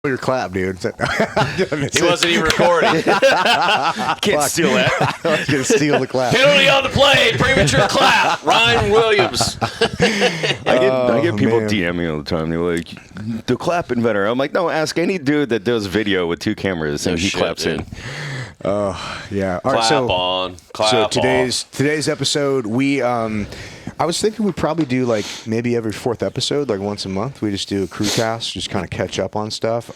Your clap, dude. He wasn't even recording. Can't steal that. I was going to steal the clap. Penalty on the play. Premature clap. Ryan Williams. I get people DM me all the time. They're like, the clap inventor. I'm like, no, ask any dude that does video with 2 cameras and he claps in. Oh, yeah. All Clap right, on. Clap so on. today's episode, we I was thinking we'd probably do like maybe every 4th episode, like once a month. We just do a crew cast, just kind of catch up on stuff.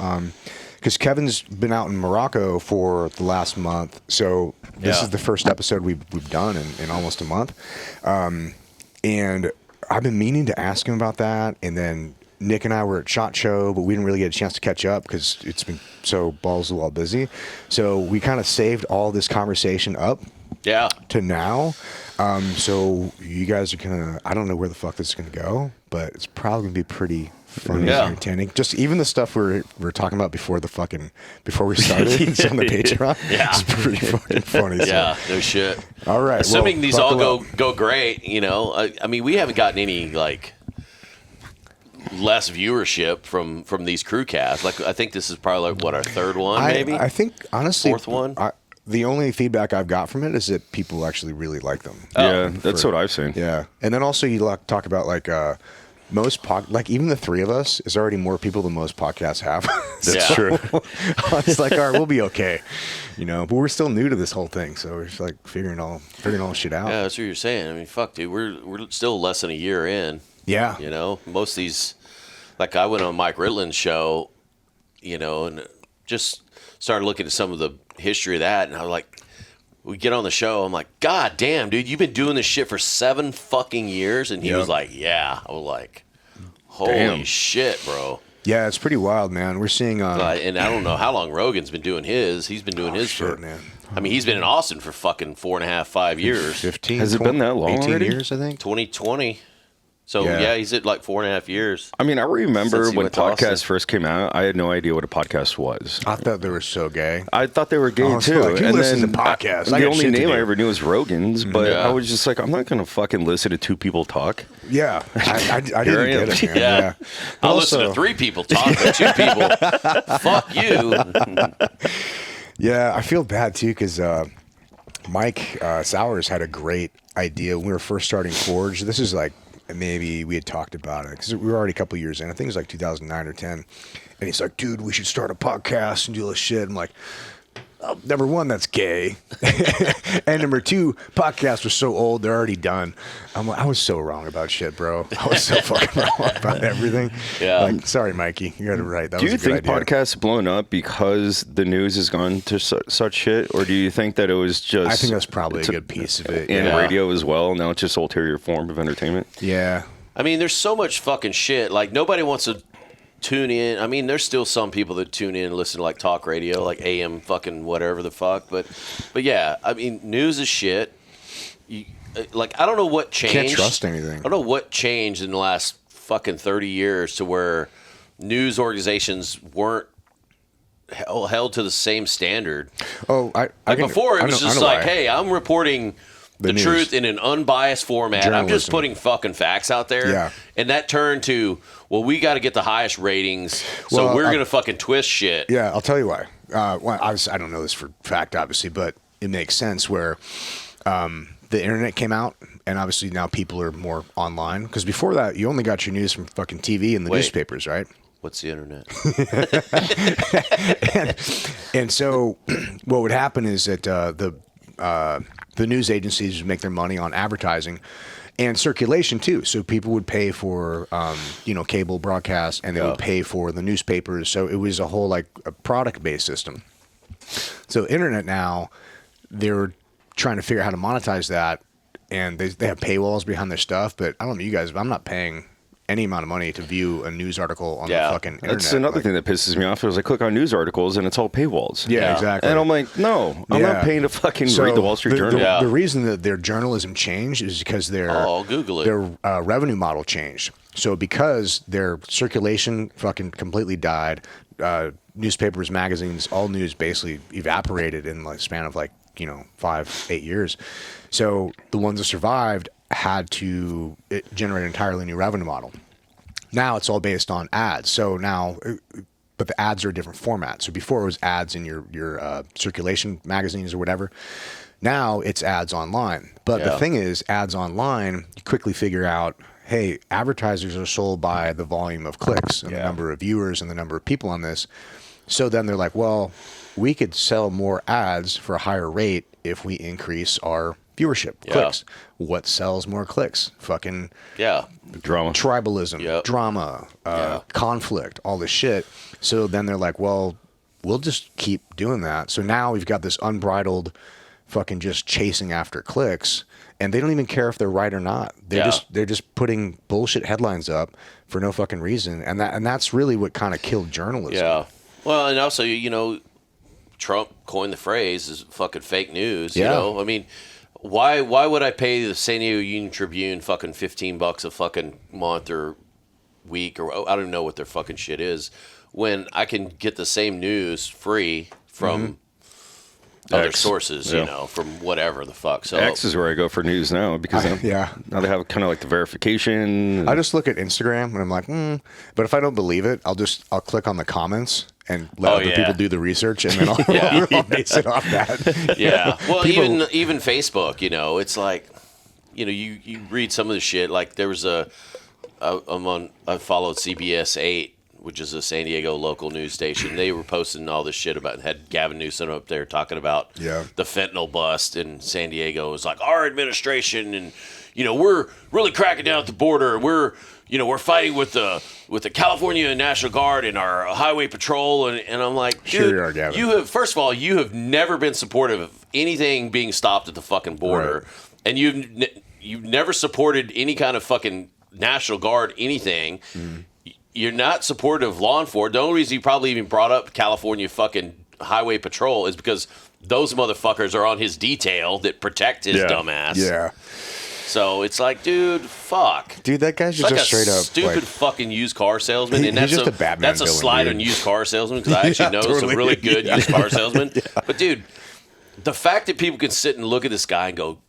Because Kevin's been out in Morocco for the last month, so this is the first episode we've done in almost a month. And I've been meaning to ask him about that, and then Nick and I were at SHOT Show, but we didn't really get a chance to catch up because it's been so balls to the wall busy. So we kind of saved all this conversation up to now. So you guys are gonna, I don't know where the fuck this is gonna go, but it's probably gonna be pretty funny and entertaining. Just even the stuff we're talking about before we started it's on the Patreon. It's pretty fucking funny. Yeah, no shit. All right. Assuming these all go great, you know. I mean, we haven't gotten any like less viewership from these crew casts. Like, I think this is probably like what, our 3rd one, maybe. I think honestly, 4th one. The only feedback I've got from it is that people actually really like them. Yeah, that's what I've seen. Yeah, and then also you talk about like like even the 3 of us is already more people than most podcasts have. That's true. It's like, all right, we'll be okay, you know. But we're still new to this whole thing, so we're just like figuring all shit out. Yeah, that's what you're saying. I mean, fuck, dude, we're still less than a year in. Yeah, you know, most of these, like I went on Mike Ritland's show, you know, and just started looking at some of the history of that, and I was like, we get on the show, I'm like, God damn, dude, you've been doing this shit for 7 fucking years, and he was like, yeah. I was like, holy shit, bro. Yeah, it's pretty wild, man. We're seeing, and I don't know how long Rogan's been doing his. He's been doing his for, man. I mean, he's been in Austin for fucking 4.5, 5 years. 15. Has it been that long 18 already? years, I think. 2020. So, yeah, he's at like 4.5 years. I mean, I remember when podcasts Austin. first came out, I had no idea what a podcast was. I thought they were so gay. I thought they were gay, too. Like, you listen to podcasts. The only name I ever knew was Rogan's, but I was just like, I'm not going to fucking listen to 2 people talk. Yeah, I didn't get it, man. Yeah. I'll listen to 3 people talk, but 2 people, fuck you. Yeah, I feel bad, too, because Mike Sowers had a great idea when we were first starting Forge. This is like, maybe we had talked about it because we were already a couple years in. I think it was like 2009 or 10. And he's like, dude, we should start a podcast and do all this shit. I'm like, oh, number 1, that's gay. And number 2, podcasts were so old, they're already done. I'm like, I was so wrong about shit, bro. I was so fucking wrong about everything. Yeah. Like, sorry, Mikey. You got it right. That was a good idea. Do you think podcasts blown up because the news has gone to such shit? Or do you think that it was just... I think that's probably a good piece of it. And radio as well. Now it's just ulterior form of entertainment. Yeah. I mean, there's so much fucking shit. Like, nobody wants to tune in. I mean, there's still some people that tune in and listen to like talk radio, like AM fucking whatever the fuck. But yeah, I mean, news is shit. Like, I don't know what changed. Can't trust anything. I don't know what changed in the last fucking 30 years to where news organizations weren't held to the same standard. Oh, before it was just like, hey, I'm reporting the truth in an unbiased format. Journalism. I'm just putting fucking facts out there. Yeah. And that turned to, well, we got to get the highest ratings, so we're going to fucking twist shit. Yeah, I'll tell you why. I don't know this for fact, obviously, but it makes sense where the internet came out, and obviously now people are more online. Because before that, you only got your news from fucking TV and the newspapers, right? What's the internet? and so what would happen is that the news agencies would make their money on advertising and circulation too. So people would pay for cable broadcast, and they would pay for the newspapers. So it was a whole like a product-based system. So internet now, they're trying to figure out how to monetize that, and they have paywalls behind their stuff. But I don't know you guys, but I'm not paying any amount of money to view a news article on the fucking internet. That's another thing that pisses me off. Is I click on news articles and it's all paywalls. Yeah, exactly. And I'm like, no, I'm not paying to fucking read the Wall Street Journal. The reason that their journalism changed is because their revenue model changed. So because their circulation fucking completely died, newspapers, magazines, all news basically evaporated in the span of 5-8 years. So the ones that survived had to generate an entirely new revenue model. Now it's all based on ads. So now but the ads are a different format. So before it was ads in your circulation magazines or whatever. Now it's ads online. But the thing is, ads online, you quickly figure out, hey, advertisers are sold by the volume of clicks and the number of viewers and the number of people on this. So then they're like, well, we could sell more ads for a higher rate if we increase our viewership, clicks. What sells more clicks? Fucking drama, tribalism, drama, conflict, all this shit. So then they're like, well, we'll just keep doing that. So now we've got this unbridled fucking just chasing after clicks, and they don't even care if they're right or not. They're just putting bullshit headlines up for no fucking reason, and that's really what kind of killed journalism. Yeah. Well, and also, you know, Trump coined the phrase is fucking fake news. You know, I mean, why would I pay the San Diego Union Tribune fucking $15 a fucking month or week, or I don't even know what their fucking shit is, when I can get the same news free from other sources, you know, from whatever the fuck. So X is where I go for news now, because now they have kind of like the verification. I just look at Instagram and I'm like, but if I don't believe it, I'll click on the comments and let other people do the research, and then I'll base it off that. Yeah. Well, even Facebook, you know, it's like, you know, you read some of the shit. Like there was I followed CBS 8, which is a San Diego local news station. They were posting all this shit about, had Gavin Newsom up there talking about the fentanyl bust in San Diego. It was like, our administration, and, you know, we're really cracking down at the border. We're fighting with the California National Guard and our highway patrol. And I'm like, dude, sure you are, Gavin. You have, first of all, you have never been supportive of anything being stopped at the fucking border. Right. And you've never supported any kind of fucking National Guard anything. You're not supportive of law enforcement. The only reason you probably even brought up California fucking highway patrol is because those motherfuckers are on his detail that protect his dumb ass. Yeah. So it's like, dude, fuck. Dude, that guy's just, like straight up stupid fucking used car salesman. And he's just a Batman that's a villain, slide dude. on used car salesman, because I actually know some really good used car salesmen. But dude, the fact that people can sit and look at this guy and go,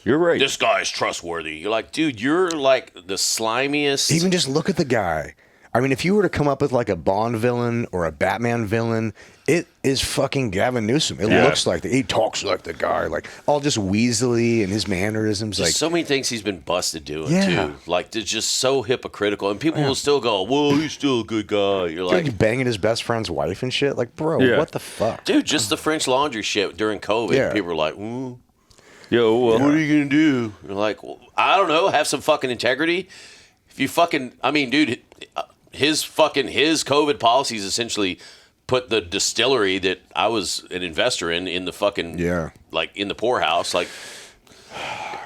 you're right, this guy is trustworthy. You're like, dude, you're like the slimiest. Even just look at the guy. I mean, if you were to come up with like a Bond villain or a Batman villain, it is fucking Gavin Newsom. It looks like that. He talks like the guy, like all just weaselly and his mannerisms. Just like so many things he's been busted doing too. Like they're just so hypocritical, and people will still go, "Well, he's still a good guy." You're like, he's banging his best friend's wife and shit. Like, bro, what the fuck, dude? Just the French Laundry shit during COVID. People were like, "Ooh, yo, what are you gonna do?" You're like, well, I don't know. Have some fucking integrity. If you fucking, I mean, dude. His COVID policies essentially put the distillery that I was an investor in the fucking like in the poorhouse. Like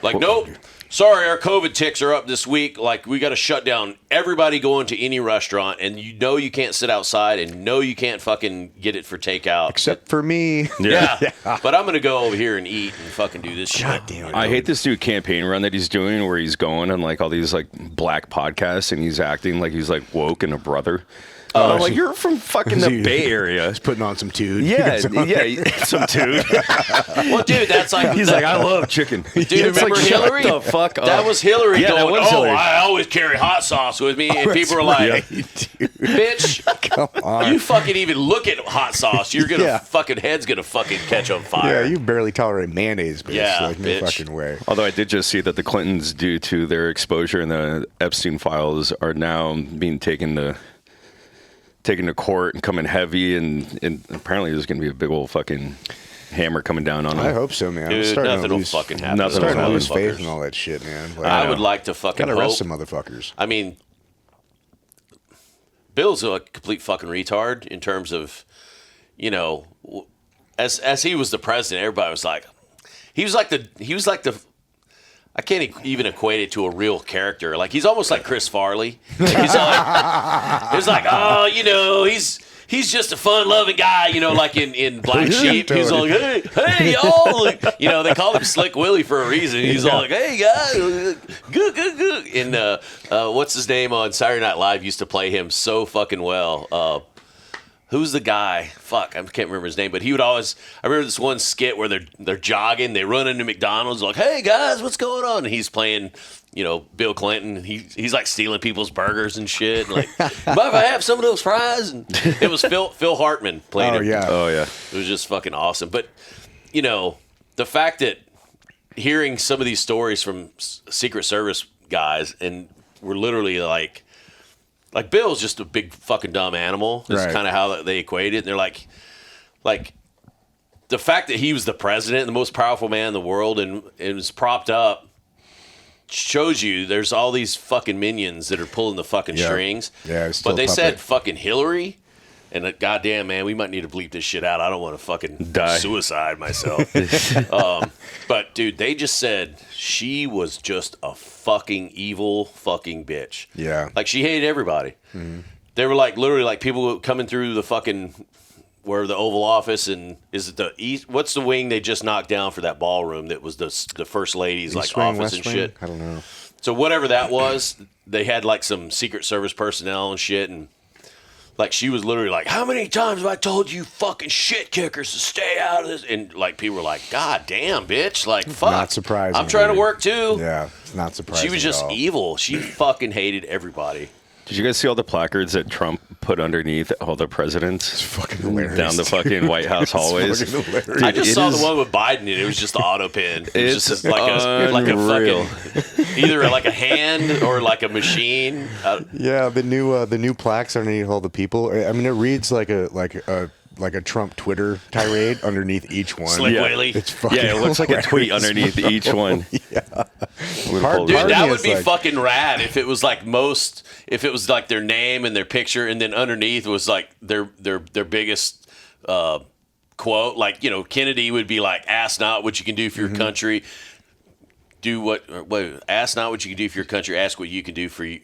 nope. Sorry, our COVID ticks are up this week. Like, we got to shut down everybody going to any restaurant, and you know you can't sit outside, and know you can't fucking get it for takeout. Except for me. Yeah. But I'm going to go over here and eat and fucking do this shit. Damn it, I hate this new campaign run that he's doing where he's going on like all these like black podcasts and he's acting like he's like woke and a brother. Like, you're from fucking the Bay Area. He's putting on some tude. Yeah, some tude. Well, dude, that's like... He's like, I love chicken. Dude, remember like, Hillary? Shut the fuck up. That was Hillary going, Hillary. I always carry hot sauce with me. And people were like, bitch, come on. You fucking even look at hot sauce, you're going to fucking head's going to fucking catch on fire. Yeah, you barely tolerate mayonnaise, bitch. Yeah, like, no fucking way. Although I did just see that the Clintons, due to their exposure in the Epstein files, are now being taken to court and coming heavy, and apparently there's going to be a big old fucking hammer coming down on them. I hope so, man. Dude, nothing will fucking happen. Nothing I'm starting to will lose happen. faith in all that shit, man. Like, I would like to fucking gotta arrest hope. some motherfuckers. I mean, Bill's a complete fucking retard in terms of, you know, as he was the president, everybody was like, he was like the. I can't even equate it to a real character. Like, he's almost like Chris Farley. Like, he's like, oh, you know, he's just a fun-loving guy, you know, like in Black Sheep. He's all like, hey, y'all. Like, you know, they call him Slick Willie for a reason. He's all like, hey, guys, good. And what's his name on Saturday Night Live used to play him so fucking well. who's the guy? Fuck, I can't remember his name, but he would always. I remember this one skit where they're jogging, they run into McDonald's, like, "Hey guys, what's going on?" And he's playing, Bill Clinton. He's like stealing people's burgers and shit. And like, mind if I have some of those fries? And it was Phil Hartman played him. Yeah. Oh yeah. It was just fucking awesome. But the fact that hearing some of these stories from Secret Service guys, and we're literally like Bill's just a big fucking dumb animal. That's kind of how they equate it. And they're like the fact that he was the president, the most powerful man in the world, and was propped up, shows you there's all these fucking minions that are pulling the fucking strings. Yeah, but they said fucking Hillary. And goddamn, man, we might need to bleep this shit out. I don't want to fucking suicide myself. But, dude, they just said she was just a fucking evil fucking bitch. Yeah. Like, she hated everybody. Mm-hmm. They were, like, literally, like, people coming through the fucking, where the Oval Office, and is it the East? What's the wing they just knocked down for that ballroom that was the First Lady's, like, office and shit? I don't know. So, whatever that was, they had, like, some Secret Service personnel and shit, and like, she was literally like, how many times have I told you fucking shit kickers to stay out of this? And, like, people were like, God damn, bitch. Like, fuck. Not surprising. I'm trying to work, too. Yeah, it's not surprising. She was just evil. She fucking hated everybody. Did you guys see all the placards that Trump put underneath all the presidents? It's fucking hilarious. Down the fucking White House hallways. Dude, I just saw the one with Biden, and it was just the auto pin. It was just like a fucking, either like a hand or like a machine. Yeah, the new plaques underneath all the people. I mean, it reads like a Trump Twitter tirade underneath each one. Slick Willy. It's fucking it looks like a tweet hilarious. underneath each one. Yeah. Dude, that would be fucking rad if it was like if it was like their name and their picture, and then underneath was like their biggest quote. Like, Kennedy would be like, "Ask not what you can do for your country. Ask not what you can do for your country. Ask what you can do for you."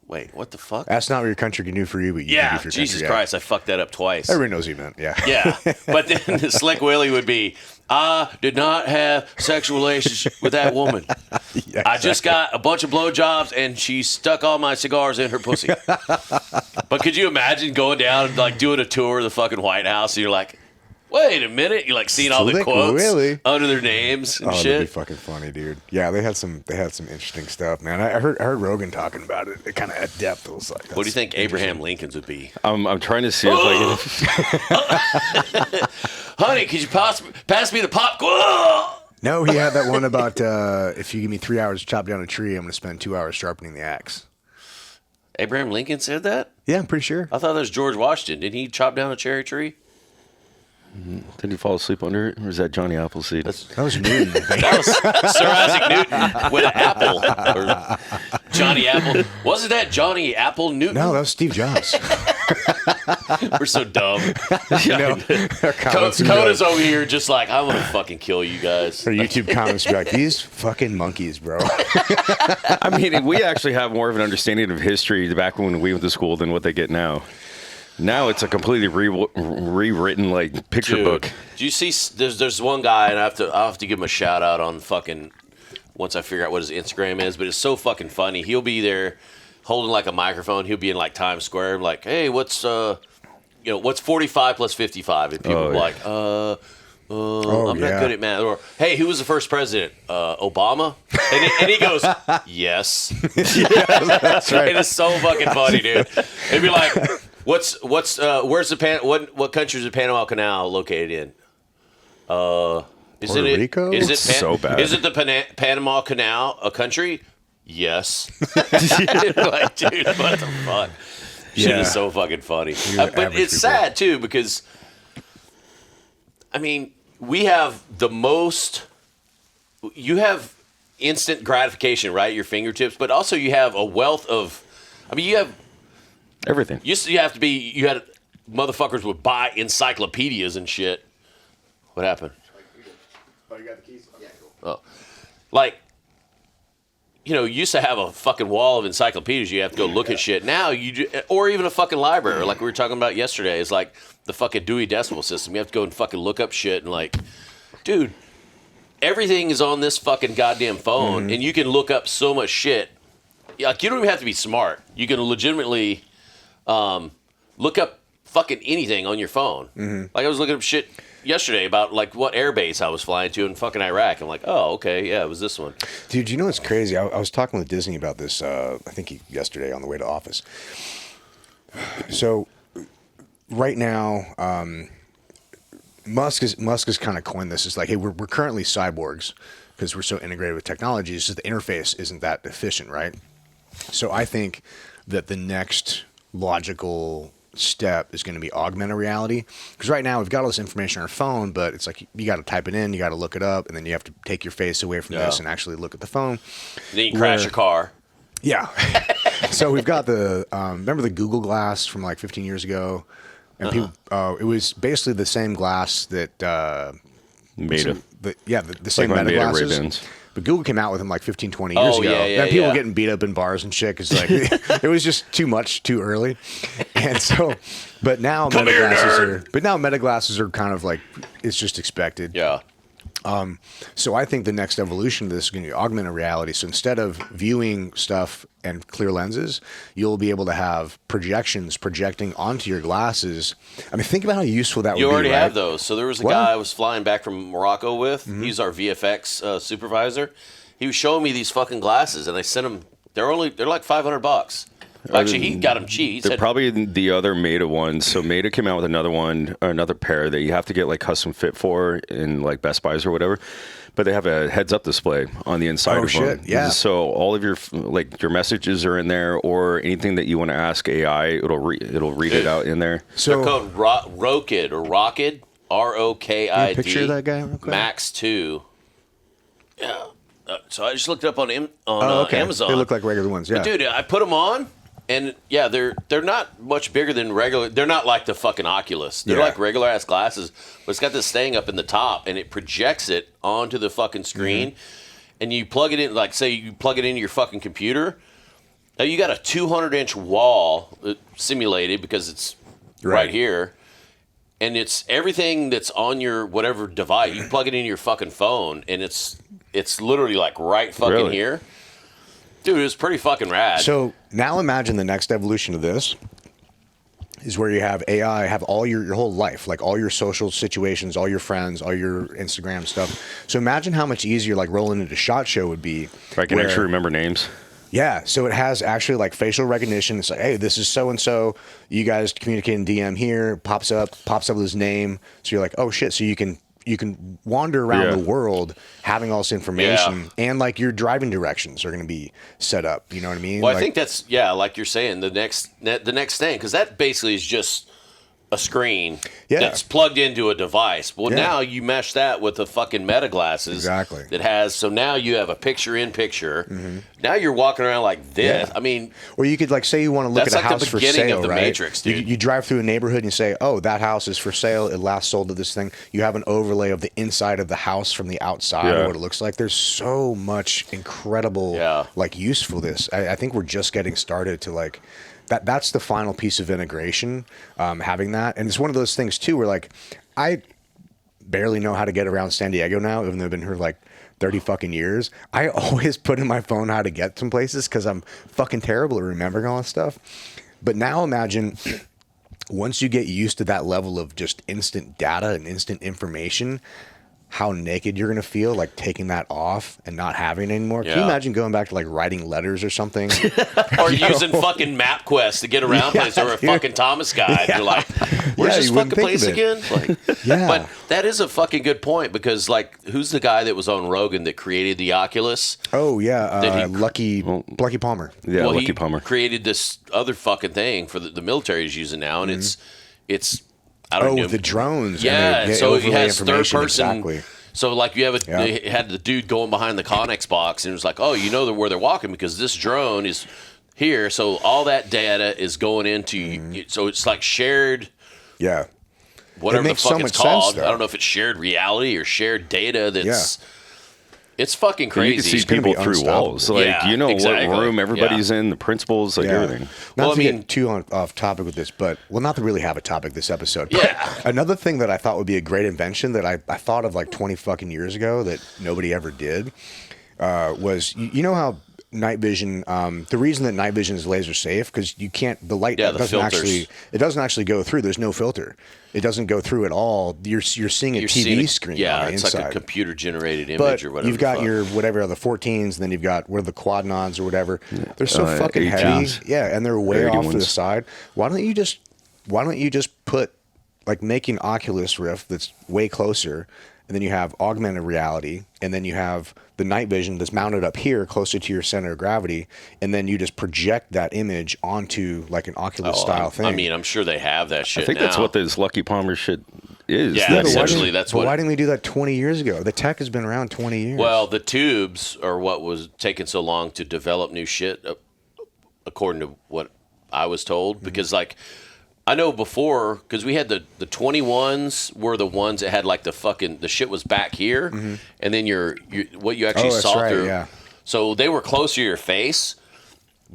Wait, what the fuck? That's not what your country can do for you, but you can do for your Jesus country. Christ, I fucked that up twice. Everybody knows what you meant, yeah. Yeah, but then the Slick Willie would be, I did not have sexual relations with that woman. Yeah, I just got a bunch of blowjobs, and she stuck all my cigars in her pussy. But could you imagine going down and like doing a tour of the fucking White House, and you're like, wait a minute, you're like seeing all the Slick quotes Willie under their names and shit. That'd be fucking funny, dude. Yeah, they had some interesting stuff, man. I heard Rogan talking about it. It kind of at depth. It was like, What do you think Abraham Lincoln's would be? I'm trying to see if I can. Honey, could you pass me the popcorn? No, he had that one about if you give me 3 hours to chop down a tree, I'm going to spend 2 hours sharpening the axe. Abraham Lincoln said that? Yeah, I'm pretty sure. I thought that was George Washington. Didn't he chop down a cherry tree? Did he fall asleep under it, or is that Johnny Appleseed? That was Newton. That was Sir Isaac Newton with an apple. Or Johnny Apple. Wasn't that Johnny Apple Newton? No, that was Steve Jobs. We're so dumb. Our comments would be Coda's over here just like, I want to fucking kill you guys. our YouTube comments would be like, these fucking monkeys, bro. I mean, we actually have more of an understanding of history back when we went to school than what they get now. Now it's a completely rewritten like picture book. Do you see? There's one guy, and I'll have to give him a shout out on fucking once I figure out what his Instagram is. But it's so fucking funny. He'll be there holding like a microphone. He'll be in like Times Square, like, hey, what's 45 plus 55? And people are like, I'm not good at math. Or, hey, who was the first president? Obama? And he goes, yes. Yeah, that's right. And it's so fucking funny, dude. It'd be like, where's the what country is the Panama Canal located in? Puerto Rico? It's so bad. Is it the Panama Canal a country? Yes. Like, dude, what the fuck? Shit is so fucking funny. But it's sad too because, I mean, we have the most. You have instant gratification, right? At your fingertips, but also you have a wealth of. I mean, you have everything. You had motherfuckers would buy encyclopedias and shit. What happened? Oh, you got the keys? Yeah, cool. Oh, like. You used to have a fucking wall of encyclopedias. You have to go look at shit. Now or even a fucking library, like we were talking about yesterday. It's like the fucking Dewey Decimal System. You have to go and fucking look up shit and like, dude, everything is on this fucking goddamn phone, and you can look up so much shit. Like you don't even have to be smart. You can legitimately look up fucking anything on your phone. Like I was looking up shit yesterday about like what airbase I was flying to in fucking Iraq. I'm like, oh, okay, yeah, it was this one. Dude, you know what's crazy? I was talking with Disney about this, I think yesterday on the way to office. So right now, Musk has kind of coined this. It's like, hey, we're currently cyborgs because we're so integrated with technology. It's just the interface isn't that efficient, right? So I think that the next logical step is going to be augmented reality, because right now we've got all this information on our phone, but it's like you got to type it in, you got to look it up, and then you have to take your face away from this and actually look at the phone. And then you crash your car. Yeah. So we've got the remember the Google Glass from like 15 years ago, and people it was basically the same glass that Meta. the same Like Meta Meta glasses. Ray-Bans. But Google came out with them like 15, 20 years ago. And people were getting beat up in bars and shit because like it was just too much too early. And so, but now Meta glasses are kind of like, it's just expected. Yeah. So I think the next evolution of this is going to be augmented reality. So instead of viewing stuff and clear lenses, you'll be able to have projections projecting onto your glasses. I mean, think about how useful that would be. You already right? have those. So there was a guy I was flying back from Morocco with. He's our VFX supervisor. He was showing me these fucking glasses, and I sent him. They're like $500. Actually, he got them cheap. They're probably the other Meta ones. So Meta came out with another pair that you have to get like custom fit for in like Best Buys or whatever. But they have a heads-up display on the inside of them. Yeah. So all of your your messages are in there, or anything that you want to ask AI, it'll read it out in there. So they're called Rokid or Rockid, ROKID. Picture of that guy real quick? Max 2. Yeah. So I just looked it up on Amazon. They look like regular ones. Yeah. But dude, I put them on. And yeah, they're not much bigger than regular. They're not like the fucking Oculus. They're like regular ass glasses, but it's got this thing up in the top, and it projects it onto the fucking screen. And you plug it in, like say you plug it into your fucking computer. Now you got a 200-inch wall simulated because it's right here, and it's everything that's on your whatever device. You plug it into your fucking phone, and it's literally like right fucking here. Dude, it was pretty fucking rad. So now imagine the next evolution of this is where you have AI, have all your whole life, like all your social situations, all your friends, all your Instagram stuff. So imagine how much easier like rolling into SHOT Show would be. I can actually remember names. Yeah, so it has actually like facial recognition. It's like, hey, this is so and so. You guys communicate in DM here. Pops up with his name. So you're like, oh shit. So you can wander around the world having all this information, and like your driving directions are going to be set up. You know what I mean? Well, like, I think that's like you're saying, the next thing, because that basically is just a screen that's plugged into a device. Well, now you mesh that with the fucking Meta glasses. Exactly. That has, so now you have a picture-in-picture. Now you're walking around like this. I mean... Or you could like say you want to look at a house for sale, right? That's like the beginning of the Matrix, dude. You drive through a neighborhood and you say, oh, that house is for sale. It last sold to this thing. You have an overlay of the inside of the house from the outside or what it looks like. There's so much incredible like usefulness. I think we're just getting started to like... That's the final piece of integration, having that. And it's one of those things, too, where, like, I barely know how to get around San Diego now, even though I've been here, like, 30 fucking years. I always put in my phone how to get some places because I'm fucking terrible at remembering all this stuff. But now imagine once you get used to that level of just instant data and instant information, how naked you're going to feel, like taking that off and not having it anymore. Can you imagine going back to like writing letters or something? Or using fucking MapQuest to get around places, or a fucking Thomas guide. You're like, where's this fucking place again? Like, but that is a fucking good point, because like, who's the guy that was on Rogan that created the Oculus? Oh yeah, Lucky Palmer. Yeah, Lucky he Palmer created this other fucking thing for the military is using now, and it's I don't know, the drones. Yeah, so he has third person. Exactly. So like you have they had the dude going behind the Connex box, and it was like, oh, you know where they're walking because this drone is here. So all that data is going into so it's like shared. Yeah. Whatever the fuck it's called. I don't know if it's shared reality or shared data. That's it's fucking crazy. You can see people through walls. Like, you know what room everybody's in, the principles, like everything. Not to get too off topic with this, but we'll not to really have a topic this episode. But another thing that I thought would be a great invention that I thought of like 20 fucking years ago that nobody ever did was, you know how night vision. The reason that night vision is laser safe because you can't. The light Yeah, the doesn't filters. it doesn't actually go through. There's no filter. It doesn't go through at all. You're seeing a TV screen. Yeah, on the it's inside. like a computer generated image But or whatever. you've got the fuck. your whatever other 14s, and then you've got what are the quad nods or whatever. They're so fucking 18s. heavy. Yeah, and they're way off to the 31s. side. Why don't you just put like making Oculus Rift that's way closer, and then you have augmented reality, and then you have the night vision that's mounted up here closer to your center of gravity, and then you just project that image onto like an Oculus style thing. I mean, I'm sure they have that shit I think now. that's what this Lucky Palmer shit is. Yeah, Yeah, but essentially that's but what. why didn't we do that 20 years ago? The tech has been around 20 years. Well, the tubes are what was taking so long to develop new shit, according to what I was told. Because, like, I know before, because we had the 21s were the ones that had, like, the shit was back here, and then what you actually that's saw right, through. yeah. So they were close to your face,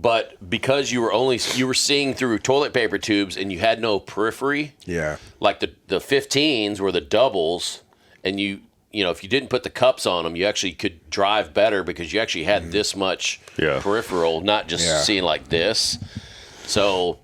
but because you were seeing through toilet paper tubes and you had no periphery. yeah. Like the 15s were the doubles, and you know, if you didn't put the cups on them, you actually could drive better because you actually had this much peripheral, not just Yeah. seeing like this. So,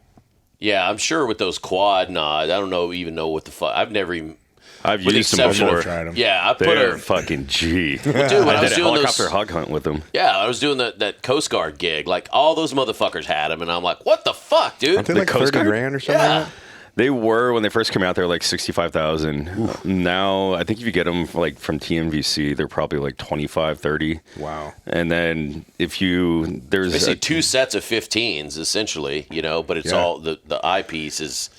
yeah, I'm sure with those quad nods, I don't know what the fuck. I've never even. I've with the used them exception before. of- Tried 'em. Yeah, I put They're a. fucking G. Dude, when I I was did a doing helicopter those, hog hunt with them. yeah, I was doing that Coast Guard gig. Like all those motherfuckers had them, and I'm like, what the fuck, dude? Aren't they The like Coast 30 Guard? grand or something Yeah. like that? They were when they first came out. They're like 65,000. Now I think if you get them like from TMVC, they're probably like 25, 30. Wow. And then if you there's Basically, two sets of 15s, essentially, you know, but it's Yeah. all the eyepiece is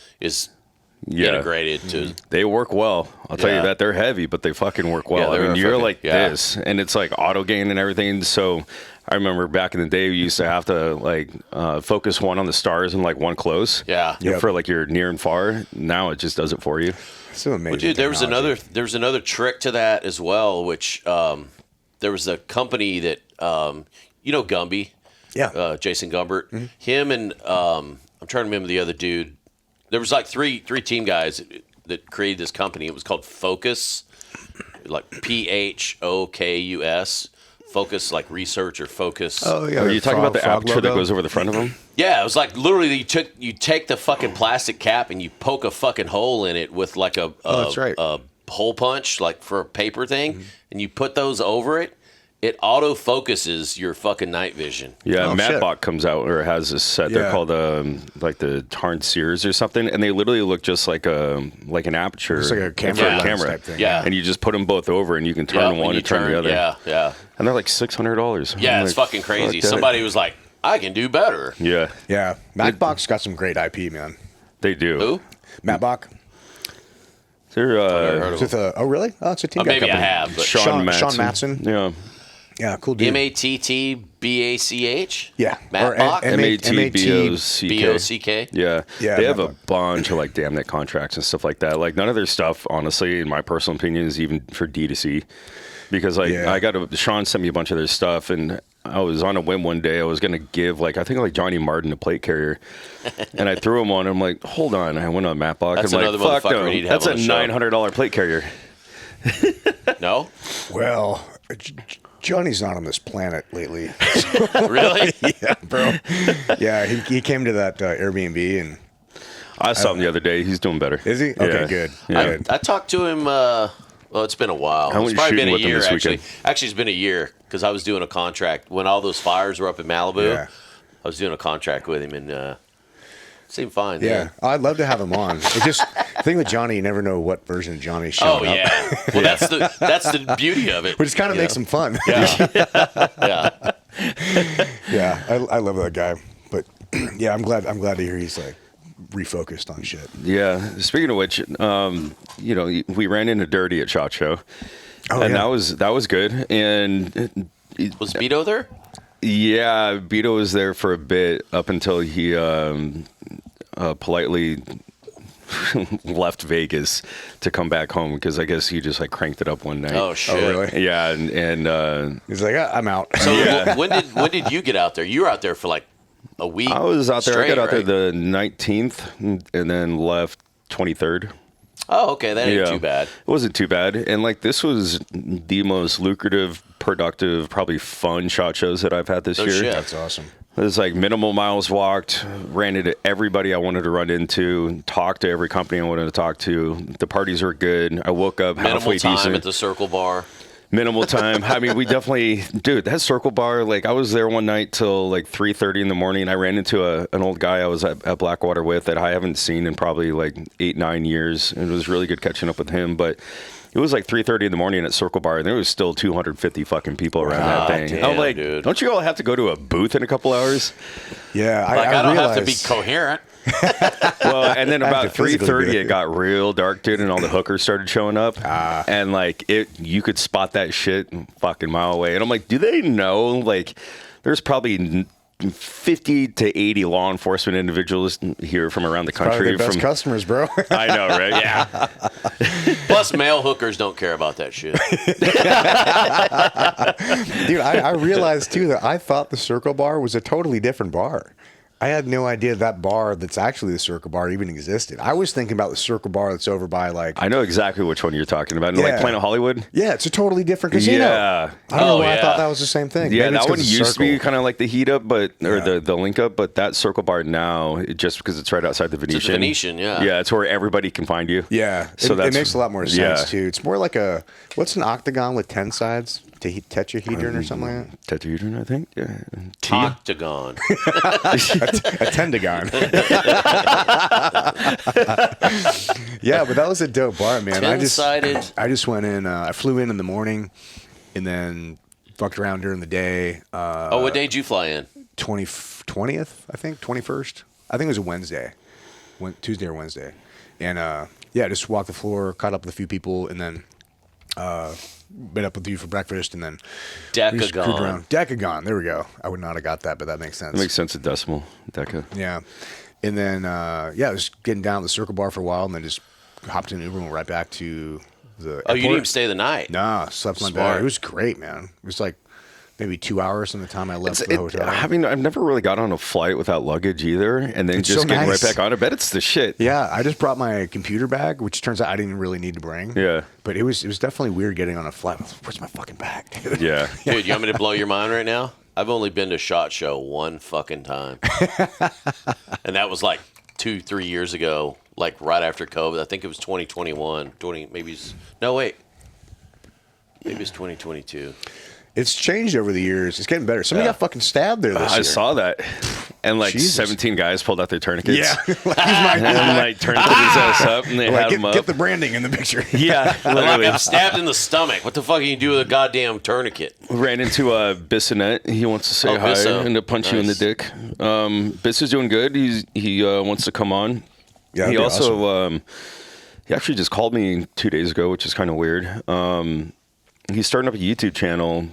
integrated to. They work well. I'll tell Yeah. you that. They're heavy, but they fucking work well. Yeah, I they're mean, you're fucking- like yeah. this, and it's like auto gain and everything. So I remember back in the day, we used to have to like focus one on the stars and like one close. Yeah. Yep. For like your near and far. Now it just does it for you. So amazing. Well, dude, there was technology. another trick to that as well, which there was a company that you know Gumby, Yeah. Jason Gumbert, him and I'm trying to remember the other dude. There was like three team guys that created this company. It was called Focus, like PHOKUS. Focus, like research or focus. Oh yeah. Are you talking about the frog aperture that logo? goes over the front of them? Yeah, it was like literally you take the fucking plastic cap and you poke a fucking hole in it with like a that's right. a hole punch like for a paper thing, and you put those over it. It auto focuses your fucking night vision. Yeah, Oh, shit. Mattbot comes out or has this set. They're Yeah. called like the Tarn Sears or something, and they literally look just like an aperture. It's like a camera Yeah. lens type thing. Yeah. And you just put them both over, and you can turn when one you and turn the other. Yeah. And they're like $600. Yeah, I'm it's like, fucking crazy. fuck that. Somebody was like, I can do better. Yeah, Yeah. Mattbox got some great IP, man. they do. Who? Mattbox. They're Never heard of It's with a, oh really? Oh, it's a team Oh, guy maybe I company. have, but Sean Matson. Matson. Yeah. Yeah, cool dude. MATTBACH? Yeah. Mattbox? MATBOCK. BOCK? Yeah. Yeah, They have a Mattbox. bunch of like damn net contracts and stuff like that. Like none of their stuff, honestly, in my personal opinion, is even for D2C. Because like Yeah. Sean sent me a bunch of their stuff, and I was on a whim one day. I was gonna give I think Johnny Martin a plate carrier, and I threw him on. I'm like, hold on. I went on Mattbox. That's I'm another like, fuck motherfucker no. we need to have That's on a the show. $900 plate carrier. No? Well, Johnny's not on this planet lately. Really? Yeah, bro. Yeah, he came to that Airbnb and I saw him the other day. He's doing better. is he? Okay, Yeah. good. Yeah. Good. I talked to him, well, it's been a while. How It's many probably shooting been a with him year, this actually. weekend? Actually, it's been a year because I was doing a contract. When all those fires were up in Malibu, Yeah. I was doing a contract with him, and it seemed fine. Yeah, I'd love to have him on. It's just the thing with Johnny, you never know what version of Johnny's Oh, showing up. yeah. Well, that's the beauty of it. Which kind of you makes know? him fun. Yeah. Yeah. Yeah, I love that guy. But yeah, I'm glad to hear he's like refocused on shit. Yeah. Speaking of which, we ran into Dirty at SHOT Show, Oh, and yeah. that was good. And Was Beto there? yeah, Beto was there for a bit up until he politely left Vegas to come back home because I guess he just like cranked it up one night. Oh, shit. Oh, really? Yeah, and He's like, I'm out. So when did you get out there? You were out there for like a week. I was out there. Straight, I got out right? there the 19th and then left 23rd. Oh, okay. That ain't too bad. It wasn't too bad. And like this was the most lucrative productive, probably fun shot shows that I've had this year. Shit. That's awesome. There's like minimal miles walked, ran into everybody I wanted to run into, talked to every company I wanted to talk to. The parties were good. I woke up halfway Minimal time decent. at the Circle Bar. Minimal time. I mean, we definitely, dude, that Circle Bar, like I was there one night till like 3:30 in the morning. I ran into an old guy I was at Blackwater with that I haven't seen in probably like 8-9 years. It was really good catching up with him, but it was like 3:30 in the morning at Circle Bar, and there was still 250 fucking people around that thing. Damn, I'm like, dude. don't you all have to go to a booth in a couple hours? Yeah, Like, I don't have to be realized- coherent. Well, and then about to physically 3:30, do it. it got real dark, dude, and all the hookers started showing up. And like you could spot that shit a fucking mile away. And I'm like, do they know? Like, there's probably 50 to 80 law enforcement individuals here from around the Probably country. their best From customers, bro. I know, right? Yeah. Plus, male hookers don't care about that shit. Dude, I realized too that I thought the Circle Bar was a totally different bar. I had no idea that bar that's actually the Circle Bar even existed. I was thinking about the Circle Bar that's over by like... I know exactly which one you're talking about. Like Yeah. Planet Hollywood? Yeah, it's a totally different casino. Yeah. I don't know Oh, why I yeah. thought that was the same thing. Yeah, Maybe it's that 'cause one it's used to be Circle. kind of like the heat up, but or Yeah. the link up, but that Circle Bar now, just because it's right outside the Venetian. Venetian, yeah. Yeah, it's where everybody can find you. Yeah, So it that's makes a lot more sense yeah. too. It's more like a... What's an octagon with 10 sides? Tetrahedron or something like that? Tetrahedron, I think. Yeah. Octagon. A tendagon. Yeah, but that was a dope bar, man. I just went in. I flew in the morning, and then fucked around during the day. What day did you fly in? 20th, I think, 21st. I think it was a Wednesday, Tuesday or Wednesday, and yeah, just walked the floor, caught up with a few people, and then met up with you for breakfast, and then we just cruised around. Decagon. There we go. I would not have got that, but that makes sense. It makes sense at decimal. Deca. Yeah. And then, yeah, I was getting down at the Circle Bar for a while, and then just hopped in an Uber and went right back to the Oh, you didn't airport. even stay the night. Nah, slept in my Smart. bed. It was great, man. It was like maybe 2 hours from the time I left the hotel. I mean, I've never really got on a flight without luggage either, and then It's just so getting nice. right back on. I bet it's the shit. Yeah, I just brought my computer bag, which turns out I didn't really need to bring. Yeah. But it was definitely weird getting on a flight. Where's my fucking bag? Yeah. Dude, you want me to blow your mind right now? I've only been to SHOT Show one fucking time. And that was like 2-3 years ago, like right after COVID. I think it was 2021. Maybe it's 2022. It's changed over the years. It's getting better. Somebody Yeah. got fucking stabbed there this I year. saw that. And like Jesus. 17 guys pulled out their tourniquets. Yeah. Like, he's my And like tourniqueted his ass up and they had like, him up. get the branding in the picture. Yeah, Like, literally. I'm stabbed in the stomach. What the fuck can you do with a goddamn tourniquet? Ran into Bissonette. He wants to say Oh, hi Bisso. and to punch you in the Nice. dick. Biss is doing good. He wants to come on. Yeah, that'd he be also awesome. he actually just called me 2 days ago, which is kind of weird. He's starting up a YouTube channel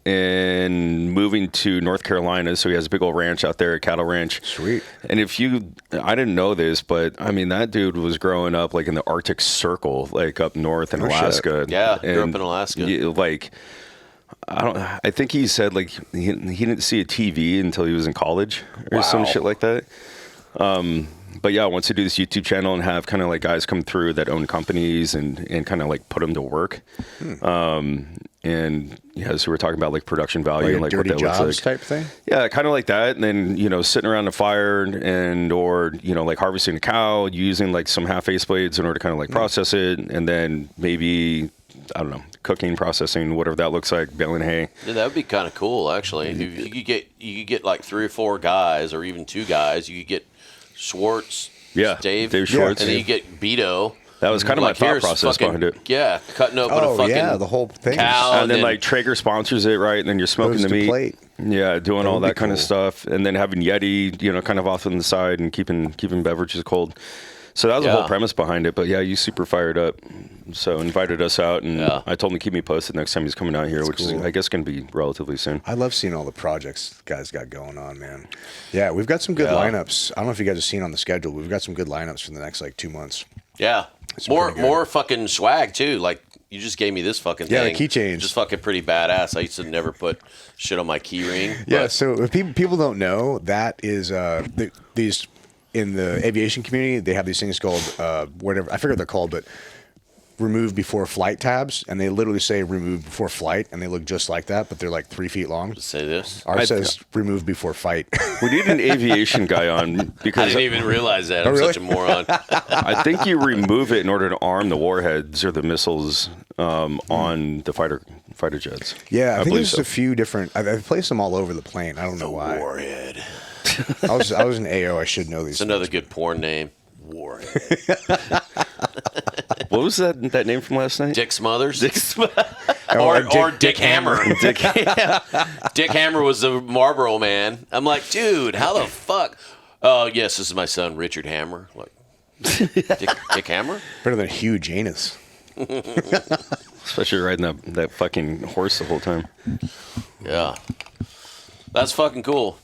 and moving to North Carolina, so he has a big old ranch out there, a cattle ranch. Sweet. And I didn't know this, but I mean that dude was growing up like in the Arctic Circle, like up north in Oh, shit. Alaska. Yeah, grew up And in Alaska. like I think he said like he didn't see a TV until he was in college or some Wow. shit like that. But yeah, wants to do this YouTube channel and have kind of like guys come through that own companies and kind of like put them to work. And yeah, so we're talking about like production value Like and a like what dirty that looks jobs like. type thing? Yeah, kind of like that. And then, sitting around the fire and or, like harvesting a cow, using like some half face blades in order to kind of like process it. And then maybe, I don't know, cooking, processing, whatever that looks like, baling hay. Yeah, that would be kind of cool, actually. You could get like 3 or 4 guys, or even 2 guys. You could get Schwartz, Yeah, Dave Schwartz. and then you get Beto. That was kind of Like, my thought here's process fucking- behind it. Yeah, cutting open a Oh, fucking yeah, the whole thing. cow. And then like Traeger sponsors it, right? And then you're smoking Goes the to meat. plate. Yeah, doing That all would be that kind of cool. stuff. And then having Yeti, kind of off on the side and keeping beverages cold. So that was the whole Yeah. premise behind it. But yeah, you super fired up. So invited us out, and Yeah. I told him to keep me posted next time he's coming out here, which is, cool. I guess, going to be relatively soon. I love seeing all the projects guys got going on, man. Yeah, we've got some good Yeah. lineups. I don't know if you guys have seen on the schedule. We've got some good lineups for the next like 2 months. Yeah. It's More pretty good. more fucking swag too. Like you just gave me this fucking Yeah, the thing. keychains. Just fucking pretty badass. I used to never put shit on my key ring. Yeah, but- so if people don't know, that is these in the aviation community, they have these things called whatever, I forget what they're called, but remove before flight tabs, and they literally say remove before flight, and they look just like that, but they're like 3 feet long. Say this. Ours says remove before fight. We need an aviation guy on I because didn't even realize that. I'm really? such a moron. I think you remove it in order to arm the warheads or the missiles on the fighter jets. Yeah, I think believe there's a few different. I've placed them all over the plane. I don't know why. Warhead. I was an AO. I should know these. It's another good porn name. Warhead. What was that name from last night? Dick Smothers. or Dick Hammer. Dick Hammer was the Marlboro man. I'm like, dude, how the fuck? Oh, yes, this is my son, Richard Hammer. Like, Dick Hammer? Better than huge anus. Especially riding that fucking horse the whole time. Yeah. That's fucking cool.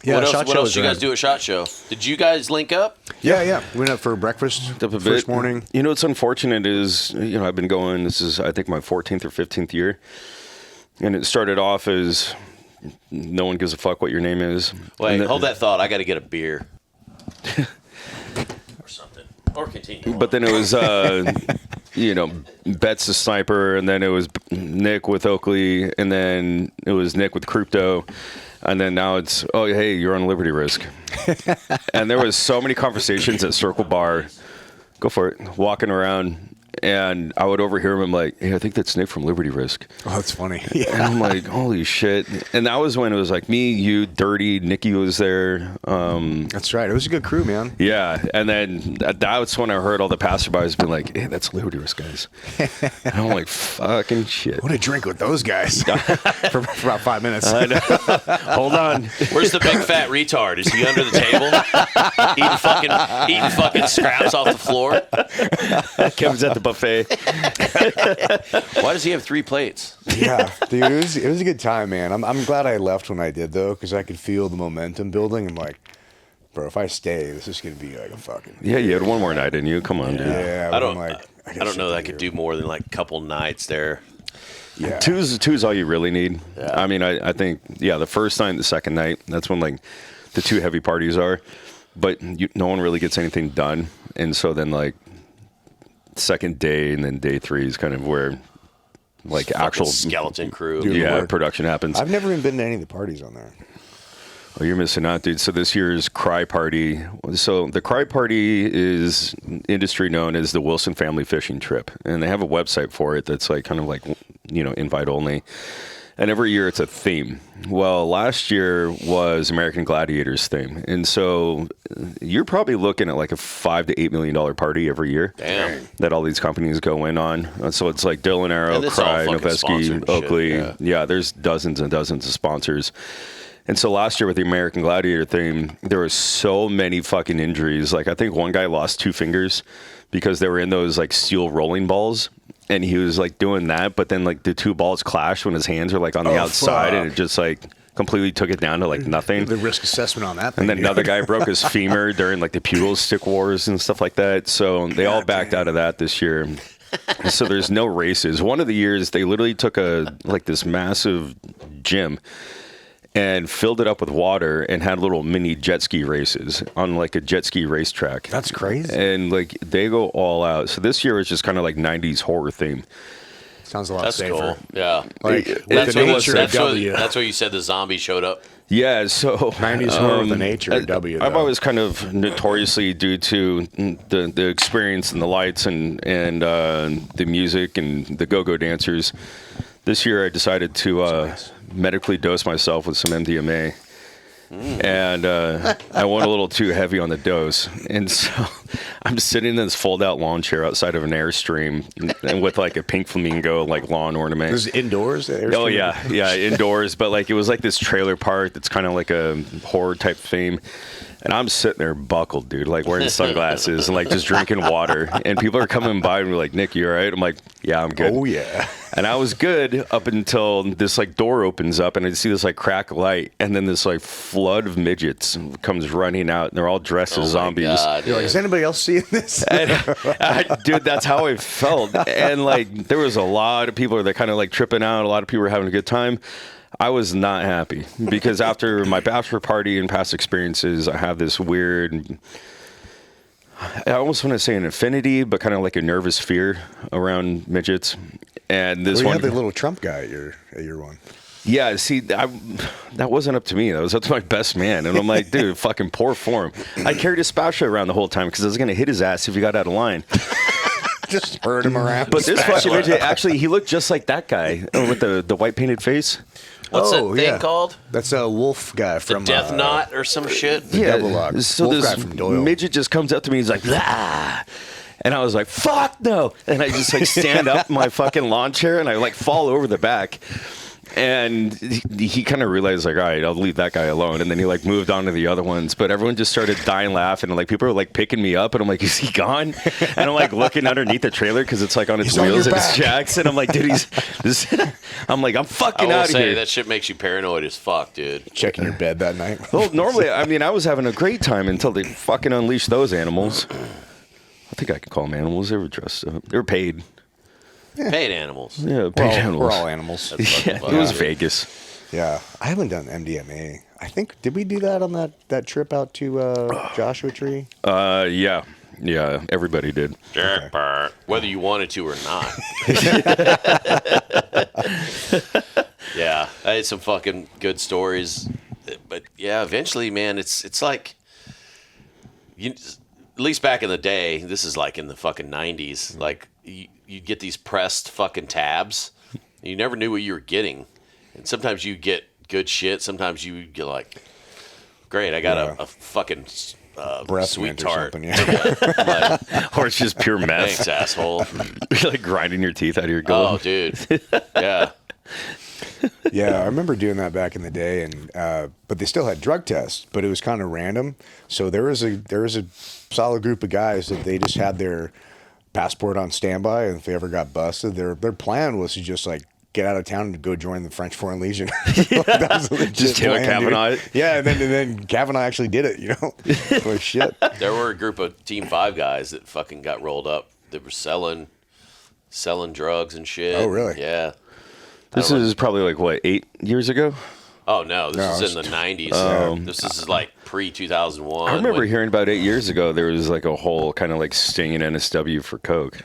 Yeah, what SHOT else Show did is you guys rad. do at SHOT Show? Did you guys link up? Yeah. We went up for breakfast Up a first bit. morning. You know what's unfortunate is, I've been going, this is I think my 14th or 15th year. And it started off as no one gives a fuck what your name is. Wait, And hold that thought. I got to get a beer. Or something. Or continue. But then it was, Bet's the sniper, and then it was Nick with Oakley, and then it was Nick with Crypto, and then now it's, oh, hey, you're on Liberty Risk. And there was so many conversations at Circle Bar, go for it, walking around, and I would overhear him. I'm like, hey, I think that's Nick from Liberty Risk. Oh, that's funny. And Yeah. I'm like, holy shit. And that was when it was like me, you, Dirty, Nikki was there. That's right. It was a good crew, man. Yeah, and then that's when I heard all the passerbys be like, hey, that's Liberty Risk, guys. And I'm like, fucking shit. What a drink with those guys for about 5 minutes. Hold on. Where's the big fat retard? Is he under the table? eating fucking scraps off the floor? Kevin's at the buffet. Why does he have 3 plates? Yeah, dude, it was a good time, man. I'm glad I left when I did though, because I could feel the momentum building. I'm like, bro, if I stay, this is gonna be like a fucking. Yeah, you had one more night, didn't you? Come on, dude. Yeah, I but don't. I'm like, I don't know that I could do more than like a couple nights there. Yeah. Two's all you really need. Yeah. I mean, I think, the first night and the second night, that's when like the 2 heavy parties are. But no one really gets anything done. And so then like second day and then day 3 is kind of where like Fucking actual skeleton crew. Dude. work. production happens. I've never even been to any of the parties on there. Oh, you're missing out, dude. So this year's Cry Party. So the Cry Party is industry known as the Wilson Family Fishing Trip. And they have a website for it that's like kind of like, invite only. And every year it's a theme. Well, last year was American Gladiators theme. And so you're probably looking at like a $5 to $8 million party every year. Damn. That all these companies go in on. So it's like Dylan Arrow, And it's all Cry, fucking sponsored Noveski, and Oakley. shit, Yeah, there's dozens and dozens of sponsors. And so last year with the American Gladiator theme, there were so many fucking injuries. Like I think one guy lost 2 fingers because they were in those like steel rolling balls. And he was like doing that, but then like the 2 balls clashed when his hands were like on the outside, fuck. and it just like completely took it down to like nothing. The risk assessment on that thing. And then dude. another guy broke his femur during like the pugil stick wars and stuff like that. So they all backed out of that this year. So there's no races. One of the years they literally took this massive gym and filled it up with water and had little mini jet ski races on like a jet ski racetrack. That's crazy. And like they go all out. So this year is just kind of like 90s horror theme. Sounds a lot That's safer. cool. Yeah. Like It- with the nature of W. That's what you said the zombie showed up. Yeah, so 90s horror with the nature of W. I've though. always kind of notoriously due to the experience and the lights and the music and the go-go dancers. This year I decided to medically dose myself with some MDMA. And I went a little too heavy on the dose. And so I'm sitting in this fold-out lawn chair outside of an Airstream and with like a pink flamingo like lawn ornament. This is indoors. Oh yeah, indoors. But like it was like this trailer park that's kind of like a horror type theme. And I'm sitting there buckled, dude, like wearing sunglasses and like just drinking water. And people are coming by and be like, Nick, you all right? I'm like, yeah, I'm good. Oh yeah. And I was good up until this like door opens up and I see this like crack light. And then this like flood of midgets comes running out and they're all dressed as zombies. God, You're like, is anybody else seeing this? Dude, that's how I felt. And like there was a lot of people that kind of like tripping out. A lot of people were having a good time. I was not happy because after my bachelor party and past experiences, I have this weird, I almost want to say an affinity, but kind of like a nervous fear around midgets. And this Well, you one, had the little Trump guy at your one. yeah. See, that wasn't up to me. That was up to my best man. And I'm like, dude, fucking poor form. I carried a spatula around the whole time because I was gonna hit his ass if he got out of line. Just herd him around. But this fucking midget, actually, he looked just like that guy with the white painted face. What's that thing called? That's a wolf guy from Death Knot or some shit? Devil Lock. So Wolf this guy from Doyle. midget just comes up to me. He's like, "Ah," and I was like, "Fuck no!" And I just like stand up in my fucking lawn chair and I like fall over the back. And he kind of realized like, all right, I'll leave that guy alone. And then he like moved on to the other ones. But everyone just started dying laughing. And like people were like picking me up. And I'm like, is he gone? And I'm like looking underneath the trailer because it's like on its wheels and it's jacks. And I'm like, dude, I'm like, I'm fucking out of here. That shit makes you paranoid as fuck, dude. Checking your bed that night. Well, normally, I mean, I was having a great time until they fucking unleashed those animals. I think I can call them animals. They were dressed up. They were paid. Yeah. Paid animals. Yeah, paid animals. We're all animals. Yeah, it was Vegas. Yeah, I haven't done MDMA. I think, did we do that on that trip out to Joshua Tree? Yeah, everybody did. Okay. Whether you wanted to or not. Yeah, I had some fucking good stories, but yeah, eventually, man, it's like, at least back in the day, this is like in the fucking 90s, like you get these pressed fucking tabs. You never knew what you were getting. And sometimes you get good shit. Sometimes you get like, great, I got a fucking sweet tart. Like, or it's just pure meth. Thanks, asshole. You're like grinding your teeth out of your gullet. Oh, dude. Yeah. Yeah, I remember doing that back in the day, and but they still had drug tests, but it was kind of random. So there was a solid group of guys that they just had their passport on standby, and if they ever got busted, their plan was to just like get out of town and go join the French Foreign Legion. That was a legit just Taylor plan, Kavanaugh. dude. Yeah, and then Kavanaugh actually did it. You know, like shit. There were a group of Team 5 guys that fucking got rolled up. That were selling drugs and shit. Oh, really? Yeah. This is probably like what, 8 years ago? Oh no, this is in the 90s. This is like pre-2001. I remember hearing about 8 years ago there was like a whole kind of like sting in NSW for coke.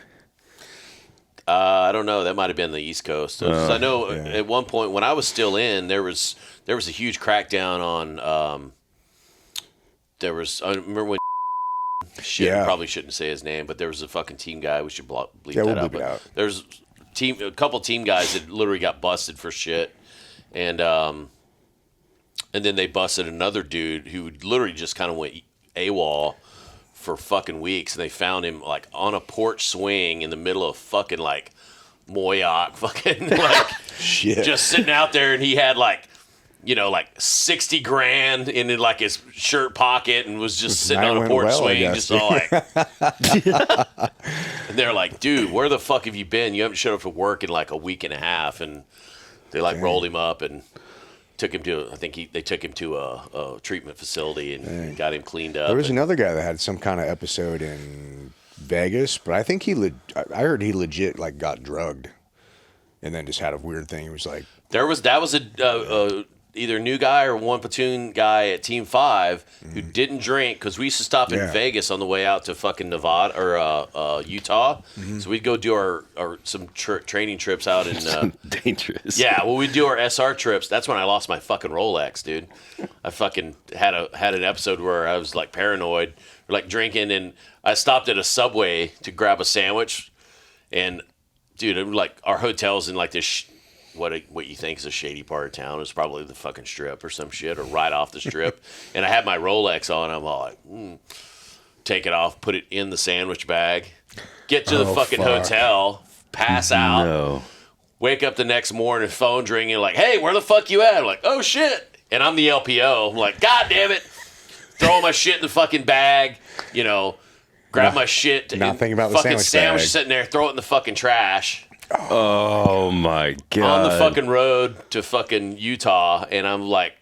I don't know. That might have been the East Coast. I know at one point when I was still in, there was a huge crackdown on. I remember when. I probably shouldn't say his name, but there was a fucking team guy. We should bleep that out. Bleep it out. There's a couple team guys that literally got busted for shit, and then they busted another dude who literally just kind of went AWOL for fucking weeks, and they found him like on a porch swing in the middle of fucking like Moyoc, fucking like shit, just sitting out there, and he had like, you know, like 60 grand in like his shirt pocket, and was just sitting on a porch swing, just all like. And they're like, dude, where the fuck have you been? You haven't showed up for work in like a week and a half, and they like rolled him up and took him to. I think they took him to a treatment facility and got him cleaned up. There was another guy that had some kind of episode in Vegas, but I think I heard he legit like got drugged, and then just had a weird thing. He was like, that was a either new guy or one platoon guy at Team 5 who didn't drink, because we used to stop in Vegas on the way out to fucking Nevada or Utah. So we'd go do our some training trips out in dangerous. Yeah, well, we'd do our SR trips. That's when I lost my fucking Rolex, dude. I fucking had an episode where I was like paranoid, like drinking, and I stopped at a Subway to grab a sandwich, and dude, it was like our hotel's in like this. What you think is a shady part of town is probably the fucking Strip or some shit, or right off the Strip. And I had my Rolex on. I'm all like, take it off, put it in the sandwich bag, get to the fucking hotel, pass out, wake up the next morning, phone's ringing, like, hey, where the fuck you at? I'm like, oh shit. And I'm the LPO. I'm like, God damn it. Throw my shit in the fucking bag, you know, grab my shit. Not thinking about the fucking sandwich bag. sitting there, throw it in the fucking trash. Oh my god! On the fucking road to fucking Utah, and I'm like,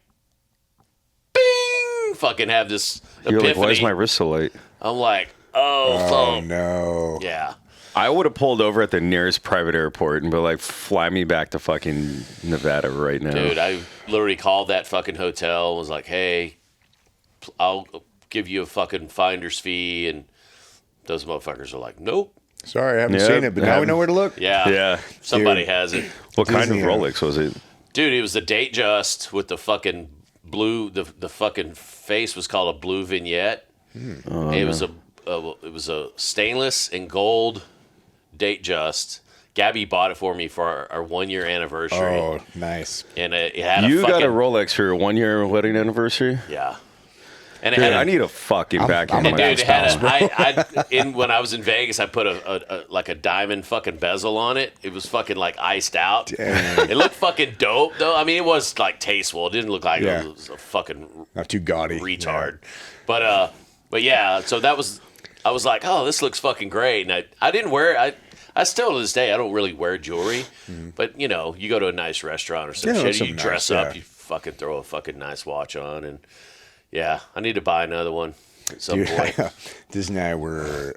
bing! Fucking have this epiphany. You're like, why is my wrist so light? I'm like, oh no. Yeah. I would have pulled over at the nearest private airport and be like, fly me back to fucking Nevada right now. Dude, I literally called that fucking hotel, was like, hey, I'll give you a fucking finder's fee, and those motherfuckers are like, nope. Sorry, I haven't seen it, but now we know where to look. Yeah. Yeah. Somebody Dude. has it. What kind of Disney, Rolex was it? Dude, it was the date just with the fucking blue. The fucking face was called a blue vignette. It was a stainless and gold date just. Gabby bought it for me for our 1 year anniversary. Oh, nice. And it had You a fucking, got a Rolex for your 1 year wedding anniversary? Yeah. And it Dude, had I need a fucking back I'm in a my dude, it had Styles, when I was in Vegas, I put a diamond fucking bezel on it. It was fucking like iced out. Damn. It looked fucking dope though. I mean, it was like tasteful. It didn't look like Yeah. it was a fucking Not too gaudy. retard. But yeah, so I was like, oh, this looks fucking great. And I didn't wear it. I still to this day I don't really wear jewelry, but you know, you go to a nice restaurant or some Yeah, shit, some you dress nice, up, yeah. you fucking throw a fucking nice watch on, and yeah, I need to buy another one at some Dude, point. Disney and I were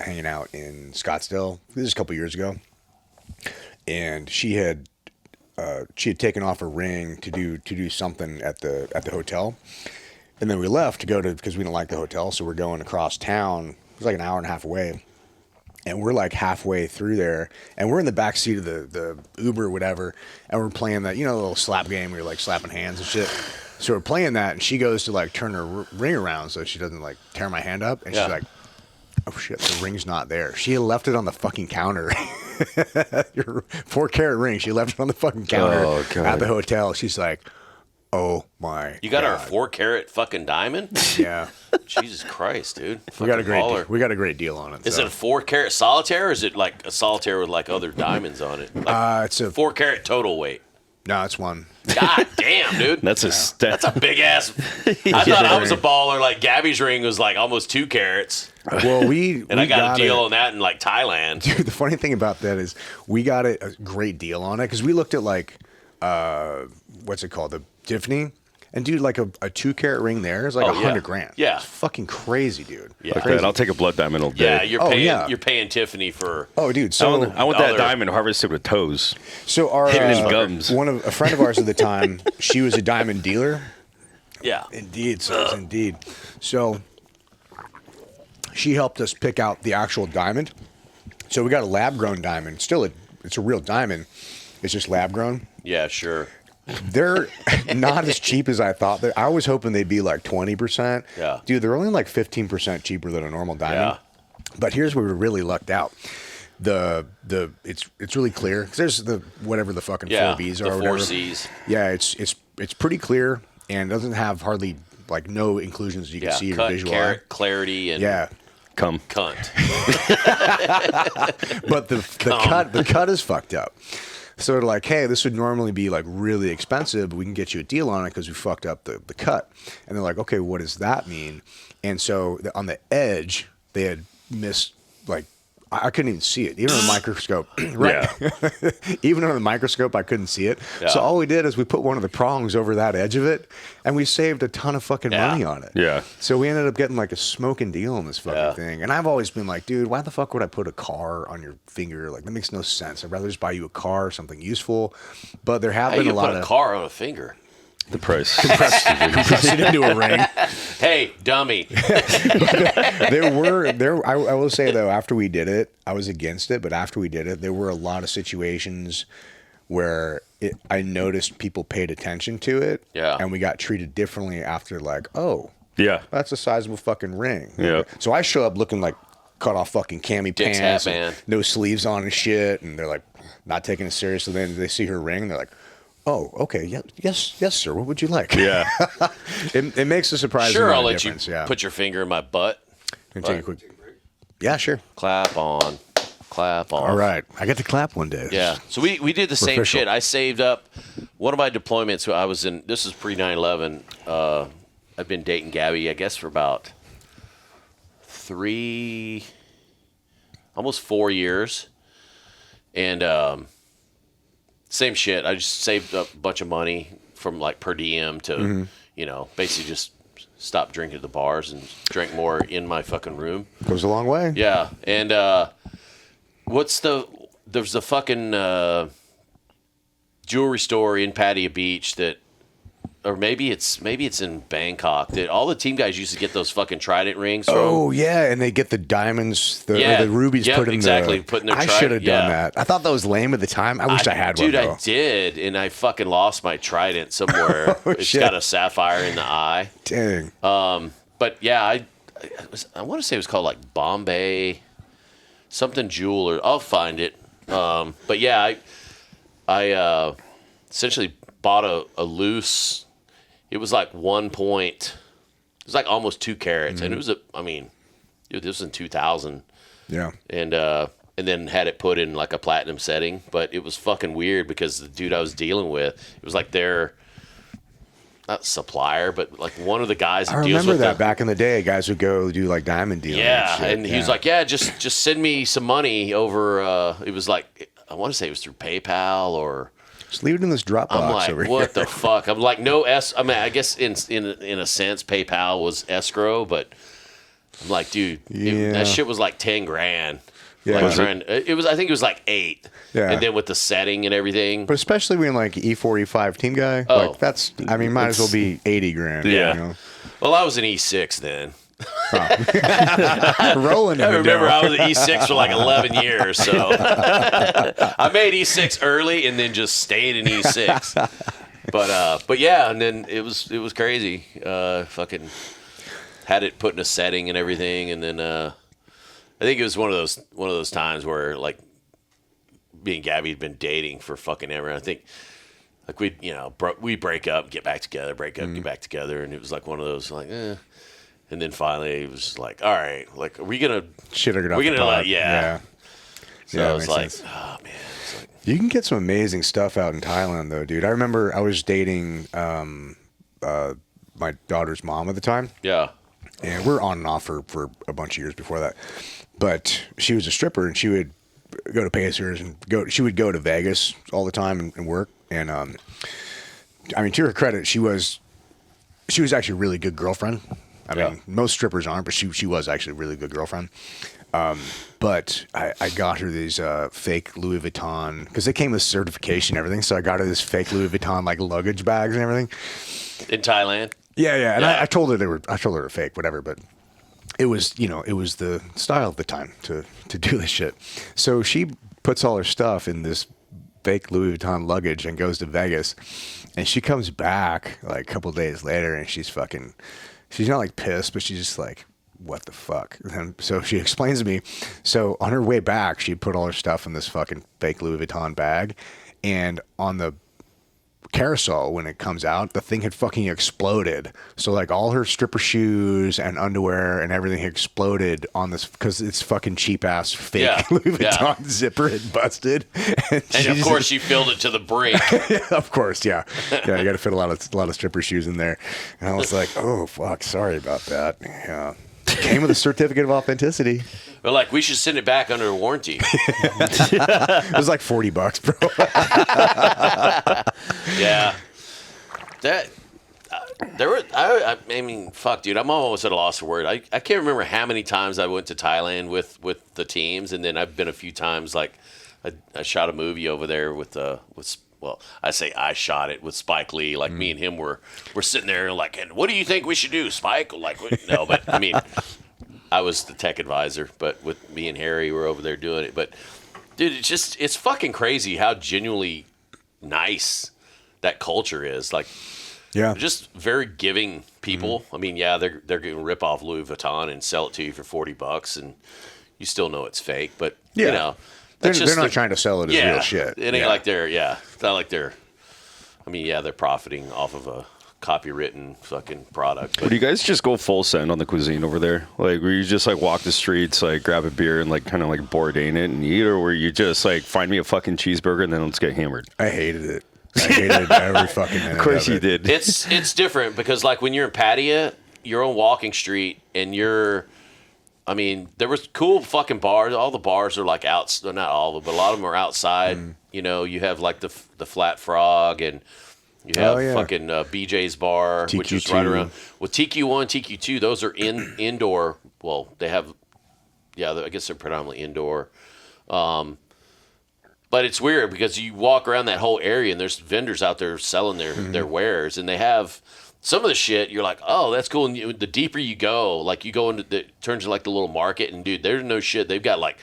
hanging out in Scottsdale. This is a couple years ago, and she had taken off a ring to do something at the hotel, and then we left to go to because we didn't like the hotel, so we're going across town. It was like an hour and a half away. And we're like halfway through there, and we're in the back seat of the Uber or whatever, and we're playing that, the little slap game where you're like slapping hands and shit. So we're playing that, and she goes to like turn her ring around so she doesn't like tear my hand up, and Yeah. she's like, "Oh shit, the ring's not there." She had left it on the fucking counter. Your 4-carat ring, she left it on the fucking counter Oh, God. at the hotel. She's like, "Oh my!" You got our God." 4-carat fucking diamond? Yeah, Jesus Christ, dude! we got a Fucking baller. we got a great deal on it. Is so. it a 4-carat solitaire, or is it like a solitaire with like other diamonds on it? Like It's a 4-carat total weight. no, it's one. God damn, dude! That's a step. That's a big ass. I thought I was a baller. Like Gabby's ring was like almost 2 carats, Well, and I got a deal it. on that in like Thailand. Dude, the funny thing about that is we got a great deal on it because we looked at like, what's it called? The Tiffany. And dude, like a 2-carat ring there is like Oh, yeah. $100,000. Yeah. It's fucking crazy, dude. Yeah. Like Crazy. that. I'll take a blood diamond all Yeah, day. you're paying Tiffany for. Oh, dude. I So want that other- diamond harvested with toes. our hidden in gums. a friend of ours at the time, she was a diamond dealer. Yeah. Indeed, so indeed. So she helped us pick out the actual diamond. So we got a lab grown diamond. It's a real diamond. It's just lab grown. Yeah, sure. They're not as cheap as I thought. I was hoping they'd be like 20%. Yeah. Dude, they're only like 15% cheaper than a normal diamond. Yeah. But here's where we really lucked out. It's really clear. 'Cause there's the whatever the fucking Yeah. 4Bs The are or whatever. 4Cs. Yeah, it's pretty clear and doesn't have hardly like no inclusions you can Yeah. see or Cut, visual. carat, clarity, and Yeah. Come. cunt. But the cut is fucked up. So they're like, hey, this would normally be like really expensive, but we can get you a deal on it because we fucked up the cut. And they're like, okay, what does that mean? And so on the edge, they had missed like I couldn't even see it, even on the microscope. Right? Yeah. Even on the microscope, I couldn't see it. Yeah. So all we did is we put one of the prongs over that edge of it, and we saved a ton of fucking Yeah. money on it. Yeah. So we ended up getting like a smoking deal on this fucking Yeah. thing. And I've always been like, dude, why the fuck would I put a car on your finger? Like that makes no sense. I'd rather just buy you a car or something useful. But there have How been you a lot put a of car on a finger? The price. compress it into a ring. Hey, dummy. I will say though, after we did it, I was against it, but after we did it, there were a lot of situations where I noticed people paid attention to it. Yeah. And we got treated differently after like, oh, Yeah. that's a sizable fucking ring. Yeah. So I show up looking like cut off fucking cami Dick's pants, hat, and man. no sleeves on and shit, and they're like not taking it seriously. Then they see her ring, and they're like, "Oh, okay, yes, sir. What would you like?" Yeah. it makes a surprising Sure, amount I'll of let you difference. Yeah. put your finger in my butt. Can take a quick. Yeah, sure. Clap on. Clap on. All right, I get to clap one day. Yeah. So we did the same Official. shit. I saved up one of my deployments. I was in. This is pre 9/11. I've been dating Gabby, I guess, for about almost 4 years, and same shit. I just saved up a bunch of money from like per diem to, basically just stop drinking at the bars and drink more in my fucking room. Goes a long way. Yeah, and there's the fucking jewelry store in Pattaya Beach that or maybe it's in Bangkok. All the team guys used to get those fucking trident rings. Oh yeah, and they get the diamonds, or the rubies put in put in their I should have done that. I thought that was lame at the time. I wish I had one. Dude, I did, and I fucking lost my trident somewhere. It's got a sapphire in the eye. Dang. But yeah, I want to say it was called like Bombay, something jeweler. I'll find it. But yeah, I essentially bought a loose. It was like 1 point. It was like almost 2 carats, and it was dude, this was in 2000. Yeah. And then had it put in like a platinum setting, but it was fucking weird because the dude I was dealing with, it was like their not supplier, but like one of the guys that I deals remember with that back in the day, guys would go do like diamond dealing. Yeah, and he was like, "Yeah, just send me some money over." It was like I want to say it was through PayPal or. Just leave it in this Dropbox I'm like, over what here. the fuck? I'm like, no I mean, I guess in a sense, PayPal was escrow, but I'm like, dude, that shit was like 10 grand. Yeah. Like I think it was like 8. Yeah. And then with the setting and everything. But especially when like E4, E5 team guy, like that's, I mean, might as well be 80 grand. Yeah. You know? Well, I was an E6 then. Rolling. I remember I was at E6 for like 11 years, so I made E6 early and then just stayed in E6. But yeah, and then it was crazy. Fucking had it put in a setting and everything, and then I think it was one of those times where like me and Gabby had been dating for fucking ever. I think like we break up, get back together, break up, get back together, and it was like one of those like And then finally, it was like, all right, like, are we gonna shit or get off we're the gonna pot? like, yeah. So Yeah, I was makes like, sense. oh man, it's like, You can get some amazing stuff out in Thailand, though, dude. I remember I was dating my daughter's mom at the time, yeah, and we're on and off for a bunch of years before that. But she was a stripper, and she would go to Pacers and she would go to Vegas all the time and work. And I mean, to her credit, she was actually a really good girlfriend. I mean, most strippers aren't, but she was actually a really good girlfriend. But I got her these fake Louis Vuitton, because they came with certification and everything. So I got her this fake Louis Vuitton like luggage bags and everything. in Thailand. Yeah. And I told her they were fake, whatever. But it was the style of the time to do this shit. So she puts all her stuff in this fake Louis Vuitton luggage and goes to Vegas. And she comes back like a couple days later, and she's not like pissed, but she's just like, what the fuck? And so she explains to me. So on her way back, she put all her stuff in this fucking fake Louis Vuitton bag. And on the carousel, when it comes out, the thing had fucking exploded. So like all her stripper shoes and underwear and everything had exploded on this, because it's fucking cheap ass fake Louis Vuitton zipper had busted. And of course she filled it to the brink. Of course, yeah. You got to fit a lot of stripper shoes in there. And I was like, oh fuck, sorry about that. Yeah. Came with a certificate of authenticity. But like, we should send it back under warranty. It was like $40, bro. Yeah. That there were. I mean, fuck, dude. I'm almost at a loss for word. I can't remember how many times I went to Thailand with the teams, and then I've been a few times. Like, I shot a movie over there with. Well, I say I shot it with Spike Lee. Like me and him were sitting there like, and what do you think we should do, Spike? Like, no, but I mean, I was the tech advisor, but with me and Harry were over there doing it. But dude, it's fucking crazy how genuinely nice that culture is. Like, Yeah. just very giving people. I mean, yeah, they're going to rip off Louis Vuitton and sell it to you for $40, and you still know it's fake. But you know. They're not trying to sell it as real shit. It ain't like it's not like they're, I mean, yeah, they're profiting off of a copywritten fucking product. But do you guys just go full send on the cuisine over there? Like, where you just like walk the streets, like grab a beer and like kind of like Bourdain it and eat, or where you just like find me a fucking cheeseburger and then let's get hammered? I hated it. I hated it every fucking minute. Of course you did. It's different because like when you're in Pattaya, you're on Walking Street and I mean, there was cool fucking bars. All the bars are like out, not all of them, but a lot of them are outside. You know, you have like the Flat Frog, and you have fucking BJ's Bar, TQ2. which is right around. Well, TQ1, TQ2, those are indoor. Well, they have, I guess they're predominantly indoor. But it's weird because you walk around that whole area and there's vendors out there selling their wares, and they have some of the shit. You're like, oh, that's cool. And the deeper you go, like you go into it turns into like the little market, and dude, there's no shit. They've got like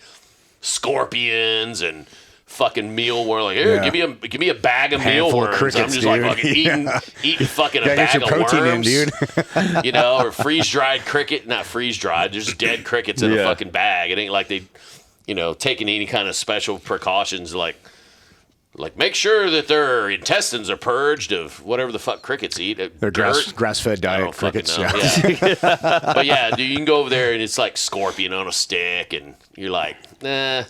scorpions and fucking mealworm. Like, here, give me a bag of mealworms. Crickets, I'm just dude. like fucking eating fucking a Gotta bag get your of protein worms, in, dude. you know, or freeze dried cricket. Not freeze dried. There's dead crickets in a fucking bag. It ain't like they, you know, taking any kind of special precautions like make sure that their intestines are purged of whatever the fuck crickets eat. They're grass-fed diet crickets. Yeah. But yeah, dude, you can go over there and it's like scorpion on a stick, and you're like, nah.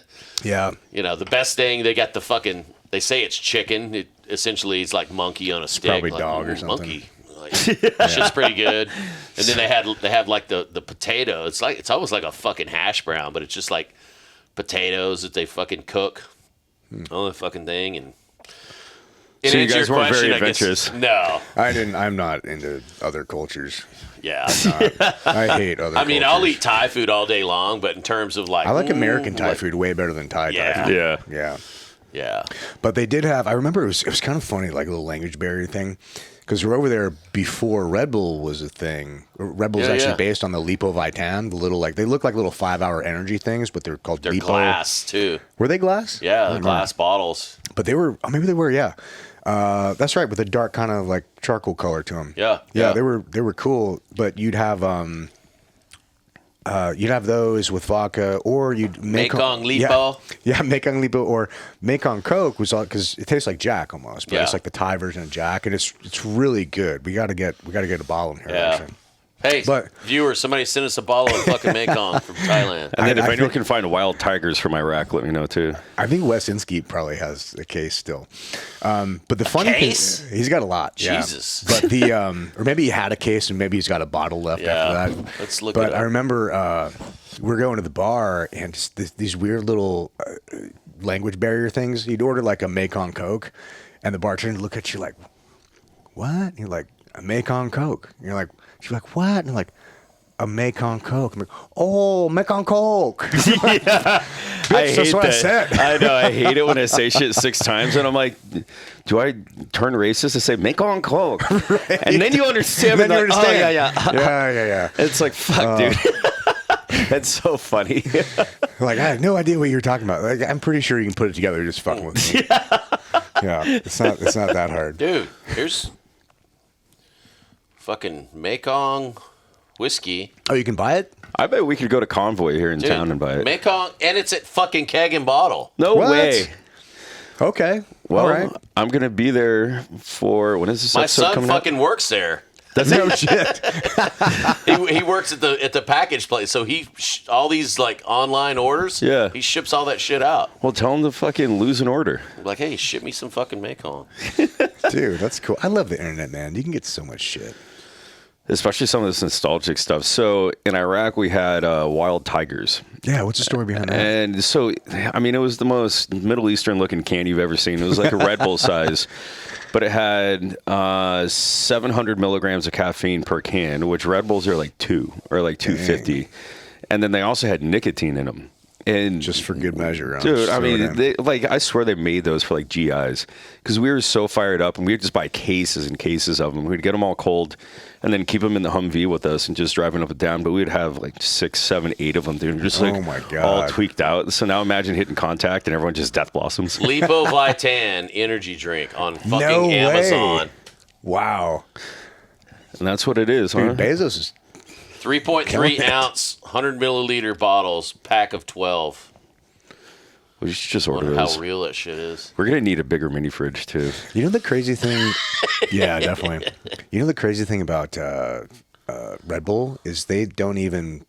Yeah. You know, the best thing, they got the fucking, they say it's chicken. It essentially it's like monkey on a stick. Probably like, dog or something. Monkey. Like, shit's pretty good. And then they have like the potato. It's almost like a fucking hash brown, but it's just like potatoes that they fucking cook on the fucking thing. And so you guys weren't very adventurous. No, I didn't. I'm not into other cultures. Yeah, I hate other. I mean, cultures. I'll eat Thai food all day long, but in terms of like, I like American Thai food way better than Thai Yeah. food. Yeah. Yeah. But they did have. I remember it was kind of funny, like a little language barrier thing, because we're over there before Red Bull was a thing. Red Bull is actually based on the Lipo Vitan, the little they look like little 5-hour energy things, but they're called Lipo. Glass too. Were they glass? Yeah, the glass bottles. But they were. Oh, maybe they were. Yeah. That's right, with a dark kind of like charcoal color to them. Yeah. They were cool, but you'd have those with vodka, or you'd Mekong Lipo. Yeah, Mekong Lipo, or Mekong Coke was all because it tastes like Jack almost, but it's like the Thai version of Jack, and it's really good. We got to get a bottle in here. Yeah. Actually. Hey, viewers, somebody send us a bottle of fucking Mekong from Thailand. And then if anyone can find wild tigers from Iraq, let me know too. I think Wes Inskeep probably has a case still. But the funny thing, he's got a lot. Jesus. Yeah. But the or maybe he had a case and maybe he's got a bottle left after that. Let's look. But I remember we're going to the bar and these weird little language barrier things. You'd order like a Mekong Coke, and the bartender would look at you like, "What?" And you're like, "A Mekong Coke." And you're like. She's like, what? And I'm like, a Mekong Coke. I'm like, oh, Mekong Coke. Bitch, that's what I said. I know. I hate it when I say shit 6 times, and I'm like, do I turn racist and say Mekong Coke? Right. And then you understand. And then you understand. Oh, yeah. It's like, fuck, dude. That's so funny. Like, I had no idea what you were talking about. Like, I'm pretty sure you can put it together just fucking with me. Yeah, it's not that hard. Dude, here's fucking Mekong whiskey. Oh, you can buy it? I bet we could go to Convoy here in town and buy it. Mekong, and it's at fucking Keg and Bottle. No way. Okay. Well, all right. I'm going to be there for, when is this My episode son coming fucking works there. Does no shit. He works at the package place, so he all these like online orders. Yeah, he ships all that shit out. Well, tell him to fucking lose an order. Like, hey, ship me some fucking Mekong. Dude, that's cool. I love the internet, man. You can get so much shit. Especially some of this nostalgic stuff. So in Iraq, we had wild tigers. Yeah, what's the story behind that? And so, I mean, it was the most Middle Eastern looking can you've ever seen. It was like a Red Bull size, but it had 700 milligrams of caffeine per can, which Red Bulls are like 2 or like 250. Dang. And then they also had nicotine in them. And just for good measure, dude. I mean, I swear they made those for like GIs because we were so fired up, and we would just buy cases and cases of them. We'd get them all cold, and then keep them in the Humvee with us and just driving up and down. But we'd have like 6, 7, 8 of them, dude. Just like oh my God. all tweaked out. So now imagine hitting contact and everyone just death blossoms. Lipo Vitan energy drink on fucking Amazon. Wow. And that's what it is, dude, huh? Bezos is 3.3 ounce, 100 milliliter bottles, pack of 12. We should just order those. How real that shit is. We're going to need a bigger mini fridge, too. You know the crazy thing? Yeah, definitely. You know the crazy thing about Red Bull is they don't even...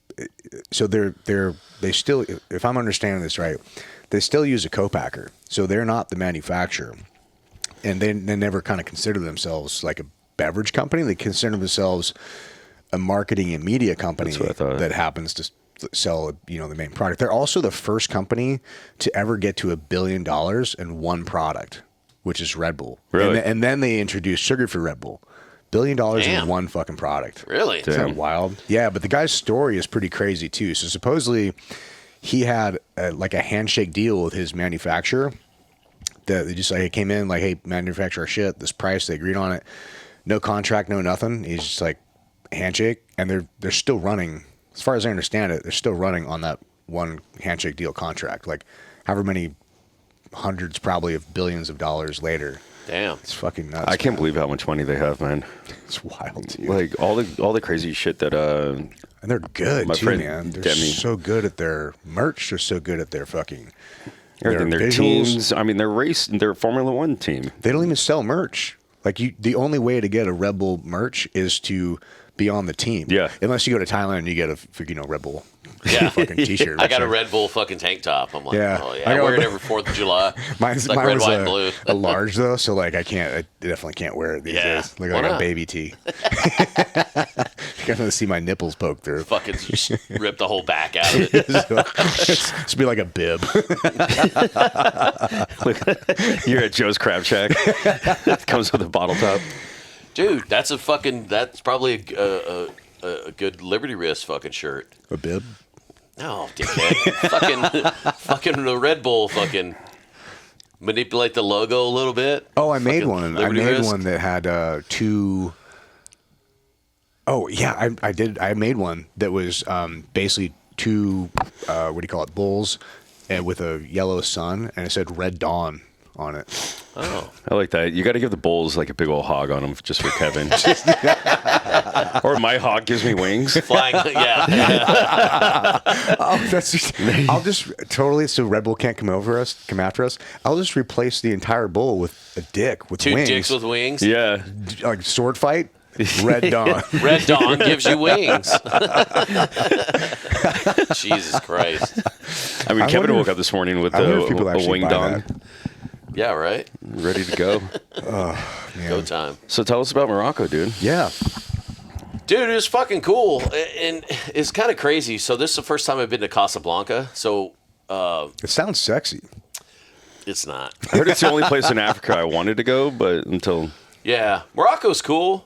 So they still, if I'm understanding this right, they still use a co-packer. So they're not the manufacturer. And they never kind of consider themselves like a beverage company. They consider themselves a marketing and media company that happens to sell, the main product. They're also the first company to ever get to $1 billion in one product, which is Red Bull. Really? And then they introduced sugar-free Red Bull. $1 billion in one fucking product. Really? Isn't that wild? Yeah, but the guy's story is pretty crazy too. So supposedly he had like a handshake deal with his manufacturer, They just like came in like, hey, manufacture our shit, this price. They agreed on it. No contract, no nothing. He's just like handshake, and they're still running. As far as I understand it, they're still running on that one handshake deal contract. Like, however many hundreds, probably of billions of dollars later. Damn, it's fucking nuts. I can't believe how much money they have, man. It's wild, dude. Like all the crazy shit that and they're good my too, friend man. They're Demi. so good at their merch. They're so good at their fucking everything. Their visuals. teams. I mean, their Formula One team. They don't even sell merch. Like the only way to get a Red Bull merch is to be on the team. Yeah. Unless you go to Thailand and you get a Red Bull fucking t-shirt. I got a Red Bull fucking tank top. I'm like, Yeah. oh yeah, I I got wear it one. every 4th of July. Mine It's like red, was white, and blue. a large though, so like I definitely can't wear it these days. Like Why a not? baby tee. You're gonna see my nipples poke through. Fucking just rip the whole back out of it. It's be like a bib. You're at Joe's Crab Shack. It comes with a bottle top. Dude, that's probably a good Liberty Wrist fucking shirt. A bib. No, dickhead. fucking the Red Bull fucking manipulate the logo a little bit. Oh, I made Fucking one. I Liberty made Wrist. one that had two. Oh yeah, I did. I made one that was basically two. What do you call it? Bulls, and with a yellow sun, and it said Red Dawn on it. Oh. I like that. You got to give the bulls like a big old hog on them just for Kevin. Or my hog gives me wings. Flying, yeah. Oh, that's just, I'll just totally, so Red Bull can't come after us. I'll just replace the entire bull with a dick with Two wings. dicks with wings. Yeah. Like sword fight. Red Dawn. Red Dawn gives you wings. Jesus Christ. I mean, I Kevin wonder woke if- up this morning with I wonder if people a actually wing buy dong, that. Yeah, right? ready to go. Man. Go time. So tell us about Morocco, dude. Yeah. Dude, it was fucking cool. And it's kind of crazy. So this is the first time I've been to Casablanca. So It sounds sexy. it's not. I heard it's the only place in Africa I wanted to go, but until Yeah. Morocco's cool.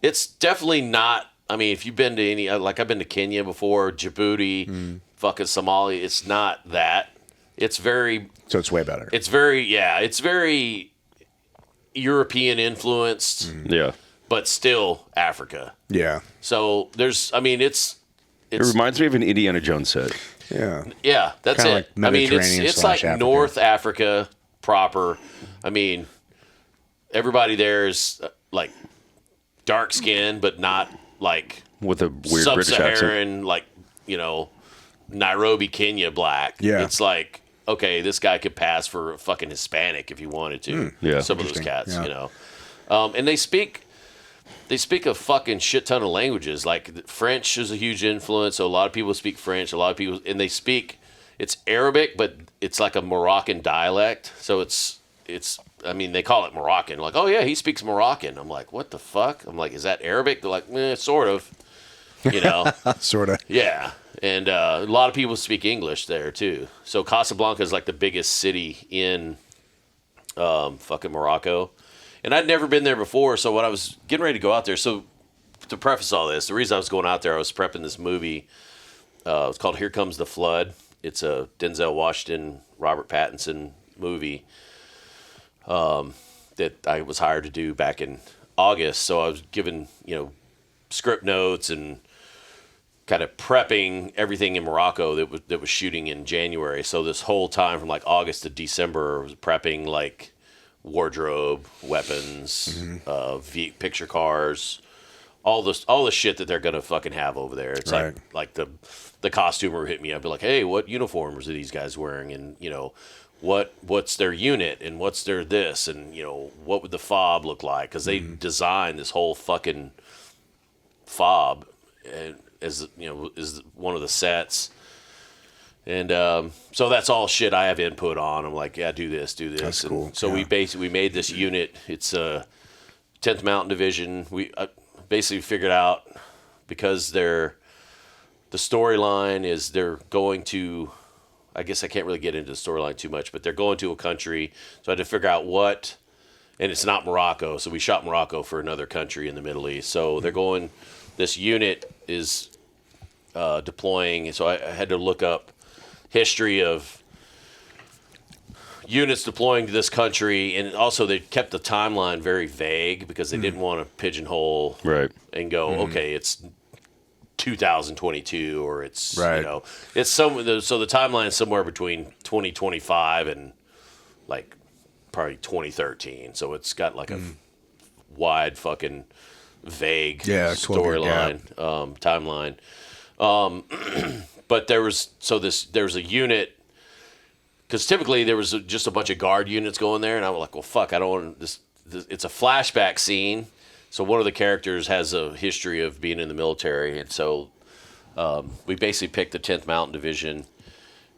It's definitely not. I mean, if you've been to any, like I've been to Kenya before, Djibouti, fucking Somalia, it's not that. It's very, So it's way better. it's very European influenced, yeah. but still Africa. Yeah. So there's, I mean, it's It reminds me of an Indiana Jones set. Yeah. yeah, that's Kinda it. like I mean, it's Mediterranean like / Africa. North Africa proper. I mean, everybody there is like dark skinned, but not like With a weird British accent. sub-Saharan, like, Nairobi, Kenya black. Yeah. It's like, okay, this guy could pass for a fucking Hispanic if he wanted to. Yeah. Some of those Interesting. cats, Yeah. and they speak a fucking shit ton of languages. Like French is a huge influence. So a lot of people speak French. A lot of people, and they speak, it's Arabic, but it's like a Moroccan dialect. So it's, I mean, they call it Moroccan. Like, oh yeah, he speaks Moroccan. I'm like, what the fuck? I'm like, is that Arabic? They're like, sort of, Sort of. Yeah. And a lot of people speak English there too. So Casablanca is like the biggest city in fucking Morocco. And I'd never been there before, so when I was getting ready to go out there, so to preface all this, the reason I was going out there, I was prepping this movie. It's called Here Comes the Flood. It's a Denzel Washington, Robert Pattinson movie that I was hired to do back in August. So I was given, script notes and kind of prepping everything in Morocco that was shooting in January. So this whole time from like August to December, I was prepping like wardrobe, weapons, picture cars, all the shit that they're gonna fucking have over there. It's Right. like the costumer hit me up, be like, hey, what uniforms are these guys wearing, and what's their unit and what's their this, and what would the fob look like, because they designed this whole fucking fob and is one of the sets. And so that's all shit I have input on. I'm like, yeah, do this. That's And cool. so Yeah. we made this unit. It's a 10th Mountain Division. We basically figured out, because the storyline is they're going to, I guess I can't really get into the storyline too much, but they're going to a country. So I had to figure out what, and it's not Morocco. So we shot Morocco for another country in the Middle East. So they're going, this unit is deploying. So I had to look up history of units deploying to this country, and also they kept the timeline very vague because they didn't want to pigeonhole and go, okay, it's 2022 or it's it's so the timeline is somewhere between 2025 and like probably 2013. So it's got like a wide fucking vague storyline timeline. But there was a unit. Because typically there was just a bunch of guard units going there, and I was like, well, fuck, I don't want this. It's a flashback scene, so one of the characters has a history of being in the military, and so we basically picked the 10th Mountain Division,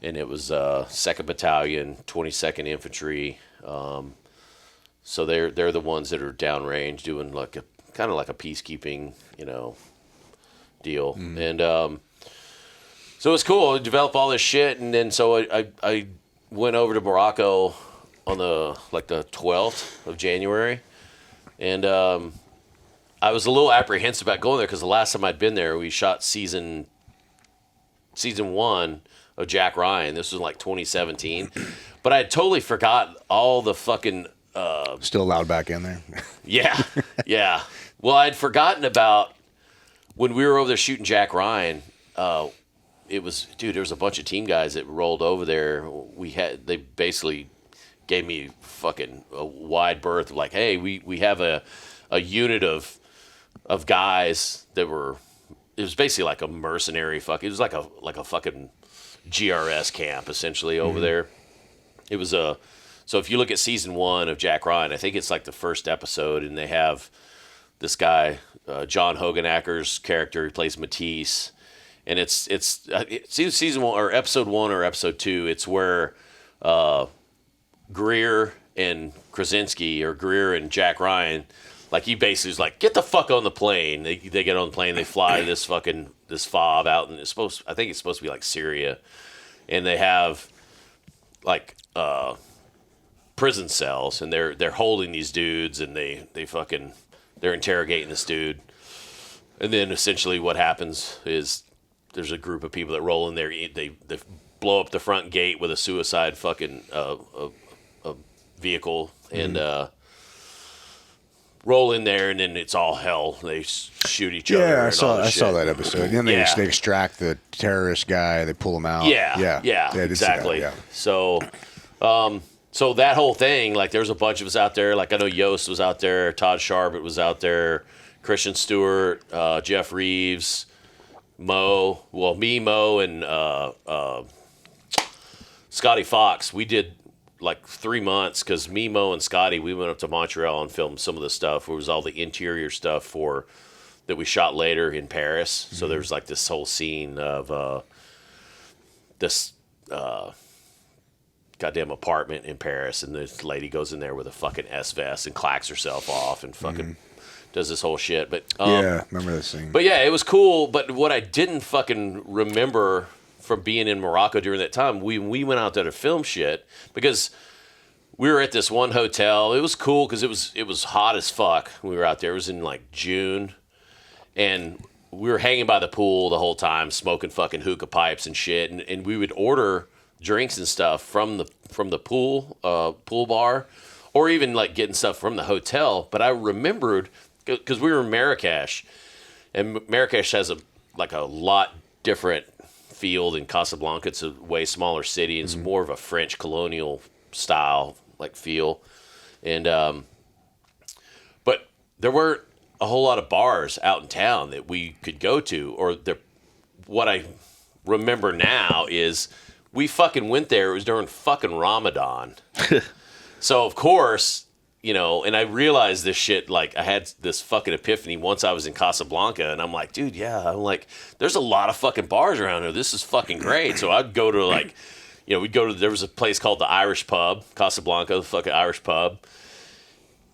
and it was 2nd Battalion, 22nd Infantry. So they're the ones that are downrange doing like a kind of like a peacekeeping, deal, and so it's cool. I developed all this shit, and then so I went over to Morocco on the 12th of January, and I was a little apprehensive about going there because the last time I'd been there, we shot season 1 of Jack Ryan. This was like 2017, but I had totally forgot all the fucking. Still allowed back in there. Yeah. Well, I'd forgotten about when we were over there shooting Jack Ryan. There was a bunch of team guys that rolled over there. They basically gave me fucking a wide berth. Like, hey, we have a unit of guys that were. It was basically like a mercenary fuck. It was like a fucking GRS camp essentially over there. It was a. So if you look at season 1 of Jack Ryan, I think it's like the first episode, and they have this guy, John Hoganacker's character. He plays Matisse. And it's season 1 or episode 1 or episode 2. It's where Greer and Krasinski or Greer and Jack Ryan, like he basically is like, get the fuck on the plane. They get on the plane. They fly this fob out, and I think it's supposed to be like Syria, and they have like prison cells, and they're holding these dudes, and they're interrogating this dude, and then essentially what happens is. There's a group of people that roll in there. They blow up the front gate with a suicide fucking a vehicle and roll in there, and then it's all hell. They shoot each other. Yeah, I saw that episode. And then they extract the terrorist guy. They pull him out. Yeah, exactly. Yeah. So that whole thing, like, there's a bunch of us out there. Like, I know Yost was out there, Todd Sharbert was out there, Christian Stewart, Jeff Reeves. Mo, and Scotty Fox. We did like 3 months because me, Mo, and Scotty, we went up to Montreal and filmed some of the stuff. It was all the interior stuff that we shot later in Paris. So there was like this whole scene of this goddamn apartment in Paris, and this lady goes in there with a fucking S-vest and clacks herself off and fucking... does this whole shit, but remember this scene. But yeah, it was cool. But what I didn't fucking remember from being in Morocco during that time, we went out there to film shit because we were at this one hotel. It was cool because it was hot as fuck. We were out there. It was in like June, and we were hanging by the pool the whole time, smoking fucking hookah pipes and shit, and we would order drinks and stuff from the pool bar, or even like getting stuff from the hotel. But I remembered. Because we were in Marrakesh, and Marrakesh has a lot different feel than Casablanca. It's a way smaller city, and it's more of a French colonial style like feel. And but there weren't a whole lot of bars out in town that we could go to. What I remember now is we fucking went there. It was during fucking Ramadan, so of course. And I realized this shit, like, I had this fucking epiphany once I was in Casablanca, and I'm like, dude, there's a lot of fucking bars around here. This is fucking great. So I'd go to, there was a place called the Irish Pub, Casablanca, the fucking Irish Pub.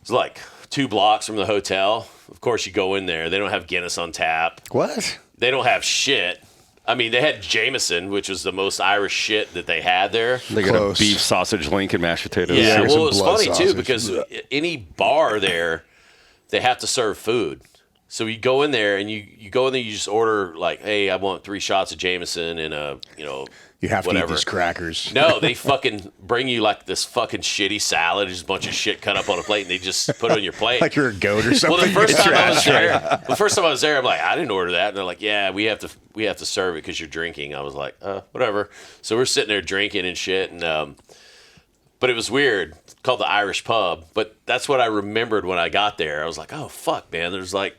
It's like 2 blocks from the hotel. Of course, you go in there. They don't have Guinness on tap. What? They don't have shit. I mean, they had Jameson, which was the most Irish shit that they had there. They got a beef sausage link and mashed potatoes. Yeah, well, it was funny, sausage. too, because any bar there, they have to serve food. So you go in there and you go in there, you just order like, hey, I want 3 shots of Jameson and you have whatever. to eat these crackers. No, they fucking bring you like this fucking shitty salad, just a bunch of shit cut up on a plate, and they just put it on your plate. Like you're a goat or something. Well, the first time I was there, I'm like, I didn't order that. And they're like, yeah, we have to serve it because you're drinking. I was like, whatever. So we're sitting there drinking and shit, and but it was weird. It's called the Irish Pub, but that's what I remembered when I got there. I was like, oh fuck, man, there's like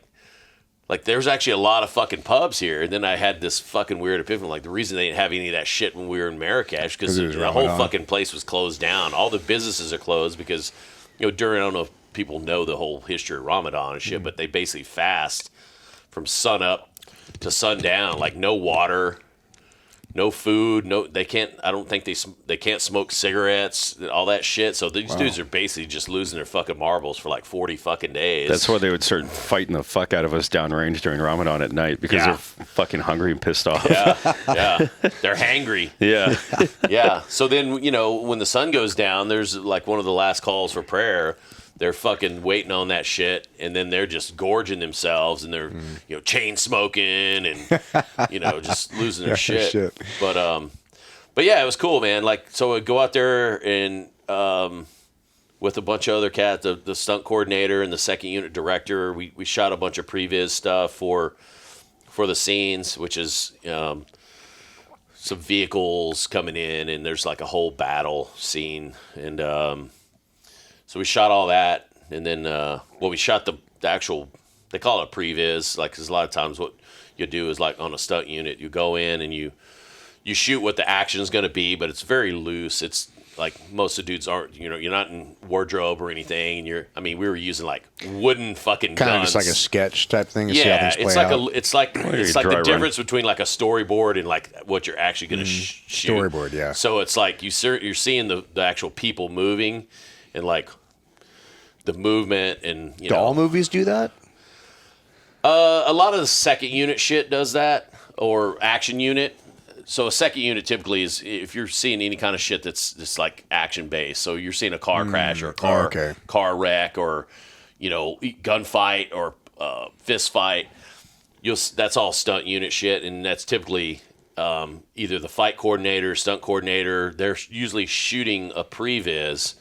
there's actually a lot of fucking pubs here. And then I had this fucking weird epiphany. Like the reason they didn't have any of that shit when we were in Marrakesh, because the whole fucking place was closed down. All the businesses are closed because, during, I don't know if people know the whole history of Ramadan and shit, but they basically fast from sun up to sundown. Like no water, no food, they can't, I don't think they can't smoke cigarettes, all that shit. So these dudes are basically just losing their fucking marbles for like 40 fucking days. That's why they would start fighting the fuck out of us downrange during Ramadan at night, because they're fucking hungry and pissed off. Yeah. They're hangry. Yeah. Yeah. So then, when the sun goes down, there's like one of the last calls for prayer. They're fucking waiting on that shit, and then they're just gorging themselves, and they're chain smoking and just losing their shit. But yeah, it was cool, man. Like, so I'd go out there and with a bunch of other cats, the stunt coordinator and the second unit director, we shot a bunch of previs stuff for the scenes, which is some vehicles coming in, and there's like a whole battle scene, and so we shot all that, and then we shot the actual, they call it a previs, like, because a lot of times what you do is like on a stunt unit, you go in and you shoot what the action is going to be, but it's very loose. It's like most of the dudes aren't, you're not in wardrobe or anything, and we were using like wooden fucking kind guns. of just like a sketch type thing. Yeah, it's like it's like the difference run. between like a storyboard and like what you're actually going to shoot. Storyboard, yeah. So it's like you're seeing the actual people moving, and like the movement, and do all movies do that? A lot of the second unit shit does that, or action unit. So a second unit typically is if you're seeing any kind of shit that's just like action based. So you're seeing a car crash or a car wreck, or gunfight or fist fight. That's all stunt unit shit, and that's typically either the fight coordinator, stunt coordinator. They're usually shooting a previs.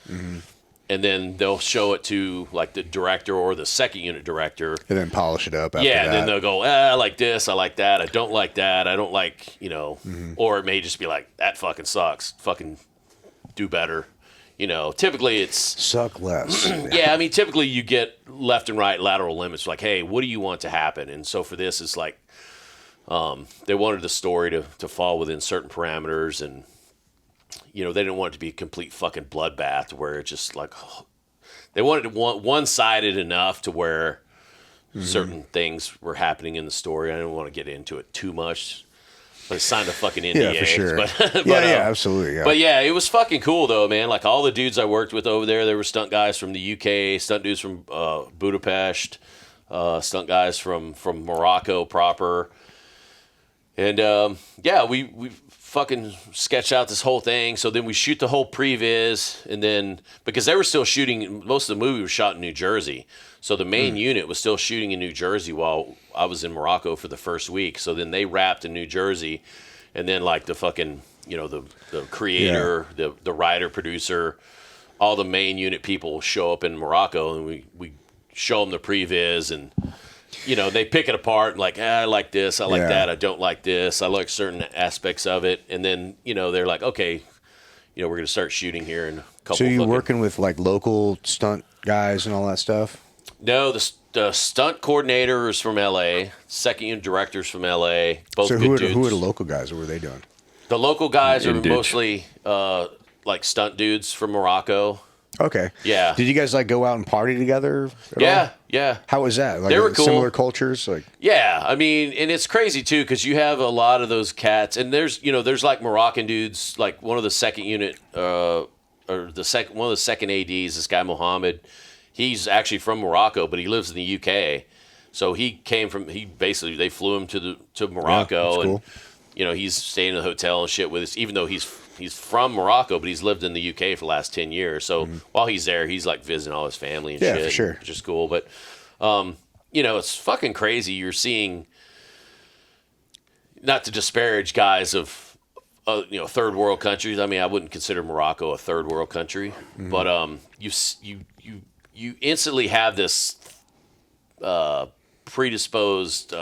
And then they'll show it to like the director or the second unit director, and then polish it up. After that. And then they'll go, I like this, I like that, I don't like that, I don't like, or it may just be like, that fucking sucks, fucking do better. Typically it's suck less. Yeah, typically you get left and right lateral limits. Like, hey, what do you want to happen? And so for this, it's like they wanted the story to fall within certain parameters, and they didn't want it to be a complete fucking bloodbath where it's just like, they wanted it one-sided enough to where certain things were happening in the story. I didn't want to get into it too much, but I signed a fucking NDA. Yeah, for sure. But, absolutely. Yeah. But yeah, it was fucking cool though, man. Like all the dudes I worked with over there were stunt guys from the UK, stunt dudes from Budapest, stunt guys from Morocco proper. And we fucking sketched out this whole thing. So then we shoot the whole previs, and then because they were still shooting, most of the movie was shot in New Jersey. So the main unit was still shooting in New Jersey while I was in Morocco for the first week. So then they wrapped in New Jersey, and then like the fucking, the creator, the writer, producer, all the main unit people show up in Morocco, and we show them the previs, and they pick it apart, like, I like this, I like that, I don't like this, I like certain aspects of it, and then they're like, okay, we're gonna start shooting here in a couple. So you're working with like local stunt guys and all that stuff? No, the stunt coordinator is from LA, second unit director's from LA. Both so good dudes. Who are the local guys? What were they doing? The local guys are mostly like stunt dudes from Morocco. Okay. Yeah. Did you guys like go out and party together at all? Yeah. How was that? Like they were cool. Similar cultures? Like. Yeah, and it's crazy too because you have a lot of those cats, and there's like Moroccan dudes, like one of the second unit one of the second ADs, this guy Mohammed. He's actually from Morocco, but he lives in the UK. So they flew him to Morocco, cool. And he's staying in the hotel and shit with us, even though he's from Morocco, but he's lived in the UK for the last 10 years. So while he's there, he's like visiting all his family and shit. For sure. Which is cool. But it's fucking crazy. You're seeing, not to disparage guys of, third world countries. I mean, I wouldn't consider Morocco a third world country, but you instantly have this predisposed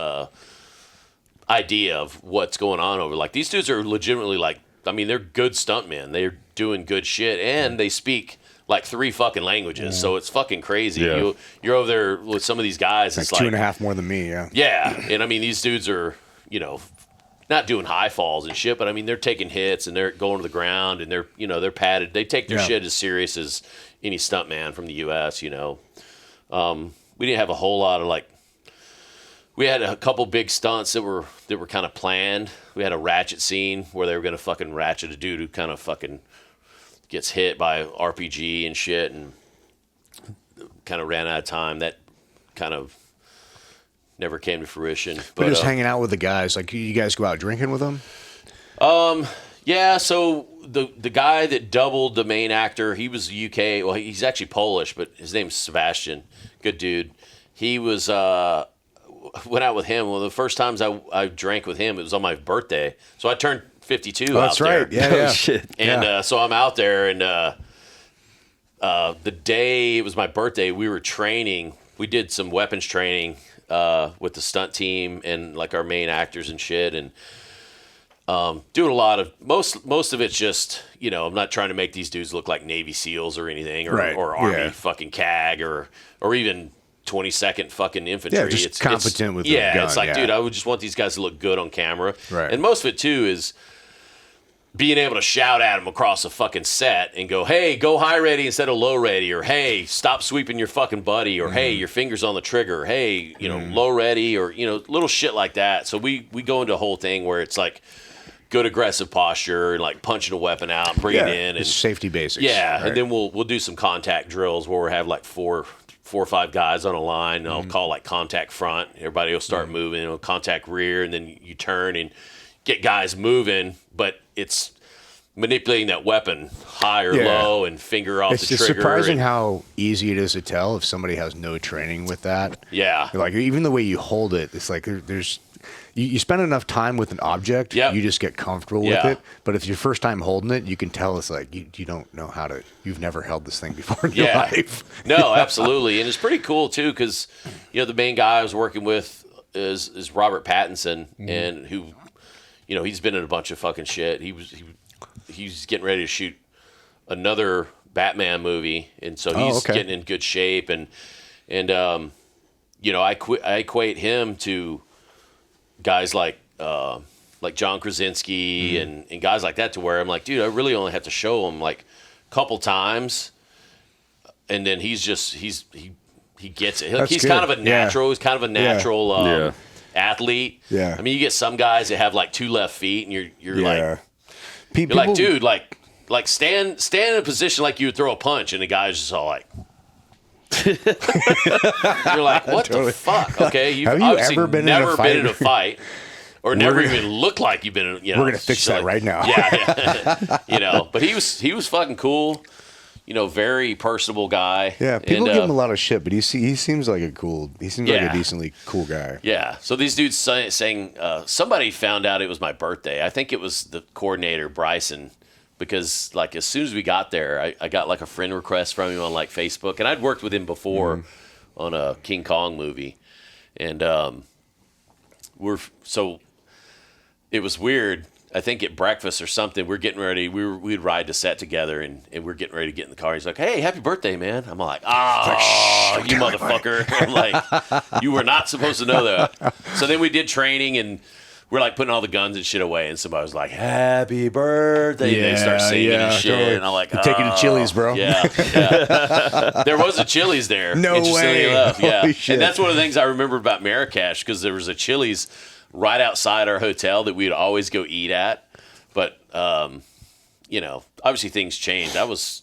idea of what's going on over. Like, these dudes are legitimately like, I mean, they're good stuntmen. They're doing good shit, and they speak like 3 fucking languages. So it's fucking crazy. Yeah. You're over there with some of these guys. It's like 2.5 more than me. Yeah. Yeah, and I mean, these dudes are, not doing high falls and shit, but I mean, they're taking hits and they're going to the ground and they're padded. They take their shit as serious as any stuntman from the U.S. We didn't have a whole lot of we had a couple big stunts that were kind of planned. We had a ratchet scene where they were gonna fucking ratchet a dude who kind of fucking gets hit by RPG and shit, and kind of ran out of time. That kind of never came to fruition. But just hanging out with the guys, like, you guys go out drinking with them? Yeah, so the guy that doubled the main actor, he was UK. Well, he's actually Polish, but his name's Sebastian. Good dude. He was went out with him. Well, the first times I drank with him, it was on my birthday. So I turned 52 that's out right. there. Yeah, Oh, shit. And so I'm out there, and the day it was my birthday, we were training. We did some weapons training with the stunt team and like our main actors and shit, and doing a lot of most of it's just, I'm not trying to make these dudes look like Navy SEALs or anything, or Army fucking CAG or even 22nd fucking infantry. Yeah, just competent with the gun. It's like, dude, I would just want these guys to look good on camera. Right. And most of it too is being able to shout at them across a fucking set and go, hey, go high ready instead of low ready, or hey, stop sweeping your fucking buddy, or hey, your finger's on the trigger, hey, low ready, or little shit like that. So we go into a whole thing where it's like good aggressive posture and like punching a weapon out and bring it in, and it's safety basics. yeah, right? and then we'll do some contact drills where we have like four or 5 guys on a line. And I'll call like contact front. Everybody will start moving. Contact rear, and then you turn and get guys moving. But it's manipulating that weapon high or low and finger off the trigger. It's surprising how easy it is to tell if somebody has no training with that. Yeah. Like, even the way you hold it, it's like there's you spend enough time with an object, you just get comfortable with it. But if it's your first time holding it, you can tell it's like you don't know how to. You've never held this thing before in your life. No, absolutely, and it's pretty cool too because the main guy I was working with is Robert Pattinson, and who, he's been in a bunch of fucking shit. He's getting ready to shoot another Batman movie, and so he's getting in good shape, and I equate him to guys like John Krasinski and guys like that, to where I'm like, dude, I really only have to show him like a couple times, and then he gets it. He's good. kind of a natural. He's kind of a natural athlete. Yeah. I mean, you get some guys that have like 2 left feet, and you're like, People, like, dude, like stand in a position like you would throw a punch, and the guy's just all like. You're like, what the fuck? Okay, you've Have you obviously ever been never in a been in a fight? fight, or never even looked like you've been in. we're gonna fix that right now. Yeah. But he was fucking cool. Very personable guy. Yeah, people give him a lot of shit, but he seems like a decently cool guy. Yeah. So these dudes saying somebody found out it was my birthday. I think it was the coordinator, Bryson. Because like as soon as we got there, I got like a friend request from him on like Facebook, and I'd worked with him before on a King Kong movie, and it was weird. I think at breakfast or something, we're getting ready. We'd ride to set together, and we're getting ready to get in the car. He's like, "Hey, happy birthday, man!" I'm like, you motherfucker!" I'm like, "You were not supposed to know that." So then we did training, and we're like putting all the guns and shit away, and somebody was like, "Happy birthday!" And they start singing and shit, totally. and I'm like, Take you to Chili's, bro. Yeah. There was a Chili's there. No interestingly way. enough. Yeah, Holy shit. and that's one of the things I remember about Marrakesh, because there was a Chili's right outside our hotel that we'd always go eat at. But obviously things changed. That was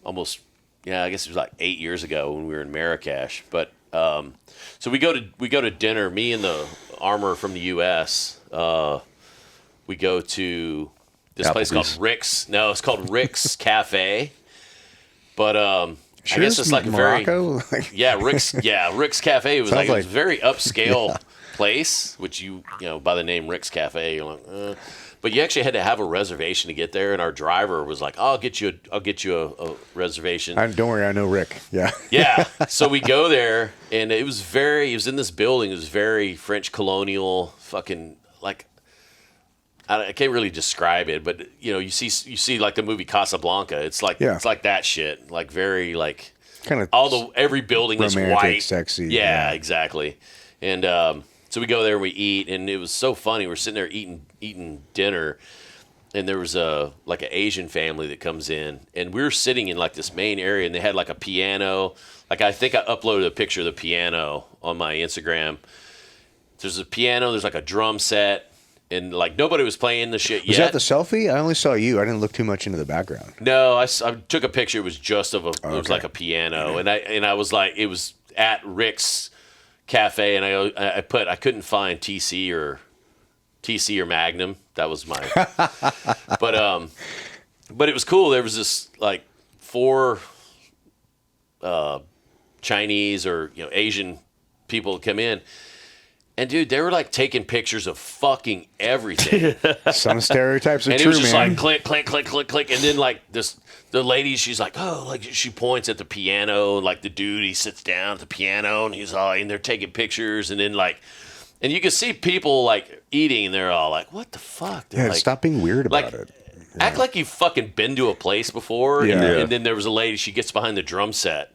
almost, I guess it was like 8 years ago when we were in Marrakesh. But so we go to dinner. Me and the armor from the U.S. We go to this place called Rick's. No, it's called Rick's Cafe. But I guess it's like Morocco? a very Rick's Cafe. It was Sounds it was a very upscale place, which you know by the name Rick's Cafe. You're like, but you actually had to have a reservation to get there, and our driver was like, "I'll get you a reservation." Don't worry, I know Rick. Yeah. Yeah. So we go there, and it was in this building. It was very French colonial, fucking like. I can't really describe it, but you know, you see like the movie Casablanca. It's like that shit, like very like kind of every building is white, sexy. Yeah, exactly. And so we go there and we eat, and it was so funny. We're sitting there eating dinner, and there was an Asian family that comes in, and we were sitting in like this main area, and they had like a piano. Like I think I uploaded a picture of the piano on my Instagram. There's a piano. There's like a drum set. And like nobody was playing the shit yet. Was that the selfie? I only saw you. I didn't look too much into the background. No, I took a picture. It was just of it was like a piano, and I was like, it was at Rick's Cafe, and I couldn't find TC or Magnum. That was my, but it was cool. There was this like 4 Chinese or Asian people come in. And dude, they were like taking pictures of fucking everything. Some stereotypes are and true, it was just man. like click, click, click, click, click, and then like the lady, she's like, oh, like she points at the piano, and like the dude, he sits down at the piano, and he's all, and they're taking pictures, and then like, and you can see people like eating, and they're all like, what the fuck? They're like, stop being weird about it. Yeah. Act like you've fucking been to a place before. And then there was a lady, she gets behind the drum set.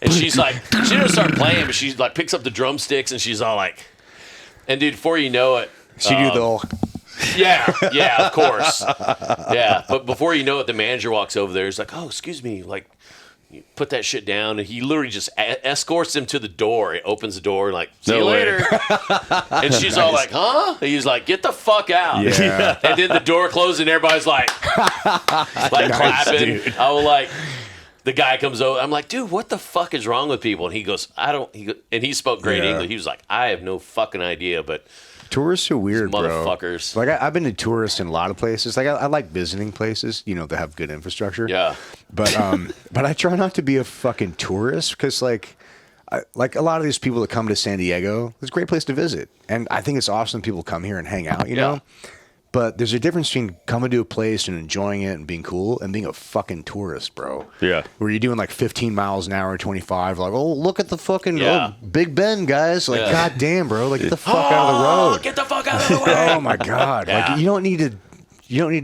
And she's like, she doesn't start playing, but she like picks up the drumsticks and she's all like, and dude, before you know it. She do the whole. Yeah, of course. Yeah. But before you know it, the manager walks over there. He's like, oh, excuse me. Like, you put that shit down. And he literally just escorts him to the door. He opens the door and like, see you later. And she's all like, huh? And he's like, get the fuck out. Yeah. And then the door closes and everybody's like clapping. Dude. I was like, the guy comes over. I'm like, dude, what the fuck is wrong with people? And he goes, and he spoke great English. He was like, I have no fucking idea, but tourists are weird, motherfuckers. Bro. Like I've been a tourist in a lot of places. Like I like visiting places, that have good infrastructure. Yeah. But but I try not to be a fucking tourist because like a lot of these people that come to San Diego, it's a great place to visit, and I think it's awesome people come here and hang out. You know. But there's a difference between coming to a place and enjoying it and being cool and being a fucking tourist, bro. Yeah. Where you're doing like 15 miles an hour, 25, like, oh, look at the fucking Big Ben, guys. Like, goddamn, bro. Like, get the fuck out of the road. Get the fuck out of the way. Oh, my God. Like, you don't need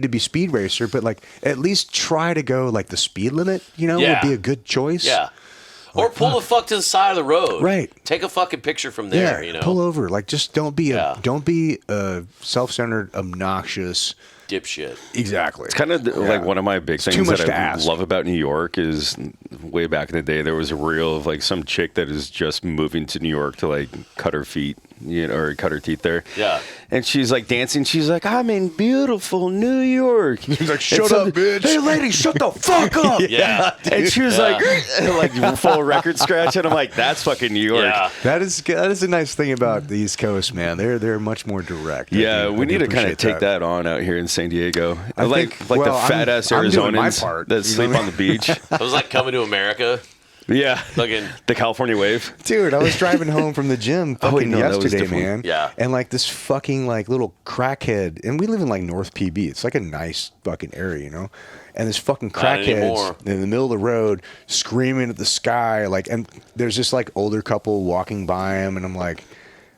to be speed racer, but like at least try to go like the speed limit, would be a good choice. Yeah. Or pull the fuck to the side of the road. Right. Take a fucking picture from there, pull over. Like, just don't be a self-centered, obnoxious dipshit. Exactly. It's kind of like one of my big things that I love about New York is way back in the day, there was a reel of like some chick that is just moving to New York to like cut her feet, or cut her teeth there. Yeah. And she's like dancing. She's like, I'm in beautiful New York. He's like, shut up, bitch. Hey, lady, shut the fuck up. Yeah. And she was like full record scratch. And I'm like, that's fucking New York. Yeah. That is a nice thing about the East Coast, man. They're much more direct. Yeah, we need to kind of take that on out here in San Diego. I like the fat ass Arizonans that sleep on the beach. It was like coming to America. Yeah, fucking the California wave, dude. I was driving home from the gym yesterday, man. Yeah, and like this fucking like little crackhead, and we live in like North PB. It's like a nice fucking area, And this fucking crackhead in the middle of the road screaming at the sky, like, and there's this like older couple walking by him, and I'm like,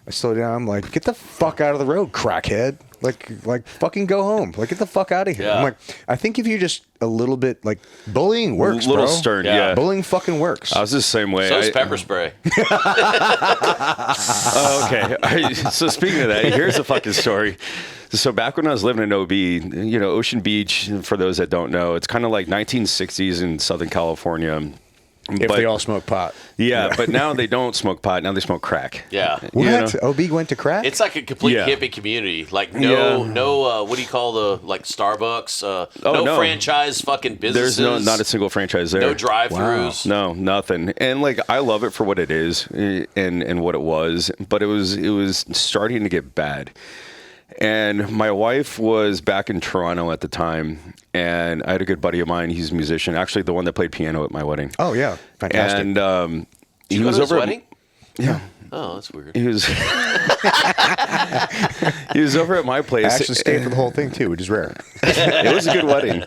I slow down. I'm like, get the fuck out of the road, crackhead. Like fucking go home. Like, get the fuck out of here. Yeah. I'm like, I think if you just a little bit, like, bullying works, a little bro. stern, yeah. Bullying fucking works. I was the same way. So is pepper spray. Okay. So speaking of that, here's a fucking story. So back when I was living in OB, Ocean Beach, for those that don't know, it's kind of like 1960s in Southern California. If they all smoke pot. Yeah, but now they don't smoke pot. Now they smoke crack. Yeah. What? OB went to crack? It's like a complete hippie community. Like no, what do you call the Starbucks? No franchise fucking businesses. There's not a single franchise there. No drive-throughs. Wow. No, nothing. And like I love it for what it is and what it was, but it was starting to get bad. And my wife was back in Toronto at the time, and I had a good buddy of mine. He's a musician, actually the one that played piano at my wedding. Oh yeah, fantastic. And he was over at his wedding. Yeah. Oh, that's weird. He was he was over at my place. I actually stayed for the whole thing too, which is rare. It was a good wedding.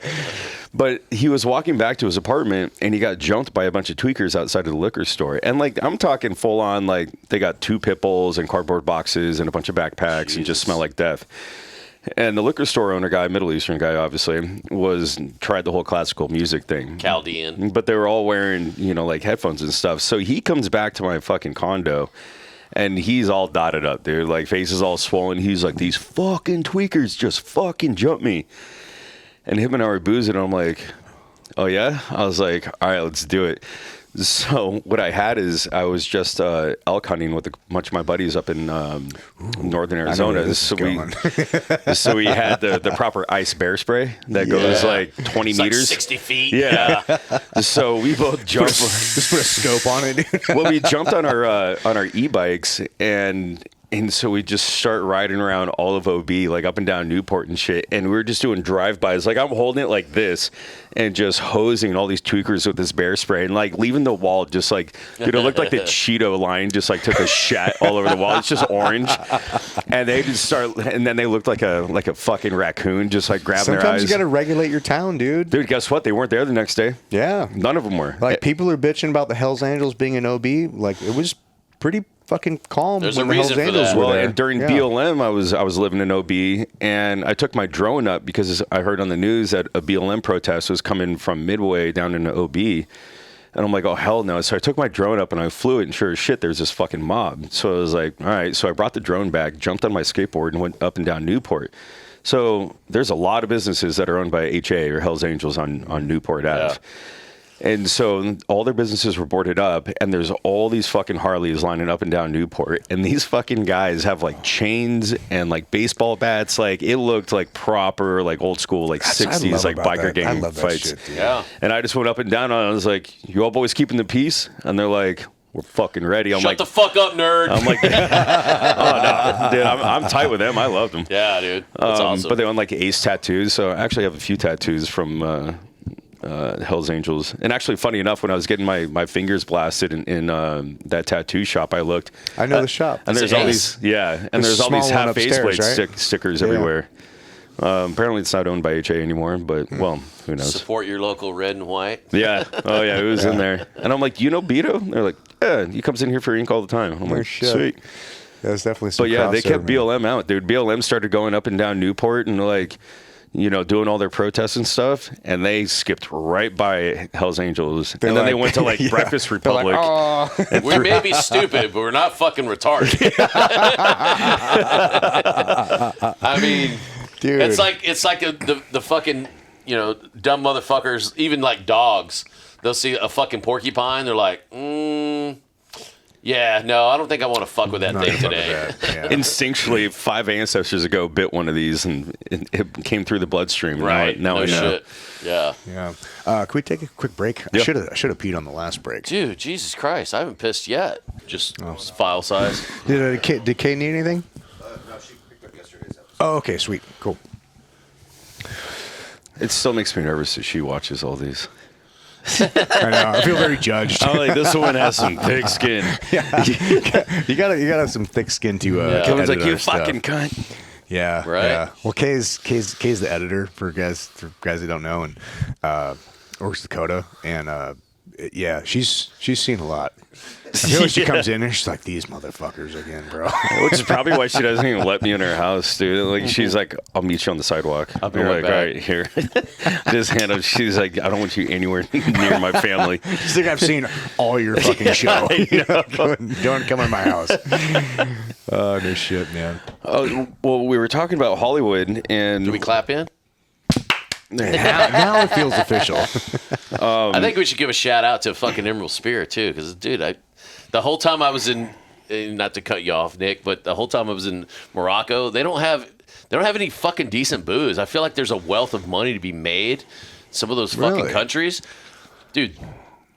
But he was walking back to his apartment and he got jumped by a bunch of tweakers outside of the liquor store. And like, I'm talking full on, like they got 2 pit bulls and cardboard boxes and a bunch of backpacks and just smell like death. And the liquor store owner guy, Middle Eastern guy, obviously, tried the whole classical music thing. Chaldean. But they were all wearing, like headphones and stuff. So he comes back to my fucking condo and he's all dotted up, dude. Like face is all swollen. He's like, these fucking tweakers just fucking jumped me. And him and I were boozing, and I'm like, oh, yeah? I was like, all right, let's do it. So what I had is I was just elk hunting with a bunch of my buddies up in northern Arizona. So we had the proper ice bear spray that goes like 20 meters. Like 60 feet. Yeah. So we both jumped. Just put a scope on it, dude. Well, we jumped on our e-bikes and so we just start riding around all of OB, like up and down Newport and shit. And we were just doing drive-bys. Like I'm holding it like this and just hosing all these tweakers with this bear spray and like leaving the wall just like, dude, it looked like the Cheeto line just like took a shat all over the wall. It's just orange. And they just and then they looked like a fucking raccoon just like grabbing their eyes. Sometimes you got to regulate your town, dude. Dude, guess what? They weren't there the next day. Yeah. None of them were. Like people are bitching about the Hells Angels being an OB. Like it was pretty fucking calm. There's when a the reason Hells for Angels that. were Well, there. and during BLM, I was living in OB, and I took my drone up because I heard on the news that a BLM protest was coming from Midway down into OB, and I'm like, oh hell no! So I took my drone up and I flew it, and sure as shit, there's this fucking mob. So I was like, all right. So I brought the drone back, jumped on my skateboard, and went up and down Newport. So there's a lot of businesses that are owned by HA or Hells Angels on Newport Ave. And so all their businesses were boarded up, and there's all these fucking Harleys lining up and down Newport. And these fucking guys have like chains and like baseball bats. Like it looked like proper, like old school, like 60s, like biker gang fights. Shit, Yeah. And I just went up and down on it. I was like, you all boys keeping the peace? And they're like, we're fucking ready. I'm Shut like, the fuck up, nerd. I'm like, oh no, dude, I'm tight with them. I loved them. Yeah, dude. That's awesome. But they own like Ace tattoos. So I actually have a few tattoos from Hells Angels. And actually, funny enough, when I was getting my fingers blasted in that tattoo shop, I looked. I know the shop. And there's all these, and there's all these half faceplate stickers everywhere. Apparently, it's not owned by HA anymore, but well, who knows? Support your local red and white. Yeah. Oh yeah, it was in there. And I'm like, do you know Beto? And they're like, yeah, he comes in here for ink all the time. I'm like, sweet. That's definitely some But yeah, they kept crossover, man. BLM out, dude. BLM started going up and down Newport and like, doing all their protests and stuff, and they skipped right by Hells Angels. And then they went to like Breakfast Republic. Like, We may be stupid, but we're not fucking retarded. I mean, dude, it's like the fucking dumb motherfuckers. Even like dogs, they'll see a fucking porcupine, they're like, yeah, no, I don't think I want to fuck with that thing today. Yeah. Instinctually, 5 ancestors ago, bit one of these, and it came through the bloodstream. Right? Now no I know. shit. Yeah. Yeah. Can we take a quick break? Yeah. I should have peed on the last break. Dude, Jesus Christ, I haven't pissed yet. Just file size. Did Kay need anything? No, she picked up yesterday's episode. Oh, okay, sweet, cool. It still makes me nervous that she watches all these. I know. I feel very judged. I'm like, this one has some thick skin. You gotta have some thick skin to. Kevin's like, edit you our stuff. fucking cunt. Yeah, Right. Yeah. Well, Kay's the editor for guys who don't know, and works with Dakota, and yeah, she's seen a lot. I feel like she comes in and she's like, these motherfuckers again, bro. Which is probably why she doesn't even let me in her house, dude. Like, she's like, I'll meet you on the sidewalk. I'll be I'm right like, back. all right, here. Just hand up. She's like, I don't want you anywhere near my family. She's like, I've seen all your fucking show. Don't come in my house. Oh, no shit, man. Oh, well, we were talking about Hollywood, and Do we clap in? Now it feels official. I think we should give a shout out to fucking Emerald Spirit too, because dude, the whole time I was in, not to cut you off, Nick, but the whole time I was in Morocco, they don't have any fucking decent booze. I feel like there's a wealth of money to be made. Some of those fucking Really? countries, dude.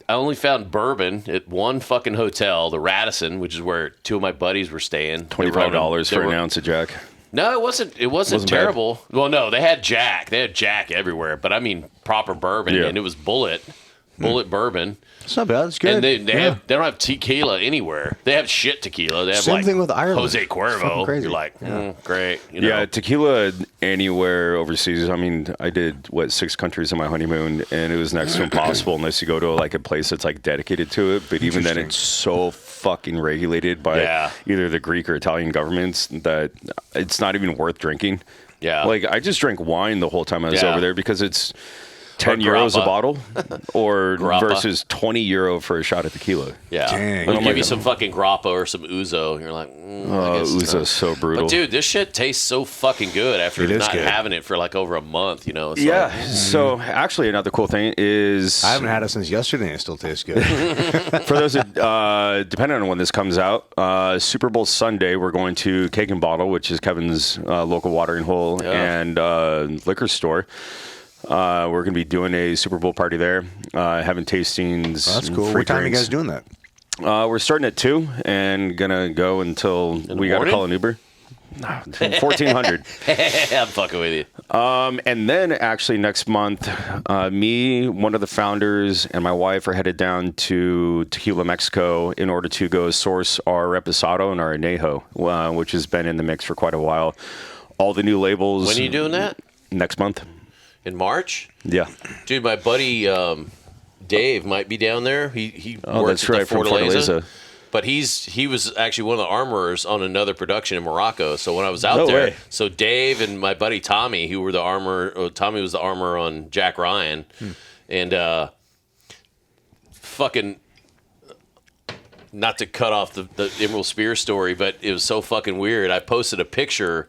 I only found bourbon at one fucking hotel, the Radisson, which is where 2 of my buddies were staying. $25 for an ounce of Jack. No, it wasn't. It wasn't terrible. Bad. Well, no, they had Jack. They had Jack everywhere, but I mean proper bourbon, and it was Bullet bourbon. It's not bad. It's good. And they don't have tequila anywhere. They have shit tequila. They have Same thing with Ireland. Jose Cuervo. You're like, great. You know? Yeah, tequila anywhere overseas. I mean, I did 6 countries on my honeymoon, and it was next to impossible unless you go to like a place that's like dedicated to it. But even then, it's so fucking regulated by either the Greek or Italian governments that it's not even worth drinking. Yeah, like I just drank wine the whole time I was over there because it's 10 euros a bottle or versus 20 euro for a shot of tequila. Yeah. Dang. They'll give you some fucking grappa or some ouzo. You're like, ouzo's so brutal. But dude, this shit tastes so fucking good after not having it for like over a month, you know? It's So actually another cool thing is... I haven't had it since yesterday and it still tastes good. For those that, depending on when this comes out, Super Bowl Sunday, we're going to Cake and Bottle, which is Kevin's local watering hole and liquor store. We're going to be doing a Super Bowl party there, having tastings. Oh, that's cool. What time are you guys doing that? We're starting at 2 and going to go until we got to call an Uber. 1400. I'm fucking with you. And then actually next month, me, one of the founders, and my wife are headed down to Tequila, Mexico in order to go source our Reposado and our Añejo, which has been in the mix for quite a while. All the new labels. When are you doing that? Next month. In March? Yeah. Dude, my buddy Dave might be down there. He works that's at the right, Fortaleza. But he was actually one of the armorers on another production in Morocco. So when I was out there, so Dave and my buddy Tommy, who were the armor, Tommy was the armorer on Jack Ryan, and fucking, not to cut off the Emerald Spear story, but it was so fucking weird. I posted a picture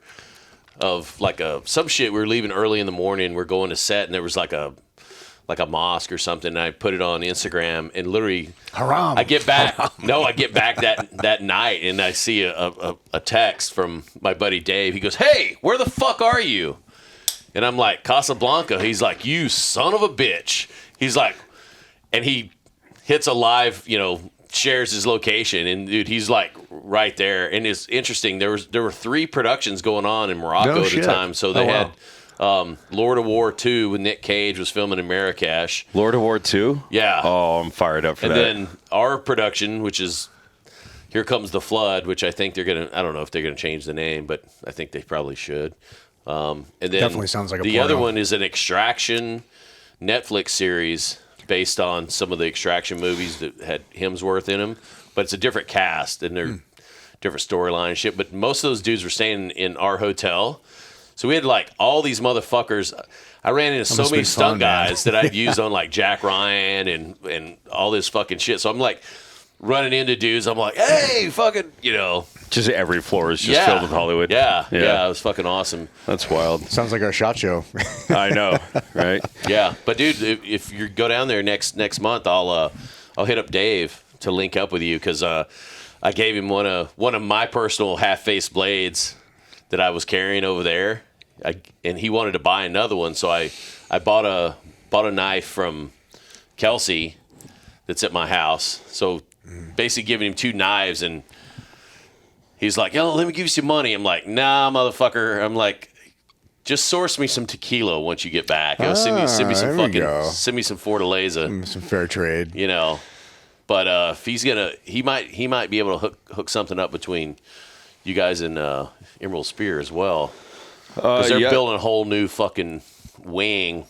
of like some shit. We were leaving early in the morning. We're going to set, and there was like a mosque or something. And I put it on Instagram, and literally, haram. I get back. No, I get back that night, and I see a text from my buddy Dave. He goes, "Hey, where the fuck are you?" And I'm like, "Casablanca." He's like, "You son of a bitch." He's like, and he hits a live, shares his location, and dude, he's like right there. And it's interesting. There were 3 productions going on in Morocco at the time. So they had Lord of War 2 with Nick Cage was filming in Marrakesh. Lord of War 2? Yeah. Oh, I'm fired up for that. And then our production, which is Here Comes the Flood, which I think they're gonna. I don't know if they're gonna change the name, but I think they probably should. And then definitely sounds like a the porno. other one is an Extraction Netflix series based on some of the Extraction movies that had Hemsworth in them, but it's a different cast and they're different storyline and shit. But most of those dudes were staying in our hotel, so we had like all these motherfuckers. I ran into so many stunt guys that I'd used on like Jack Ryan and all this fucking shit. So I'm like running into dudes. I'm like, hey, fucking, Just every floor is just filled with Hollywood. Yeah, it was fucking awesome. That's wild. Sounds like our shot show. I know, right? Yeah, but dude, if you go down there next month, I'll hit up Dave to link up with you because I gave him one of my personal half-face blades that I was carrying over there, and he wanted to buy another one, so I bought a knife from Kelsey that's at my house. So basically giving him 2 knives, and he's like, "Yo, let me give you some money." I'm like, "Nah, motherfucker." I'm like, "Just source me some tequila once you get back. Send me some send me some Fortaleza, some fair trade." But if he might be able to hook something up between you guys and Emerald Spear as well, because they're building a whole new fucking wing,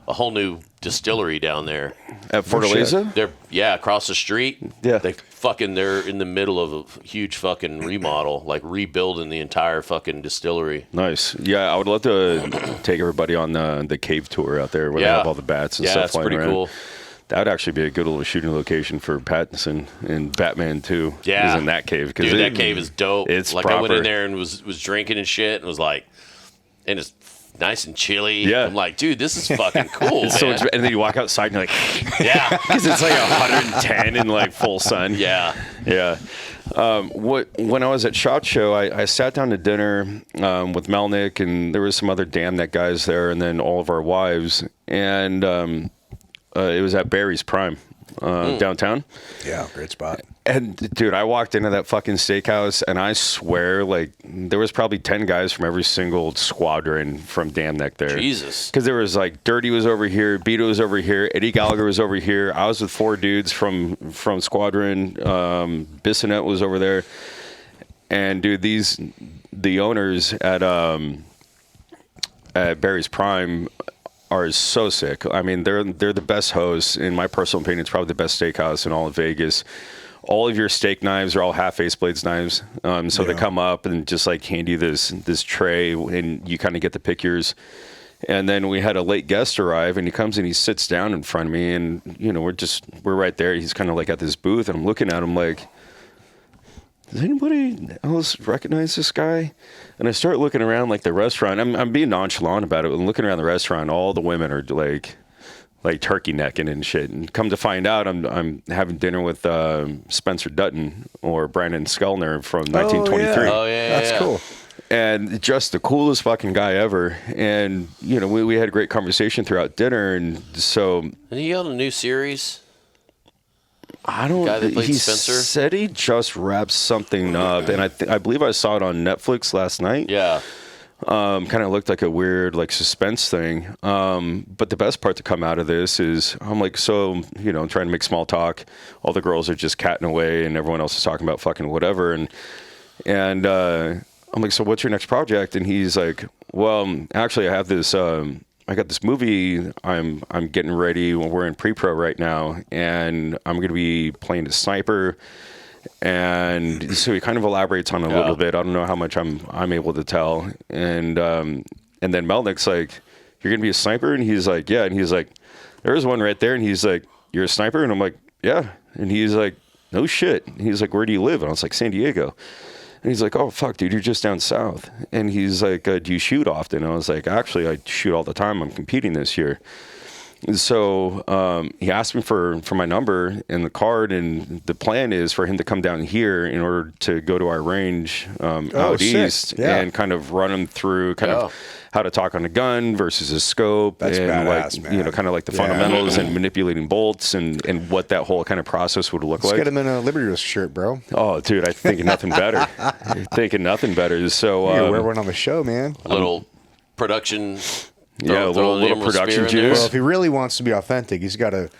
a whole new distillery down there At Fortaleza. They're across the street. Yeah, they're in the middle of a huge fucking remodel, like rebuilding the entire fucking distillery. Nice. Yeah, I would love to take everybody on the cave tour out there where they have all the bats and stuff flying around. Yeah, it's pretty cool. That would actually be a good little shooting location for Pattinson in Batman 2. Yeah, is in that cave. Dude, that cave is dope. It's like proper. I went in there and was drinking and shit and was like, and it's nice and chilly. Yeah, I'm like, dude, this is fucking cool. So and then you walk outside and you're like, yeah, because it's like 110 in like full sun. Yeah. When I was at SHOT Show, I sat down to dinner with Melnick, and there was some other Damn Net guys there, and then all of our wives, and it was at Barry's Prime downtown. Yeah, great spot. And dude, I walked into that fucking steakhouse, and I swear, like, there was probably 10 guys from every single squadron from Dam Neck there. Jesus. Because there was like Dirty was over here, Beto was over here, Eddie Gallagher was over here. I was with 4 dudes from Squadron. Bissonette was over there. And dude, the owners at Barry's Prime are so sick. I mean, they're the best hosts. In my personal opinion, it's probably the best steakhouse in all of Vegas. All of your steak knives are all half face blades knives. So they come up and just like hand you this tray, and you kind of get to pick yours. And then we had a late guest arrive, and he comes and he sits down in front of me, and we're right there. He's kind of like at this booth, and I'm looking at him like, does anybody else recognize this guy? And I start looking around like the restaurant. I'm being nonchalant about it. And looking around the restaurant, all the women are like turkey necking and shit. And come to find out, I'm having dinner with Spencer Dutton or Brandon Skelner from 1923. Oh, yeah. That's cool. And just the coolest fucking guy ever. And, we had a great conversation throughout dinner. And so... And he on a new series? I don't... Guy that played he Spencer? said he just wrapped something up. And I believe I saw it on Netflix last night. Yeah. Kind of looked like a weird suspense thing. But the best part to come out of this is I'm like, so, trying to make small talk. All the girls are just catting away and everyone else is talking about fucking whatever. And I'm like, so what's your next project? And he's like, well, actually I have this, I got this movie I'm getting ready. We're in pre-pro right now, and I'm going to be playing a sniper. And so he kind of elaborates on it a little bit. I don't know how much I'm able to tell. And then Melnick's like, you're going to be a sniper? And he's like, yeah. And he's like, there's one right there. And he's like, you're a sniper? And I'm like, yeah. And he's like, no shit. And he's like, where do you live? And I was like, San Diego. And he's like, oh, fuck, dude, you're just down south. And he's like, do you shoot often? And I was like, actually, I shoot all the time. I'm competing this year. And so he asked me for my number and the card, and the plan is for him to come down here in order to go to our range out east and kind of run him through kind of how to talk on a gun versus a scope. That's and badass, man. Kind of like the fundamentals and manipulating bolts and what that whole kind of process would look like. Let's get him in a Liberty Risk shirt, bro. Oh, dude, I'm thinking nothing better. Thinking nothing better. So You wear one on the show, man. A little production... Yeah, a little production juice. Well, if he really wants to be authentic, he's got to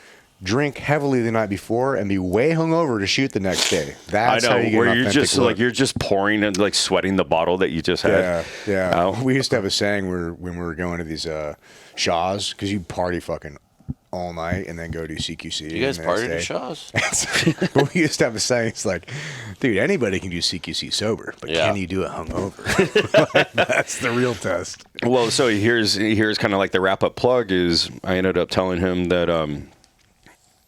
drink heavily the night before and be way hungover to shoot the next day. That's how you get where an you're authentic just look. you're just pouring and sweating the bottle that you just had. Yeah. We used to have a saying when we were going to these Shaws, because you party fucking all night and then go do CQC. You guys partied at Shaw's? But we used to have a saying, it's like, dude, anybody can do CQC sober, but can you do it hungover? That's the real test. Well, so here's kind of like the wrap up plug is I ended up telling him that I'm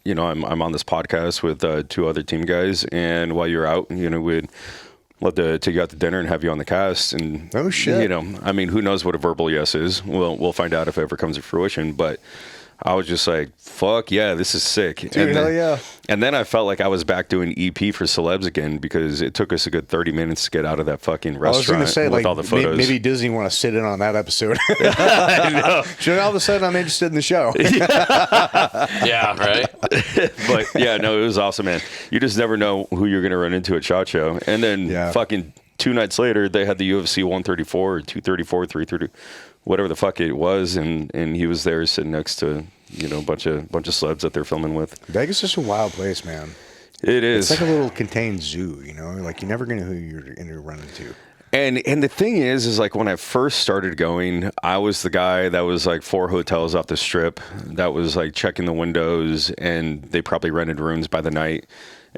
on this podcast with 2 other team guys, and while you're out, we'd love to take you out to dinner and have you on the cast. And oh shit, I mean, who knows what a verbal yes is? We'll find out if it ever comes to fruition, but. I was just like, fuck yeah, this is sick. Dude, hell yeah. And then I felt like I was back doing EP for celebs again, because it took us a good 30 minutes to get out of that fucking restaurant. I was going to say, with all the photos. Maybe Disney want to sit in on that episode. Should all of a sudden I'm interested in the show. Yeah, right? But yeah, no, it was awesome, man. You just never know who you're going to run into at SHOT Show. And then fucking 2 nights later, they had the UFC 134 or 234, 330. Whatever the fuck it was, and he was there sitting next to a bunch of celebs that they're filming with. Vegas is a wild place, man. It is. It's like a little contained zoo, like you're never gonna know who you're gonna run into. And the thing is like when I first started going, I was the guy that was like 4 hotels off the strip that was like checking the windows, and they probably rented rooms by the night.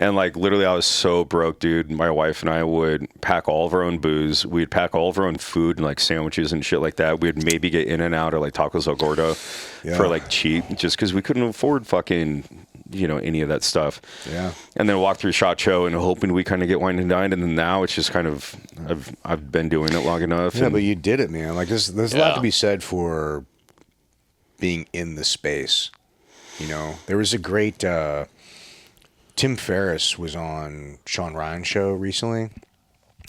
And like literally I was so broke, dude. My wife and I would pack all of our own booze. We'd pack all of our own food and like sandwiches and shit like that. We'd maybe get In and Out or like Tacos El Gordo for like cheap, just because we couldn't afford fucking, any of that stuff. Yeah. And then walk through SHOT Show and hoping we kind of get wine and dined. And then now it's just kind of, I've been doing it long enough. Yeah, but you did it, man. Like there's a lot to be said for being in the space. There was a great, Tim Ferriss was on Sean Ryan's show recently,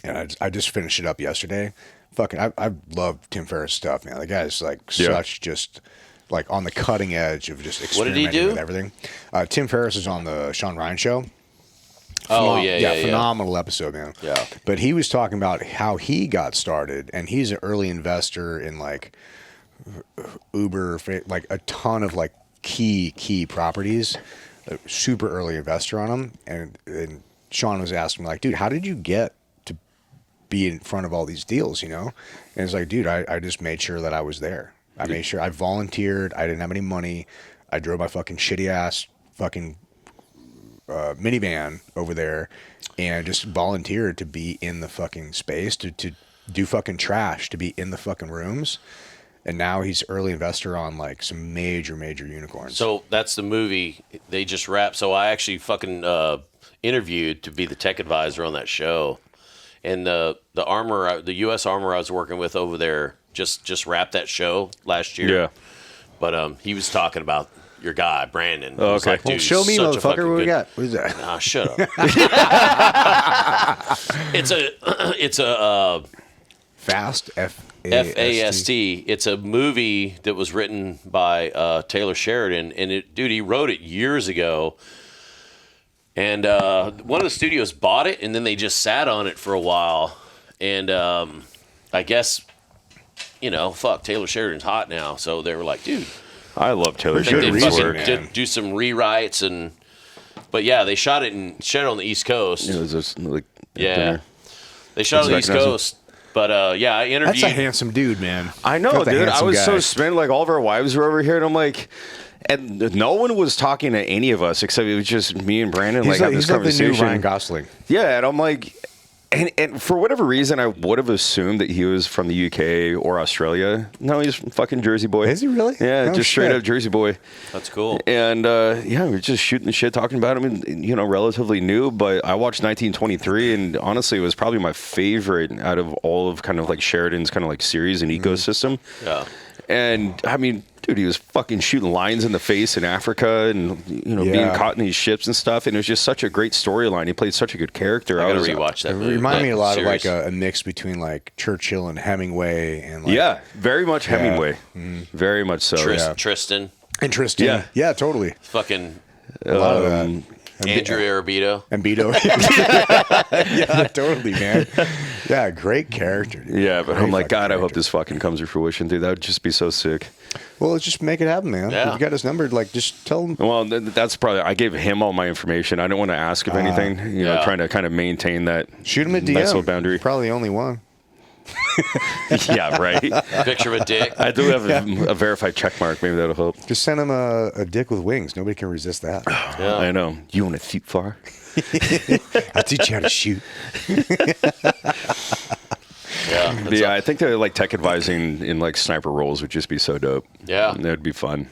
and I just finished it up yesterday. Fucking, I love Tim Ferriss stuff, man. The guy's like such just like on the cutting edge of just What did he experimenting do? with everything. Tim Ferriss is on the Sean Ryan show. Oh, yeah. Phenomenal episode, man. Yeah. But he was talking about how he got started, and he's an early investor in like Uber, like a ton of like key properties. A super early investor on them, and Sean was asking me like, dude, how did you get to be in front of all these deals? You know, and it's like, dude, I just made sure that I was there. I made sure I volunteered. I didn't have any money. I drove my fucking shitty ass fucking minivan over there and just volunteered to be in the fucking space, to do fucking trash, to be in the fucking rooms. And now he's early investor on like some major unicorns. So that's the movie they just wrapped. So I actually fucking interviewed to be the tech advisor on that show, and the U.S. armor I was working with over there just wrapped that show last year. Yeah. But he was talking about your guy Brandon. Oh, I was okay. like, Well, dude, show me, such a fucking motherfucker, what we good- got. What is that? Nah, shut up. it's a Fast, F-A-S-T. It's a movie that was written by Taylor Sheridan, and he wrote it years ago. And one of the studios bought it, and then they just sat on it for a while. And I guess, fuck, Taylor Sheridan's hot now, so they were like, dude, I love Taylor I think they Sheridan's reason, work. man. did do some rewrites but yeah, they shot it on the East Coast. It was just like Yeah. They shot it on the East mechanism. Coast. But yeah, I interviewed. That's a handsome dude, man. I know, That's a dude. I handsome was so guy. spent. Like all of our wives were over here, and I'm like, and no one was talking to any of us except it was just me and Brandon. He's Like like, having this he's like the conversation. new Ryan Gosling. Yeah, and I'm like, and for whatever reason, I would have assumed that he was from the UK or Australia. No, he's from fucking Jersey boy. Is he really? Yeah, Oh, just straight shit. up Jersey boy. That's cool. And yeah, we were just shooting the shit, talking about him, and relatively new. But I watched 1923, and honestly, it was probably my favorite out of all of kind of like Sheridan's kind of like series and ecosystem. Yeah. And I mean, dude, he was fucking shooting lions in the face in Africa, and being Yeah. caught in these ships and stuff. And it was just such a great storyline. He played such a good character. I gotta was rewatch that It movie. reminded me a lot series. of like a mix between like Churchill and Hemingway and like Yeah, very much Yeah. Hemingway. Very much so. Yeah. Tristan. interesting. Yeah. Yeah, totally. Fucking A lot of that. Andrew Arabito. And Beto. yeah, totally, man. Yeah, great character. Dude. Yeah, but Great I'm like, fucking God, I hope character. this fucking comes to fruition, dude. That would just be so sick. Well, let's just make it happen, man. Yeah. If you got his number, like, just tell him. Well, that's probably, I gave him all my information. I didn't want to ask of anything, Yeah. trying to kind of maintain that Shoot him a DM. nice little boundary. Probably the only one. Yeah, right. Picture of a dick. I do have a verified check mark. Maybe that'll help. Just send him a dick with wings. Nobody can resist that. Yeah. I know. You want to shoot far? I'll teach you how to shoot. Yeah. But yeah, I think that like tech advising in like sniper roles would just be so dope. Yeah. That'd be fun.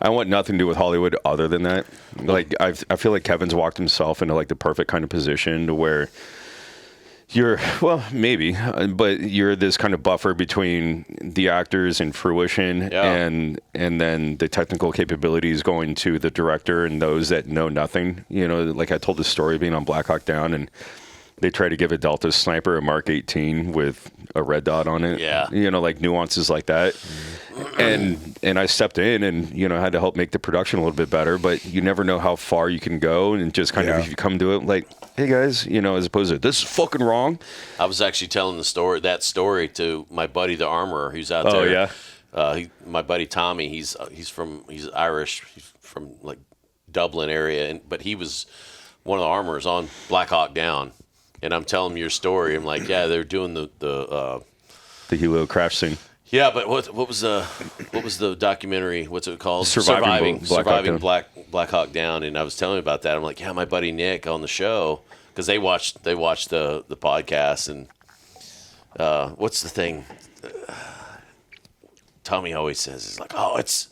I want nothing to do with Hollywood other than that. Like I feel like Kevin's walked himself into like the perfect kind of position to where you're, well, maybe, but you're this kind of buffer between the actors and fruition, Yeah. and then the technical capabilities going to the director and those that know nothing. Like I told the story of being on Black Hawk Down, and they try to give a Delta sniper a Mark 18 with a red dot on it. Yeah. Like nuances like that. And I stepped in and, had to help make the production a little bit better, but you never know how far you can go, and just kind of, if you come to it like, hey guys, as opposed to this is fucking wrong. I was actually telling that story to my buddy, the armorer, who's out Oh, there. yeah? My buddy Tommy, he's Irish, he's from like Dublin area, but he was one of the armorers on Black Hawk Down. And I'm telling him your story. I'm like, yeah, they're doing The helo crash scene. yeah, but what was the documentary? What's it called? Surviving Black Hawk Down. Black Hawk Down. And I was telling him about that. I'm like, yeah, my buddy Nick on the show, because they watched the podcast, and what's the thing? Tommy always says, it's like, oh, it's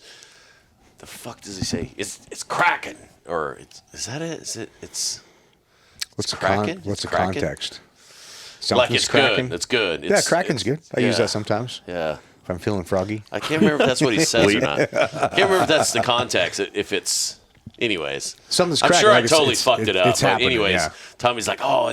the fuck does he say? It's cracking, or is that it? Is it? What's the cracking? What's the Cracking? context? Like Something's it's cracking. good. It's good. Yeah, cracking's good. I use yeah. that sometimes Yeah. if I'm feeling froggy. I can't remember if that's what he says or not. I can't remember if that's the context. If it's, anyways, Something's I'm cracking. sure like I totally it's fucked it up. It's But happening. anyways, Yeah. Tommy's like, oh,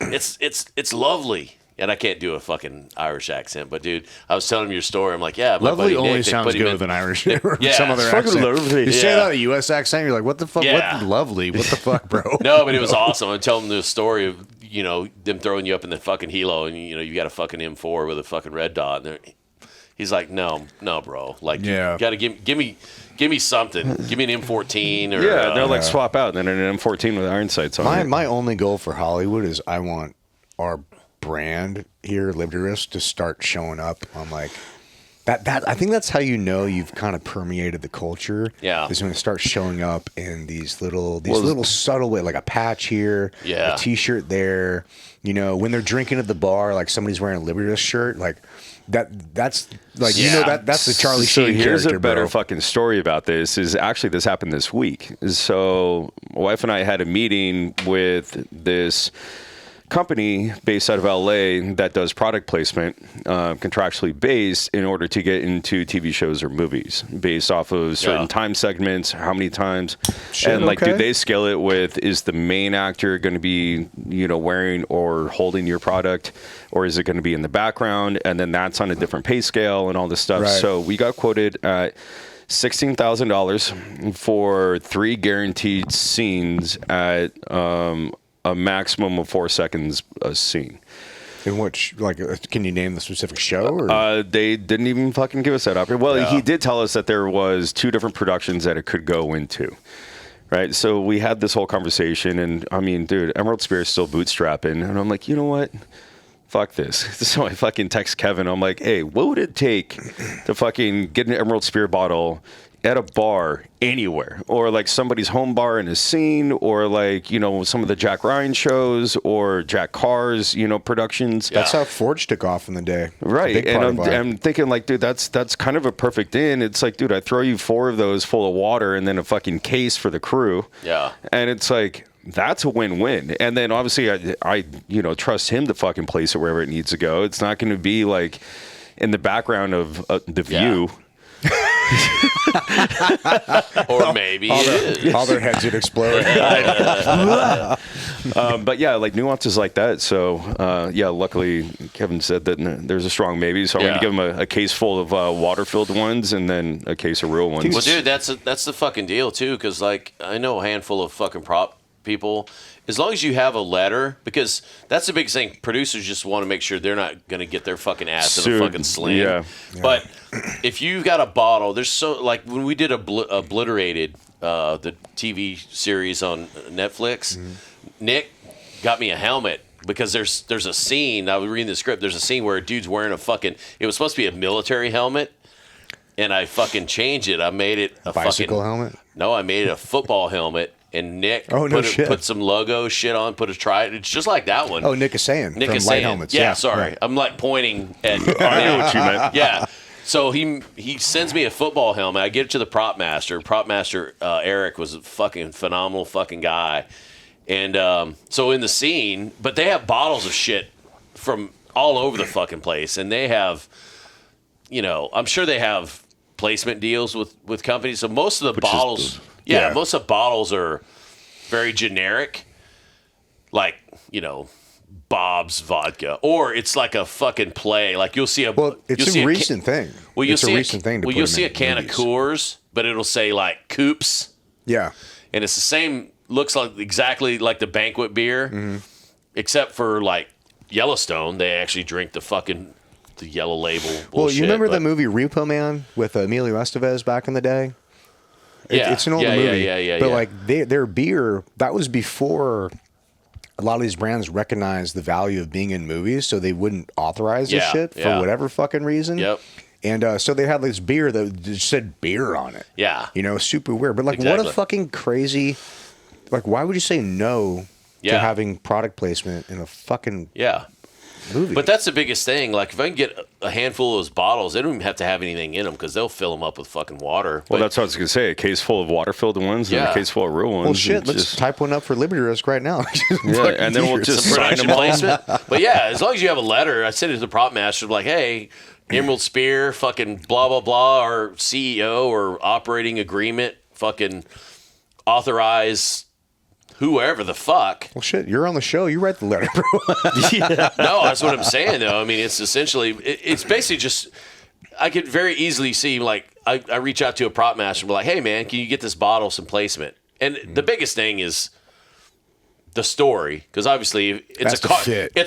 it's lovely. And I can't do a fucking Irish accent, but dude, I was telling him your story. I'm like, yeah, my Lovely buddy only Nick, they sounds put him good in- with an Irish Yeah. or some other Fucking accent. lovely. You say Yeah. that a U.S. accent, you're like, what the fuck? Yeah. What lovely? What the fuck, bro? No, but it was awesome. I'm telling him the story of, you know, them throwing you up in the fucking helo and, you know, you got a fucking M4 with a fucking red dot. And he's like, no, bro. Like, Yeah. you got to give me something. Give me an M14 or. Yeah, they're like swap out and then an M14 with iron sights on it. My only goal for Hollywood is I want our brand here, Liberty Risk, to start showing up on like that. I think that's how you know you've kind of permeated the culture. Yeah. Is when it starts showing up in these little subtle way, like a patch here, Yeah. a T-shirt there. You know, when they're drinking at the bar, like somebody's wearing a Liberty Risk shirt, like that's like you know that's the Charlie So Sheen here's character, a better bro. fucking story about this. Is actually this happened this week. So my wife and I had a meeting with this company based out of LA that does product placement, contractually based, in order to get into TV shows or movies based off of certain Yeah. time segments, how many times, Shit, and like, okay. do they scale it with, is the main actor going to be, you know, wearing or holding your product, or is it going to be in the background? And then that's on a different pay scale and all this stuff. Right. So we got quoted at $16,000 for 3 guaranteed scenes at a maximum of 4 seconds a scene. In which, like, can you name the specific show? Or? They didn't even fucking give us that option. Well, Yeah. he did tell us that there was 2 different productions that it could go into. Right. So we had this whole conversation, and I mean, dude, Emerald Spear is still bootstrapping. And I'm like, you know what? Fuck this. So I fucking text Kevin. I'm like, hey, what would it take to fucking get an Emerald Spear bottle at a bar anywhere, or like somebody's home bar in a scene, or like, you know, some of the Jack Ryan shows or Jack Carr's, you know, productions. That's how Forge took off in the day. It's a Right. big And part of why. I'm thinking like, dude, that's kind of a perfect in. It's like, dude, I throw you 4 of those full of water and then a fucking case for the crew. Yeah. And it's like, that's a win-win. And then obviously I you know, trust him to fucking place it wherever it needs to go. It's not going to be like in the background of The View. Or maybe it is. all their heads would explode. But yeah, like nuances like that. So yeah, luckily Kevin said that there's a strong maybe. So I'm Yeah. going to give him a case full of water-filled ones and then a case of real ones. Well, dude, that's the fucking deal too. Because like I know a handful of fucking prop people. As long as you have a letter, because that's the big thing. Producers just want to make sure they're not going to get their fucking ass in a Sued. fucking sling. Yeah. But if you've got a bottle, there's so like when we did Obliterated, the TV series on Netflix, Nick got me a helmet. Because there's a scene, I was reading the script, there's a scene where a dude's wearing a fucking, it was supposed to be a military helmet, and I fucking changed it. I made it a Bicycle fucking, helmet? No, I made it a football helmet, and Nick put some logo shit on, put a it's just like that one. Oh, Nick is saying Nick from is Light saying, Helmets. yeah, sorry. I'm like pointing at, I know what you meant. yeah. So he sends me a football helmet. I get it to the prop master. Prop master Eric was a fucking phenomenal fucking guy. And so in the scene, but they have bottles of shit from all over the fucking place. And they have, you know, I'm sure they have placement deals with companies. So most of the bottles, most of the bottles are very generic. Like, you know, Bob's vodka, or it's like a fucking play. Like you'll see a it's a recent thing. Well, you'll it's see a recent thing. Well, you'll see a can of Coors, but it'll say like Coops, Yeah, and it's the same. Looks like exactly like the banquet beer, except for like Yellowstone. They actually drink the yellow label. Bullshit, well, you remember but- that movie Repo Man with Emilio Estevez back in the day? Yeah, It's an older movie. Yeah. But like their beer, that was before a lot of these brands recognized the value of being in movies, so they wouldn't authorize this Yeah, shit for yeah. whatever fucking reason. Yep. And so they had this beer that just said beer on it. Yeah. You know, super weird. But like, what Exactly. a fucking crazy. Like, why would you say no to Yeah. having product placement in a fucking Yeah. movie? But that's the biggest thing. Like, if I can get a handful of those bottles, they don't even have to have anything in them because they'll fill them up with fucking water. Well, But- that's what I was going to say. A case full of water-filled ones and Yeah. a case full of real ones. well, shit. and Let's just- type one up for Liberty Risk right now. Yeah, and then we'll just some sign production them all. placement. But yeah, as long as you have a letter, I sent it to the prop master, like, hey, Emerald Spear, fucking blah, blah, blah, our CEO or operating agreement, fucking authorize whoever the fuck. Well, shit, you're on the show. You write the letter, bro. No, that's what I'm saying, though. I mean, it's essentially, it's basically just, I could very easily see, like, I reach out to a prop master and be like, hey, man, can you get this bottle some placement? And the biggest thing is the story, because obviously it's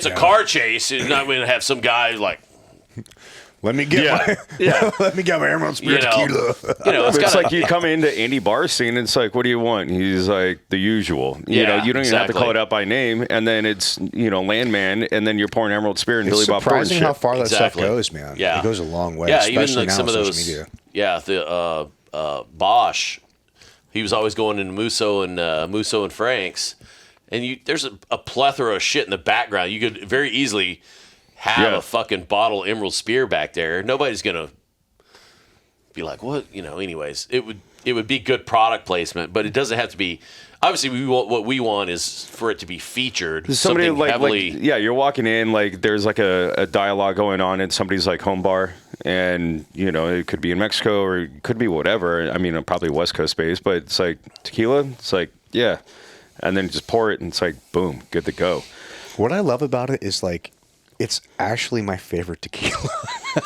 a car chase. It's not going to have some guy like, let me get let me get my Emerald Spirit tequila. It's like you come into any bar scene and it's like, what do you want? He's like, the usual. You know, you don't even have to call it out by name, and then it's, you know, Landman, and then you're pouring Emerald Spirit and Billy Bob Thornton. It's surprising how far that stuff goes, man. Yeah. It goes a long way. Yeah, especially even like now some of on those. social media. Yeah, the Bosch, he was always going into Musso and Frank's, and there's a plethora of shit in the background. You could very easily have a fucking bottle of Emerald Spear back there. Nobody's gonna be like, what? You know, anyways, it would be good product placement, but it doesn't have to be. Obviously, what we want is for it to be featured. Somebody something heavily. You're walking in, like there's like a dialogue going on in somebody's like home bar, and you know it could be in Mexico or it could be whatever. I mean, probably West Coast based, but it's like tequila. It's like and then just pour it, and it's like boom, good to go. What I love about it is like, it's actually my favorite tequila.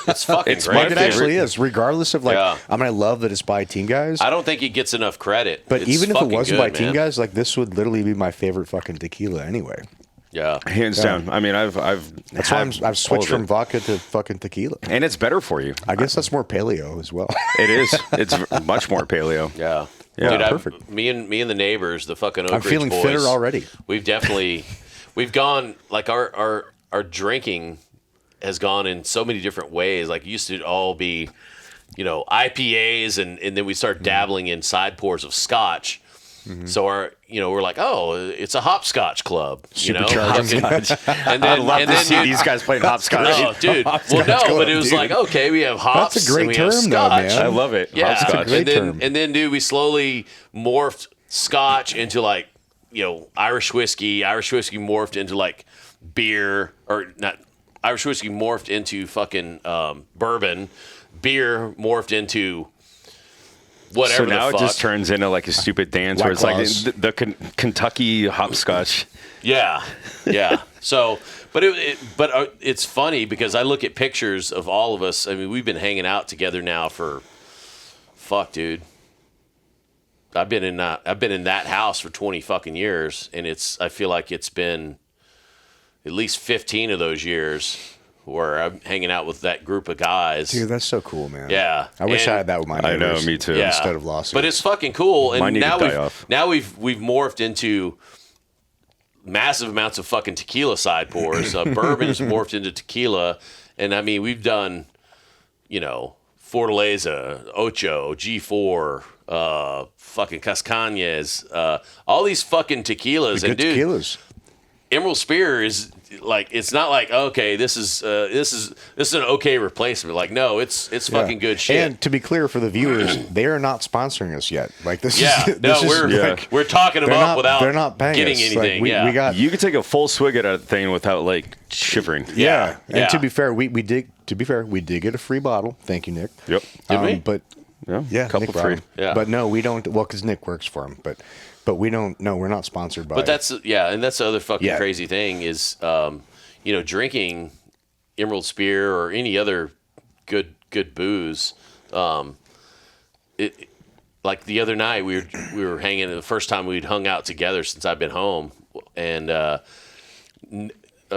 It's fucking great. Like, it actually is, regardless of like. I mean, I love that it's by Team Guys. I don't think it gets enough credit. But it's even if it wasn't by Team man. Guys, like this would literally be my favorite fucking tequila anyway. Yeah, hands down. I mean, that's why I've switched from vodka to fucking tequila, and it's better for you. I guess that's more paleo as well. It is. It's much more paleo. Yeah. Yeah, dude, perfect. Me and the neighbors, the fucking Oak I'm Ridge feeling boys, fitter already. We've gone like our drinking has gone in so many different ways. Like it used to all be, you know, IPAs, and then we start dabbling in side pours of Scotch. So we're like, oh, it's a hopscotch club, you know. And then, I'd love to see these guys playing hopscotch. No, dude. But it was like, okay, we have hops. That's a great and we term, have though, scotch. man. I love it. Yeah, Hopscotch. and then, dude, we slowly morphed Scotch into like, you know, Irish whiskey. Irish whiskey morphed into like beer, or not. Irish whiskey morphed into fucking bourbon. Beer morphed into whatever. So now the fuck. it just turns into like a stupid dance where it's like the Kentucky hopscotch. Yeah. So, but it's funny because I look at pictures of all of us. I mean, we've been hanging out together now for, dude. I've been in that house for 20 fucking years, and I feel like it's been at least 15 of those years where I'm hanging out with that group of guys. Dude, that's so cool, man. Yeah. I wish I had that with my neighbors. I know, me too. Yeah. Instead of lawsuits. But it's fucking cool. And Mine need now to die off. we've morphed into massive amounts of fucking tequila side pours. Bourbon's morphed into tequila. And I mean, we've done, you know, Fortaleza, Ocho, G4, fucking Cascañas, all these fucking tequilas. The and good dude, tequilas. Emerald Spear is like, it's not like, okay, this is an okay replacement. Like, no, it's fucking good shit. And to be clear for the viewers, they are not sponsoring us yet. Like this we're talking them up without they're not paying getting us. anything. Like, we got You could take a full swig at a thing without like shivering. yeah. Yeah. And to be fair, we did get a free bottle. Thank you, Nick. Yep. Did we? But Yeah, couple Nick brought free. him. Yeah. But no, we don't. Well, because Nick works for him. But we don't. No, we're not sponsored by. But that's and that's the other fucking Yeah. crazy thing is, you know, drinking Emerald Spear or any other good booze. It like the other night we were hanging. The first time we'd hung out together since I've been home, and a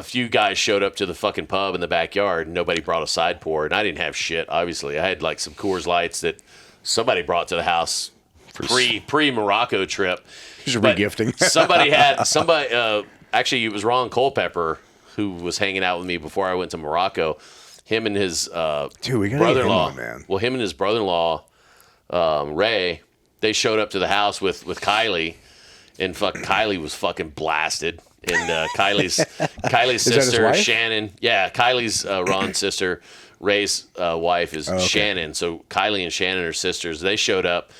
few guys showed up to the fucking pub in the backyard. And nobody brought a side pour, and I didn't have shit. Obviously, I had like some Coors Lights that somebody brought to the house. Pre Morocco trip. just But regifting. somebody actually it was Ron Culpepper who was hanging out with me before I went to Morocco. Him and his Dude, we gotta get him brother-in-law. on, man. Well, him and his brother-in-law, Ray, they showed up to the house with Kylie, and Kylie was fucking blasted. And Kylie's his sister wife? Shannon, Kylie's Ron's sister, Ray's wife is okay. Shannon. So Kylie and Shannon are sisters. They showed up.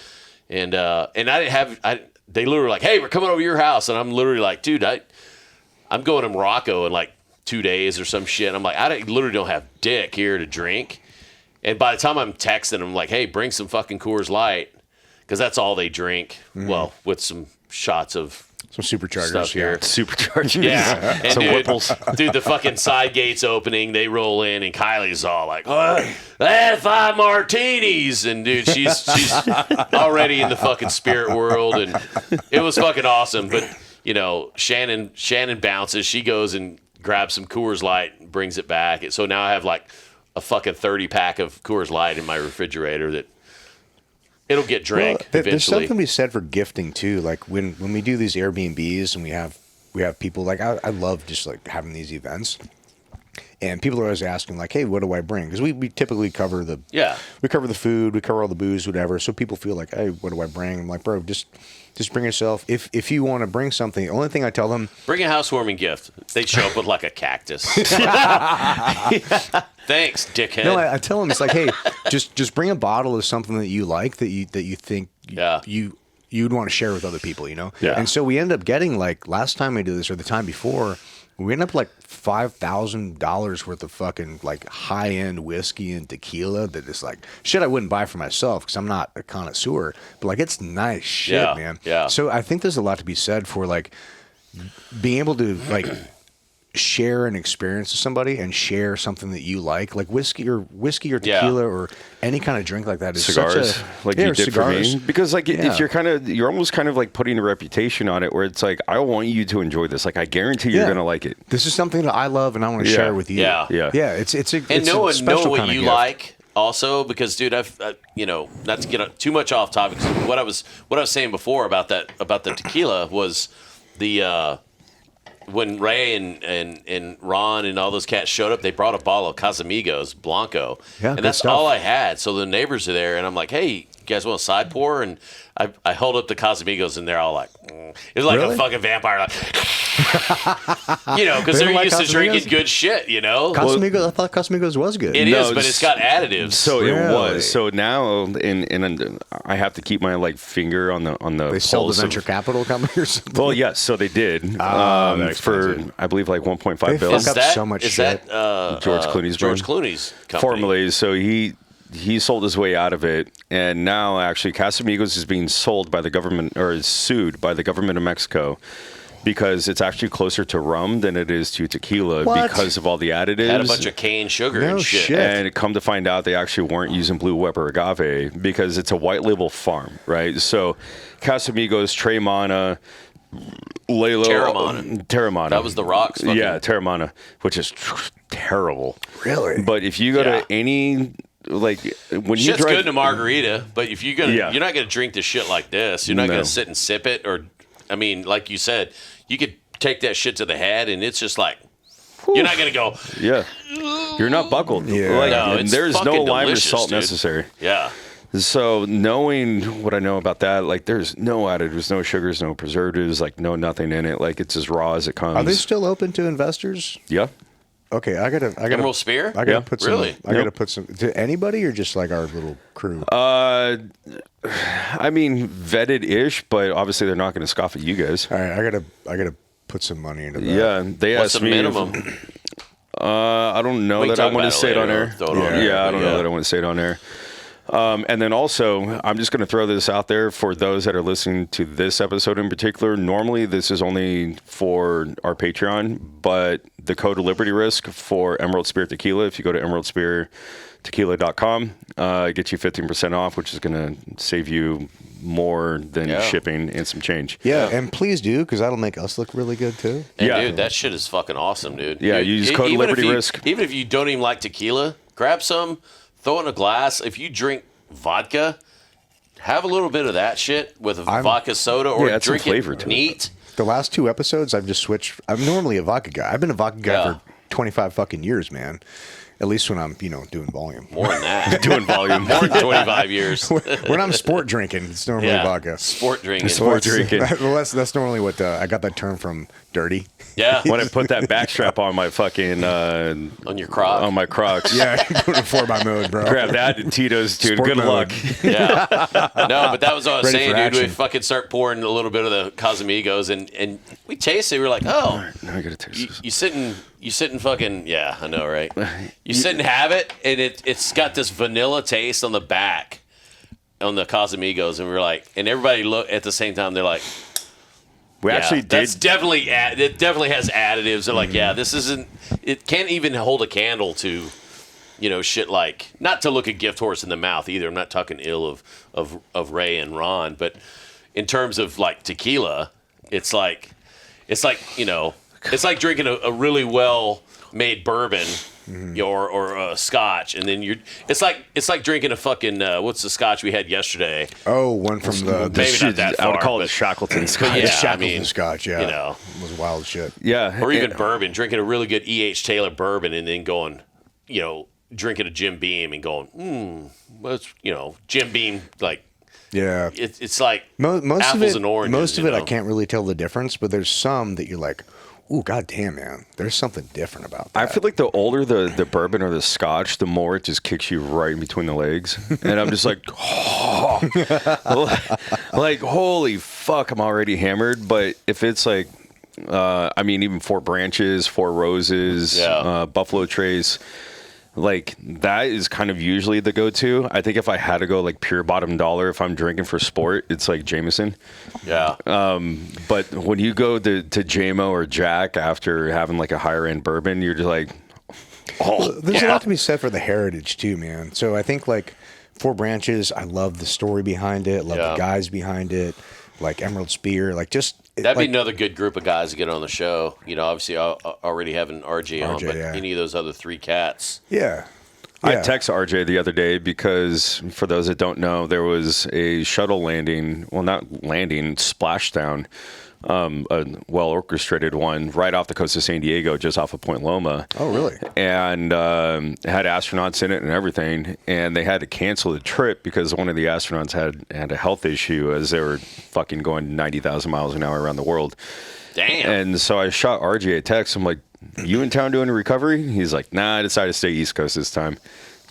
And I didn't have. They literally were like, "Hey, we're coming over to your house," and I'm literally like, "Dude, I'm going to Morocco in like 2 days or some shit." And I'm like, literally don't have dick here to drink. And by the time I'm texting them, like, "Hey, bring some fucking Coors Light," because that's all they drink. Well, with some shots of Some superchargers stuff here. Superchargers. Yeah, and Some dude, whipples. dude, the fucking side gates opening, they roll in, and Kylie's all like, "I had 5 martinis," and dude, she's already in the fucking spirit world, and it was fucking awesome. But you know, Shannon bounces. She goes and grabs some Coors Light and brings it back. So now I have like a fucking 30-pack of Coors Light in my refrigerator that it'll get drank There's eventually. something to be said for gifting too. Like when we do these Airbnbs and we have people like I love just like having these events, and people are always asking like, hey, what do I bring? Because we typically cover the food, we cover all the booze, whatever. So people feel like, hey, what do I bring? I'm like, bro, just bring yourself. If you want to bring something, the only thing I tell them, Bring a housewarming gift. They show up with like a cactus. Thanks, dickhead. no, I tell them it's like, hey, just bring a bottle of something that you like that you think you'd want to share with other people, you know? Yeah. And so we end up getting like last time we did this or the time before, we ended up like $5,000 worth of fucking like high end whiskey and tequila that is like shit I wouldn't buy for myself because I'm not a connoisseur, but like it's nice shit, Yeah, man. yeah. So I think there's a lot to be said for like being able to like share an experience with somebody and share something that you like whiskey or tequila or any kind of drink like that is Cigars, such a, like yeah, you did cigars. for me, because like Yeah. if you're almost kind of like putting a reputation on it, where it's like I want you to enjoy this. Like I guarantee you're Yeah. gonna like it. This is something that I love and I want to Yeah. share with you. Yeah. Yeah. Yeah. It's a and it's know a special what kind of you gift. like also, because dude, I've not to get too much off topic. What I was saying before about the tequila was the when Ray and Ron and all those cats showed up, they brought a bottle of Casamigos Blanco, Yeah, and good that's stuff. all I had. So the neighbors are there, and I'm like, hey, you guys want a side pour? And I hold up the Casamigos, and they're all like, It was like Really? a fucking vampire, like, because They they're don't like used to Casamigos? drinking good shit, Casamigos, I thought Casamigos was good. It No, is, but it's got additives. So it Really? was. So now, and I have to keep my like finger on the They sell the pulse of- venture capital company or something. Well, yes, so they did. they're For expensive. I believe like 1.5 They billion. fuck up so much is shit. that George Clooney's George brand? Clooney's company? Formerly, so he sold his way out of it, and now actually Casamigos is being sold by the government, or is sued by the government of Mexico, because it's actually closer to rum than it is to tequila What? because of all the additives. Had a bunch of cane sugar No and shit. shit. And come to find out, they actually weren't using Blue Weber agave because it's a white label farm, right? So Casamigos, Tremana, Lalo, Terramana. That was the rocks. Fucking, Yeah, Terramana, which is terrible. Really? But if you go Yeah. to any, like, when you Shit's drive, good in a margarita, but if you're Yeah. not gonna drink this shit like this. You're not No. gonna sit and sip it, or, I mean, like you said, you could take that shit to the head, and it's just like you're not gonna go. yeah, you're not buckled. Yeah. Like, No, and it's there's no fucking lime or delicious, salt dude. necessary. Yeah, So knowing what I know about that, like, there's no additives, no sugars, no preservatives, like, no nothing in it. Like, it's as raw as it comes. Are they still open to investors? Yeah. Okay, I gotta Emerald Spear. I gotta Yeah. put some. Really? I gotta Yep. put some to anybody or just like our little crew. I mean, vetted-ish, but obviously they're not going to scoff at you guys. All right, I gotta put some money into that. Yeah, they What's asked the me. minimum? I don't know We can that I talk want about to it say it on later, air. throw it on Yeah, air, I don't but know yeah. that I want to say it on air. And then also, I'm just going to throw this out there for those that are listening to this episode in particular. Normally, this is only for our Patreon, but the code Liberty Risk for Emerald Spear Tequila, if you go to emeraldspeartequila.com, it gets you 15% off, which is going to save you more than Yeah. shipping and some change. Yeah, and please do because that'll make us look really good too. And Yeah. dude, that shit is fucking awesome, dude. Yeah, Dude, use code even if Liberty you- Risk. Even if you don't even like tequila, grab some, throw it in a glass. If you drink vodka, have a little bit of that shit with a vodka soda, or Yeah, add some drink flavor it to it. neat. The last 2 episodes, I've just switched. I'm normally a vodka guy. I've been a vodka guy Yeah. for 25 fucking years, man. At least when I'm, doing volume. More than that. Doing volume. More than 25 years. When I'm sport drinking, it's normally Yeah. vodka. Sport drinking. Sport drinking. Well, that's normally what I got that term from. Dirty. Yeah. When I put that backstrap on my fucking On your croc. on my Crocs, Yeah, doing a 4x mode, bro. grab that and Tito's, dude. Sport Good mode. luck. Yeah. No, but that was what I was Ready saying, for dude. We action. fucking start pouring a little bit of the Casamigos, and we tasted it. We were like, oh, Now I gotta taste this. you sit and fucking, yeah, I know, right? You sit and have it, and it's got this vanilla taste on the back on the Casamigos, and we're like, and everybody look at the same time, they're like, We actually did. That's definitely it. Definitely has additives. They're like, yeah, this isn't. It can't even hold a candle to, shit like, not to look a gift horse in the mouth either. I'm not talking ill of Ray and Ron, but in terms of like tequila, it's like it's like drinking a really well made bourbon. Or a scotch, and then it's like drinking a fucking what's the scotch we had yesterday? Oh, one from the maybe not that far. I would call it Shackleton Scotch. the Yeah, Shackleton Scotch. Yeah, it was wild shit. Yeah, or even bourbon, drinking a really good E.H. Taylor bourbon, and then going, drinking a Jim Beam and going, what's Jim Beam like. Yeah, it's like most apples of it, and oranges. Most of it, I can't really tell the difference, but there's some that you're like, ooh, goddamn, man, there's something different about that. I feel like the older the bourbon or the scotch, the more it just kicks you right in between the legs. And I'm just like, like, holy fuck, I'm already hammered. But if it's like, even Four Branches, Four Roses, Buffalo Trace, like that is kind of usually the go-to. I think if I had to go like pure bottom dollar, if I'm drinking for sport, it's like Jameson. Yeah. But when you go to JMO or Jack after having like a higher end bourbon, you're just like, there's a lot to be said for the heritage too, man. So I think like Four Branches, I love the story behind it, love the guys behind it, like Emerald Spear, like just. That'd be another good group of guys to get on the show. Obviously, already having RJ on, but any of those other three cats. Yeah. I texted RJ the other day because, for those that don't know, there was a shuttle landing, well, not landing, splashdown, a well-orchestrated one right off the coast of San Diego, just off of Point Loma. Oh, really? And had astronauts in it and everything, and they had to cancel the trip because one of the astronauts had a health issue as they were fucking going 90,000 miles an hour around the world. Damn. And so I shot RJ a text. I'm like, you in town doing a recovery? He's like, nah, I decided to stay East Coast this time.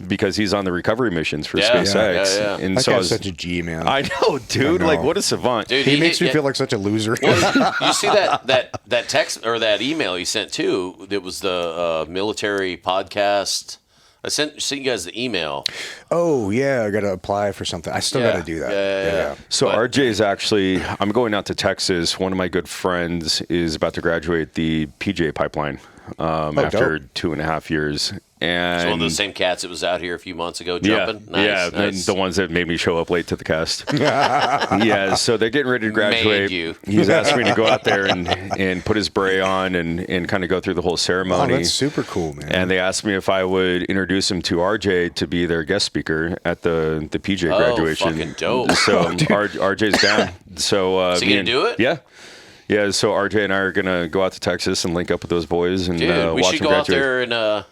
Because he's on the recovery missions for SpaceX. Yeah. And that so guy's such a G, man. I know, dude. Like, what a savant. Dude, he makes me feel like such a loser. Well, you see that text or that email he sent too? It was the military podcast. I sent you guys the email. Oh, yeah, I got to apply for something. I still got to do that. Yeah. So RJ is actually, I'm going out to Texas. One of my good friends is about to graduate the PJ pipeline after dope. 2.5 years. And It's one of those same cats that was out here a few months ago jumping. Yeah, Nice. the ones that made me show up late to the cast. Yeah, so they're getting ready to graduate. Made you. He's asked me to go out there and put his beret on and kind of go through the whole ceremony. Oh, that's super cool, man. And they asked me if I would introduce him to RJ to be their guest speaker at the PJ Oh, graduation. fucking dope. So RJ's down. So you gonna do it? Yeah. Yeah, so RJ and I are going to go out to Texas and link up with those boys and Dude, we watch should them go out graduate. there and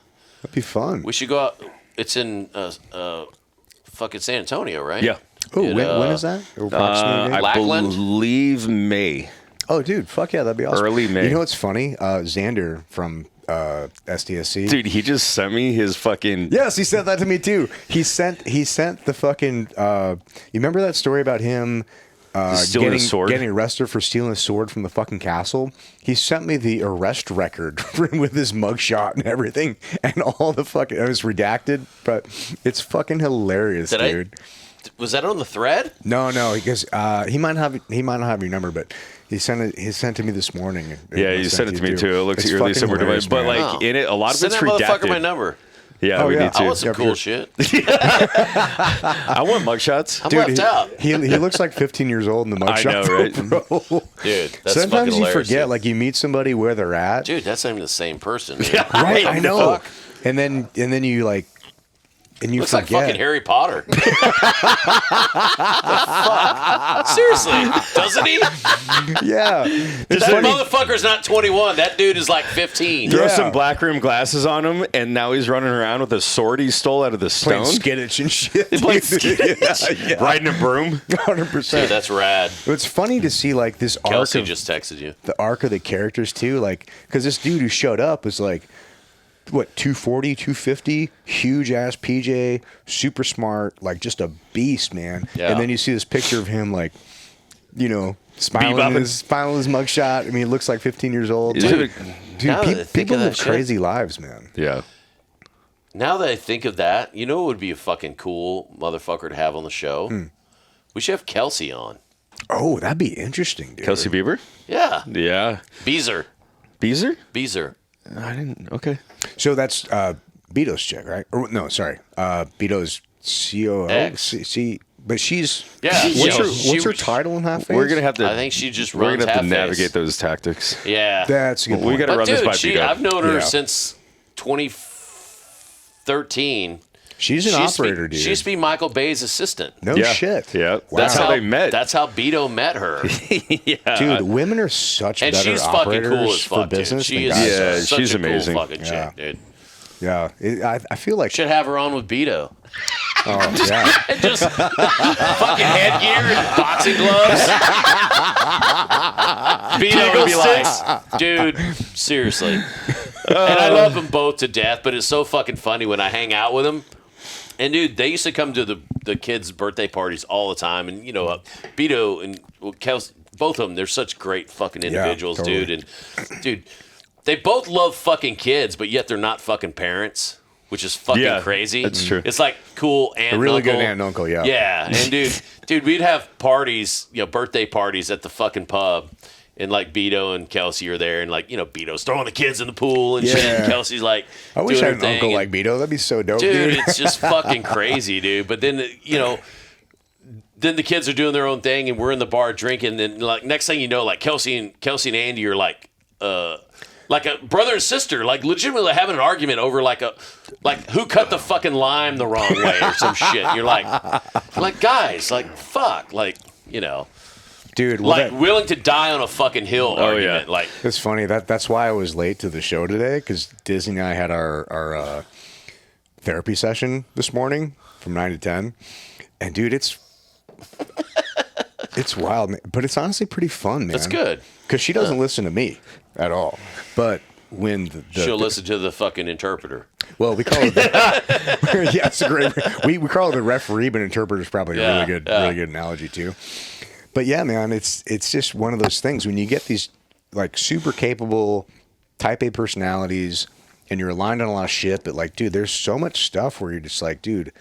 That'd be fun. we should go out. It's in fucking San Antonio, right? Yeah. Oh, when is that? Approximately? I Lackland? believe May. Oh, dude, fuck yeah, that'd be awesome. Early May. You know what's funny? Xander from SDSC. Dude, he just sent me his fucking... Yes, he sent that to me too. He sent the fucking. You remember that story about him Stealing a sword? getting arrested for stealing a sword from the fucking castle? He sent me the arrest record with his mugshot and everything, and all the fucking. It was redacted, but it's fucking hilarious, dude. Was that on the thread? No, because he might not have your number, but he sent it. He sent it to me this morning. Yeah, you sent it to me too. It looks eerily similar to mine, but like in it, a lot of Send it's that redacted. motherfucker my number. Yeah, we need to. I want some cool sure. shit. I want mugshots. I'm left out. He looks like 15 years old in the mugshot. I know, right? Bro. Dude, that's Sometimes fucking you hilarious, forget, dude. like you meet somebody where they're at. Dude, that's not even the same person. Dude. Right, What I the know. fuck? And then you like, and you Looks like forget. fucking Harry Potter. The fuck? Seriously, doesn't he? Yeah, it's That funny. motherfucker's not 21. That dude is like 15. Throw Yeah. some black rim glasses on him, and now he's running around with a sword he stole out of the Playing stone. Skidditch and shit. Playing Skidditch. Riding a broom. 100%. Dude, that's rad. It's funny to see like this arc Kelsey of just texted you. the arc of the characters too, like because this dude who showed up was like, what, 240, 250, huge ass PJ, super smart, like just a beast, man. Yeah. And then you see this picture of him like, smiling Bebopping. his mugshot. I mean, he looks like 15 years old. Is Dude, it Now that I think people of that live shit- crazy lives, man. Yeah. Now that I think of that, you know what would be a fucking cool motherfucker to have on the show? We should have Kelsey on. Oh, that'd be interesting, dude. Kelsey Bieber? Yeah. Yeah. Beezer. Beezer? I didn't. Okay. So that's Beto's chick, right? Or no, sorry. Beto's COO. Ex. But she's What's her title in Half Face? We're gonna have to. I think she just We're runs gonna have to Half-Face. navigate those tactics. Yeah. That's a good We point. gotta But run this dude, by Beto. I've known her Yeah. since 2013. She's an operator, dude. She used to be Michael Bay's assistant. No Yeah. shit. Yeah. Wow. That's how they met. That's how Beto met her. Dude, women are such And better she's fucking operators cool as for fuck, dude. business She than is guys Yeah, are. such she's a amazing. cool fucking Yeah. chick, dude. Yeah. I feel like. Should have her on with Beto. Oh, yeah. And just fucking headgear and boxing gloves. Beto would be like, dude, seriously. And I love them both to death, but it's so fucking funny when I hang out with them. And dude, they used to come to the kids' birthday parties all the time. And Beto and Kelsey, both of them, they're such great fucking individuals, totally. dude. And dude, they both love fucking kids, but yet they're not fucking parents, which is fucking crazy. That's true. It's like cool aunt A really uncle. good aunt and uncle, yeah. Yeah, and dude, we'd have parties, birthday parties at the fucking pub, and like Beto and Kelsey are there, and like Beto's throwing the kids in the pool and shit, and Yeah. Kelsey's like, I wish doing I her had an thing, uncle and- like Beto. That'd be so dope, dude, dude. it's just fucking crazy, dude. But then then the kids are doing their own thing, and we're in the bar drinking, and like next thing you know, like Kelsey and Andy are like a brother and sister, like legitimately having an argument over like who cut the fucking lime the wrong way or some shit. You're like guys, like fuck, like Dude, well, like willing to die on a fucking hill argument. yeah. Like It's funny that's why I was late to the show today, because Disney and I had our therapy session this morning from 9 to 10, and dude, it's wild, man. But it's honestly pretty fun, man. that's good. because she doesn't listen to me at all. But when She'll listen to the fucking interpreter. well, we call it yeah, it's a great. We call it the referee, but interpreter is probably a really good analogy too. But yeah, man, it's just one of those things when you get these like super capable type A personalities and you're aligned on a lot of shit, but like, dude, there's so much stuff where you're just like, dude,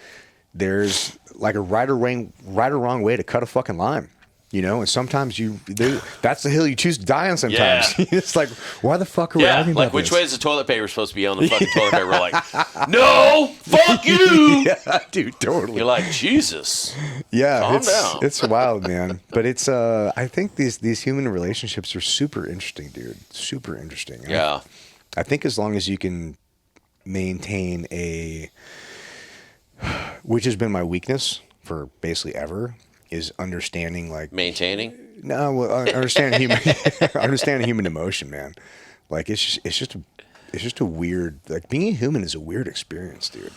there's like a right or wrong way to cut a fucking lime. And sometimes that's the hill you choose to die on sometimes. Yeah. It's like, why the fuck are we arguing like about which this? way is the toilet paper supposed to be on the fucking toilet paper? We're like, no, fuck you. Yeah, dude, totally. You're like, Jesus. Yeah, Calm down. it's wild, man. But it's I think these human relationships are super interesting, dude. Super interesting. Yeah. I think as long as you can maintain which has been my weakness for basically ever, is understanding like Maintaining? understanding human emotion, man. Like it's just a weird, like being a human is a weird experience, dude.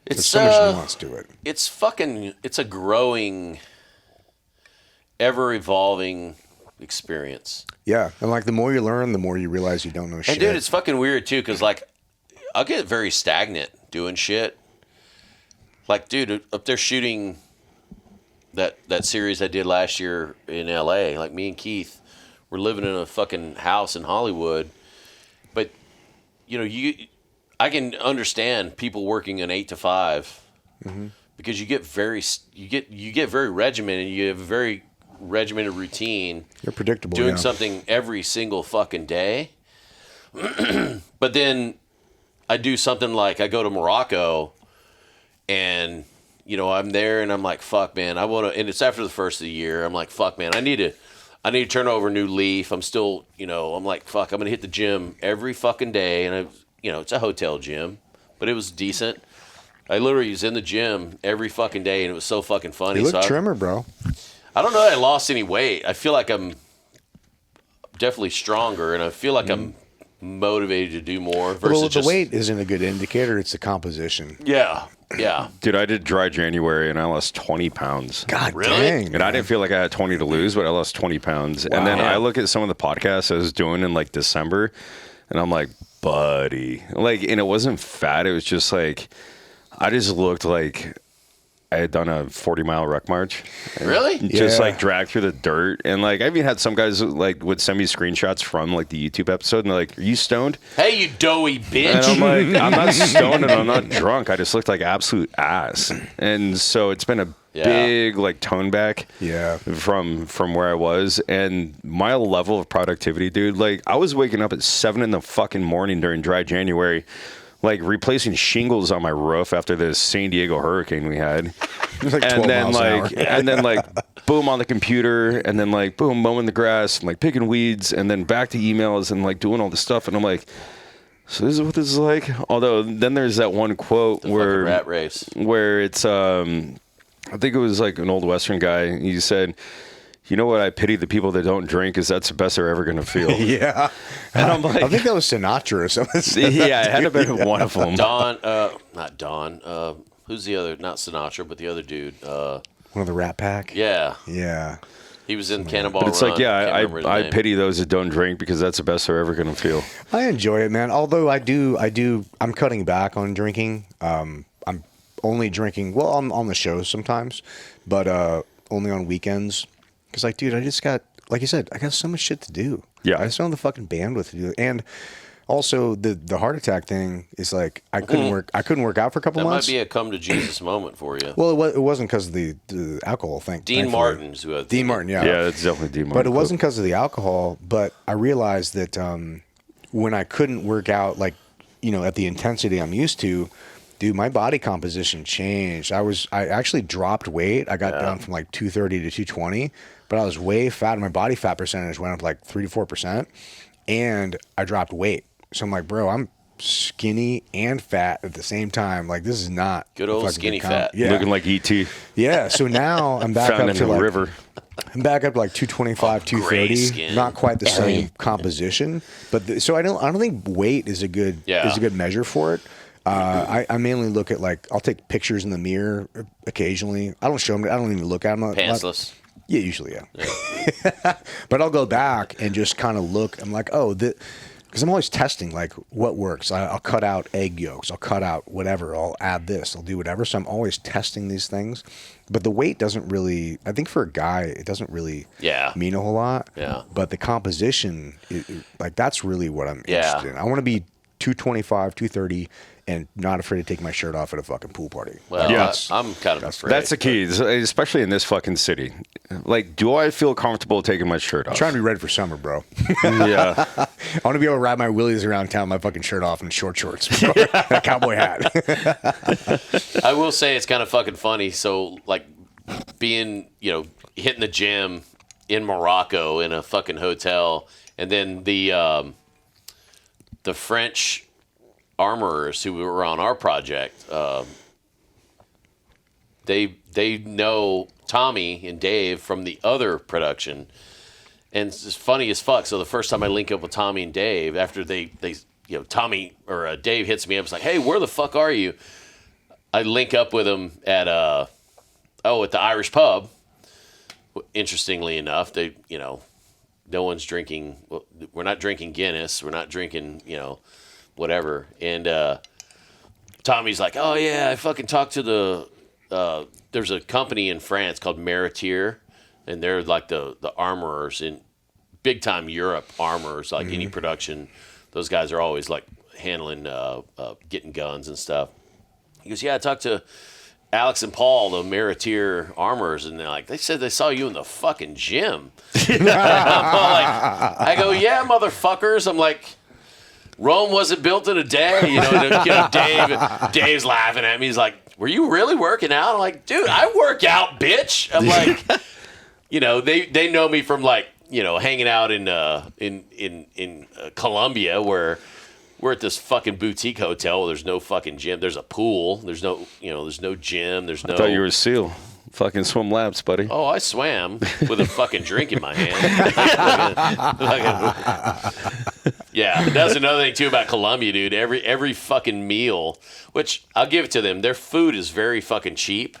There's It's so much nuance to it. it's a growing, ever evolving experience. Yeah, and like the more you learn, the more you realize you don't know shit. And dude, it's fucking weird too, because like I'll get very stagnant doing shit. Like, dude, up there shooting that series I did last year in LA, like me and Keith were living in a fucking house in Hollywood. But I can understand people working an 8 to 5 because you get very regimented. You have a very regimented routine. You're predictable. Doing something every single fucking day. But then I do something like I go to Morocco and I'm there and I'm like, fuck, man, I want to, and it's after the first of the year. I'm like, fuck, man, I need to turn over a new leaf. I'm still, I'm like, fuck, I'm going to hit the gym every fucking day. And it's a hotel gym, but it was decent. I literally was in the gym every fucking day and it was so fucking funny. You look trimmer, bro. I don't know that I lost any weight. I feel like I'm definitely stronger and I feel like I'm motivated to do more versus Well, the weight isn't a good indicator. It's the composition. Yeah. Dude, I did dry January and I lost 20 pounds. God Really? dang. And I didn't feel like I had 20 to lose, but I lost 20 pounds. And then Wow. I look at some of the podcasts I was doing in like December and I'm like, buddy. Like, and it wasn't fat. It was just like, I just looked like I had done a 40-mile ruck march. Really? Just Yeah. like dragged through the dirt. And like, I even had some guys like would send me screenshots from like the YouTube episode and they're like, are you stoned? Hey, you doughy And bitch. I'm like, I'm not stoned and I'm not drunk. I just looked like absolute ass. And so it's been a big like tone back. Yeah. From where I was, and my level of productivity, dude. Like I was waking up at 7 in the fucking morning during dry January, like replacing shingles on my roof after this San Diego hurricane we had. Like 12 miles an hour. And then like boom on the computer, and then like boom mowing the grass and like picking weeds, and then back to emails and like doing all this stuff. And I'm like, so this is what this is like. Although then there's that one quote where rat race, where it's I think it was like an old Western guy. He said, "You know what? I pity the people that don't drink, because that's the best they're ever going to feel." Yeah. And I'm like, I think that was Sinatra or something. yeah, it had to be one of them. not Don. Who's the other? Not Sinatra, but the other dude. One of the Rat Pack. Yeah, Yeah. he was in Cannonball But it's Run. like, yeah, Can't remember his I name. pity those that don't drink, because that's the best they're ever going to feel. I enjoy it, man. Although I'm cutting back on drinking. I'm only drinking, well, on the shows sometimes, but only on weekends. Because, like, dude, I just got, like you said, I got so much shit to do. Yeah. I just don't have the fucking bandwidth to do it. And also, the heart attack thing is like, I couldn't work out for a couple That months. might be a come to Jesus moment for you. Well, it wasn't because of the alcohol thing. Dean thankfully. Martin's who had Dean Martin, yeah. Yeah, it's definitely Dean Martin. But it wasn't because of the alcohol. But I realized that when I couldn't work out, like, at the intensity I'm used to, dude, my body composition changed. I actually dropped weight. I got down from like 230 to 220, but I was way fat. My body fat percentage went up like 3 to 4%, and I dropped weight. So I'm like, bro, I'm skinny and fat at the same time. Like, this is not Good old fucking skinny good fat. Yeah. Looking like E.T. Yeah. So now I'm back found up in to the like river. I'm back up to like 225, Gray 230. skin. Not quite the same composition, but so I don't think weight is a good measure for it. I mainly look at, like, I'll take pictures in the mirror occasionally. I don't show them. I don't even look at them. Pantsless. Yeah, usually, yeah. But I'll go back and just kind of look. I'm like, oh, because I'm always testing, like, what works. I'll cut out egg yolks. I'll cut out whatever. I'll add this. I'll do whatever. So I'm always testing these things. But the weight doesn't really, I think for a guy, it doesn't really mean a whole lot. Yeah. But the composition, like, that's really what I'm interested in. I want to be 225, 230, and not afraid to take my shirt off at a fucking pool party. Well, Yeah. I'm kind of afraid. That's the key, especially in this fucking city. Like, do I feel comfortable taking my shirt off? I'm trying to be ready for summer, bro. Yeah. I want to be able to ride my willies around town, my fucking shirt off and short shorts, bro. A cowboy hat. I will say it's kind of fucking funny. So, like, being, hitting the gym in Morocco in a fucking hotel, and then the French armorers who were on our project, they know Tommy and Dave from the other production, and it's just funny as fuck. So the first time I link up with Tommy and Dave, after they Tommy or Dave hits me up, it's like, hey, where the fuck are you? I link up with him at at the Irish pub. Interestingly enough, they no one's drinking. We're not drinking Guinness. We're not drinking whatever. And Tommy's like, oh yeah, I fucking talked to the there's a company in France called Meritier, and they're like the armorers in big time Europe armorers, like any production. Those guys are always like handling getting guns and stuff. He goes, yeah, I talked to Alex and Paul, the Meritier armorers, and they're like, they said they saw you in the fucking gym. I go, yeah, motherfuckers. I'm like, Rome wasn't built in a day, Dave's laughing at me. He's like, were you really working out? I'm like, dude, I work out, bitch. I'm like, they know me from, like, hanging out in Colombia, where we're at this fucking boutique hotel. There's no fucking gym. There's a pool. There's no gym. There's no. I thought you were a SEAL. Fucking swim laps, buddy. Oh, I swam with a fucking drink in my hand. Yeah, that's another thing too about Colombia, dude. Every fucking meal, which I'll give it to them, their food is very fucking cheap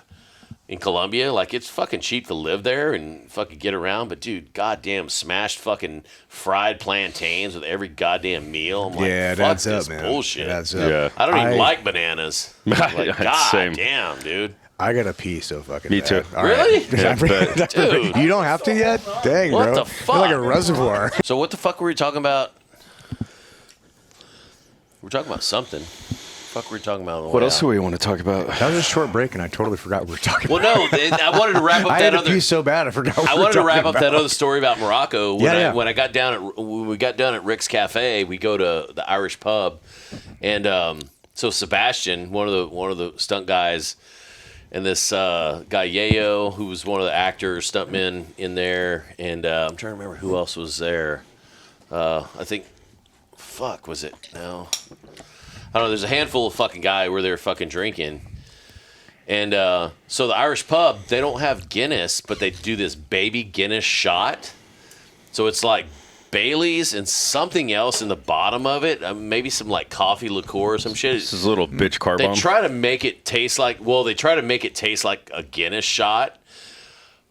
in Colombia. Like, it's fucking cheap to live there and fucking get around. But dude, goddamn smashed fucking fried plantains with every goddamn meal. I'm like, Yeah, fuck that's this up, man. bullshit. That's up. Yeah. I don't even like bananas. Like, Same. goddamn, dude. I gotta pee so fucking Me bad. too. All Really? right. Dude. You don't have to yet? Dang, What bro. the fuck? You're like a reservoir. So what the fuck were we talking about? We're talking about something. fuck were we talking about? On the What way else out? do we want to talk about? That was a short break, and I totally forgot what we were talking Well, about. no, I wanted to wrap up I that had to other. pee so bad, I forgot what I we were wanted to wrap talking up that about. other story about Morocco. When Yeah, yeah. when we got done at Rick's Cafe, we go to the Irish pub, and so Sebastian, one of the stunt guys, and this guy Yayo, who was one of the actors, stuntmen in there, and I'm trying to remember who else was there. I think, fuck, was it? No, I don't know. There's a handful of fucking guys where they're fucking drinking. And so the Irish pub, they don't have Guinness, but they do this baby Guinness shot. So it's like Bailey's and something else in the bottom of it. Maybe some like coffee liqueur or some shit. This is a little bitch car They bomb. try to make it taste like, a Guinness shot.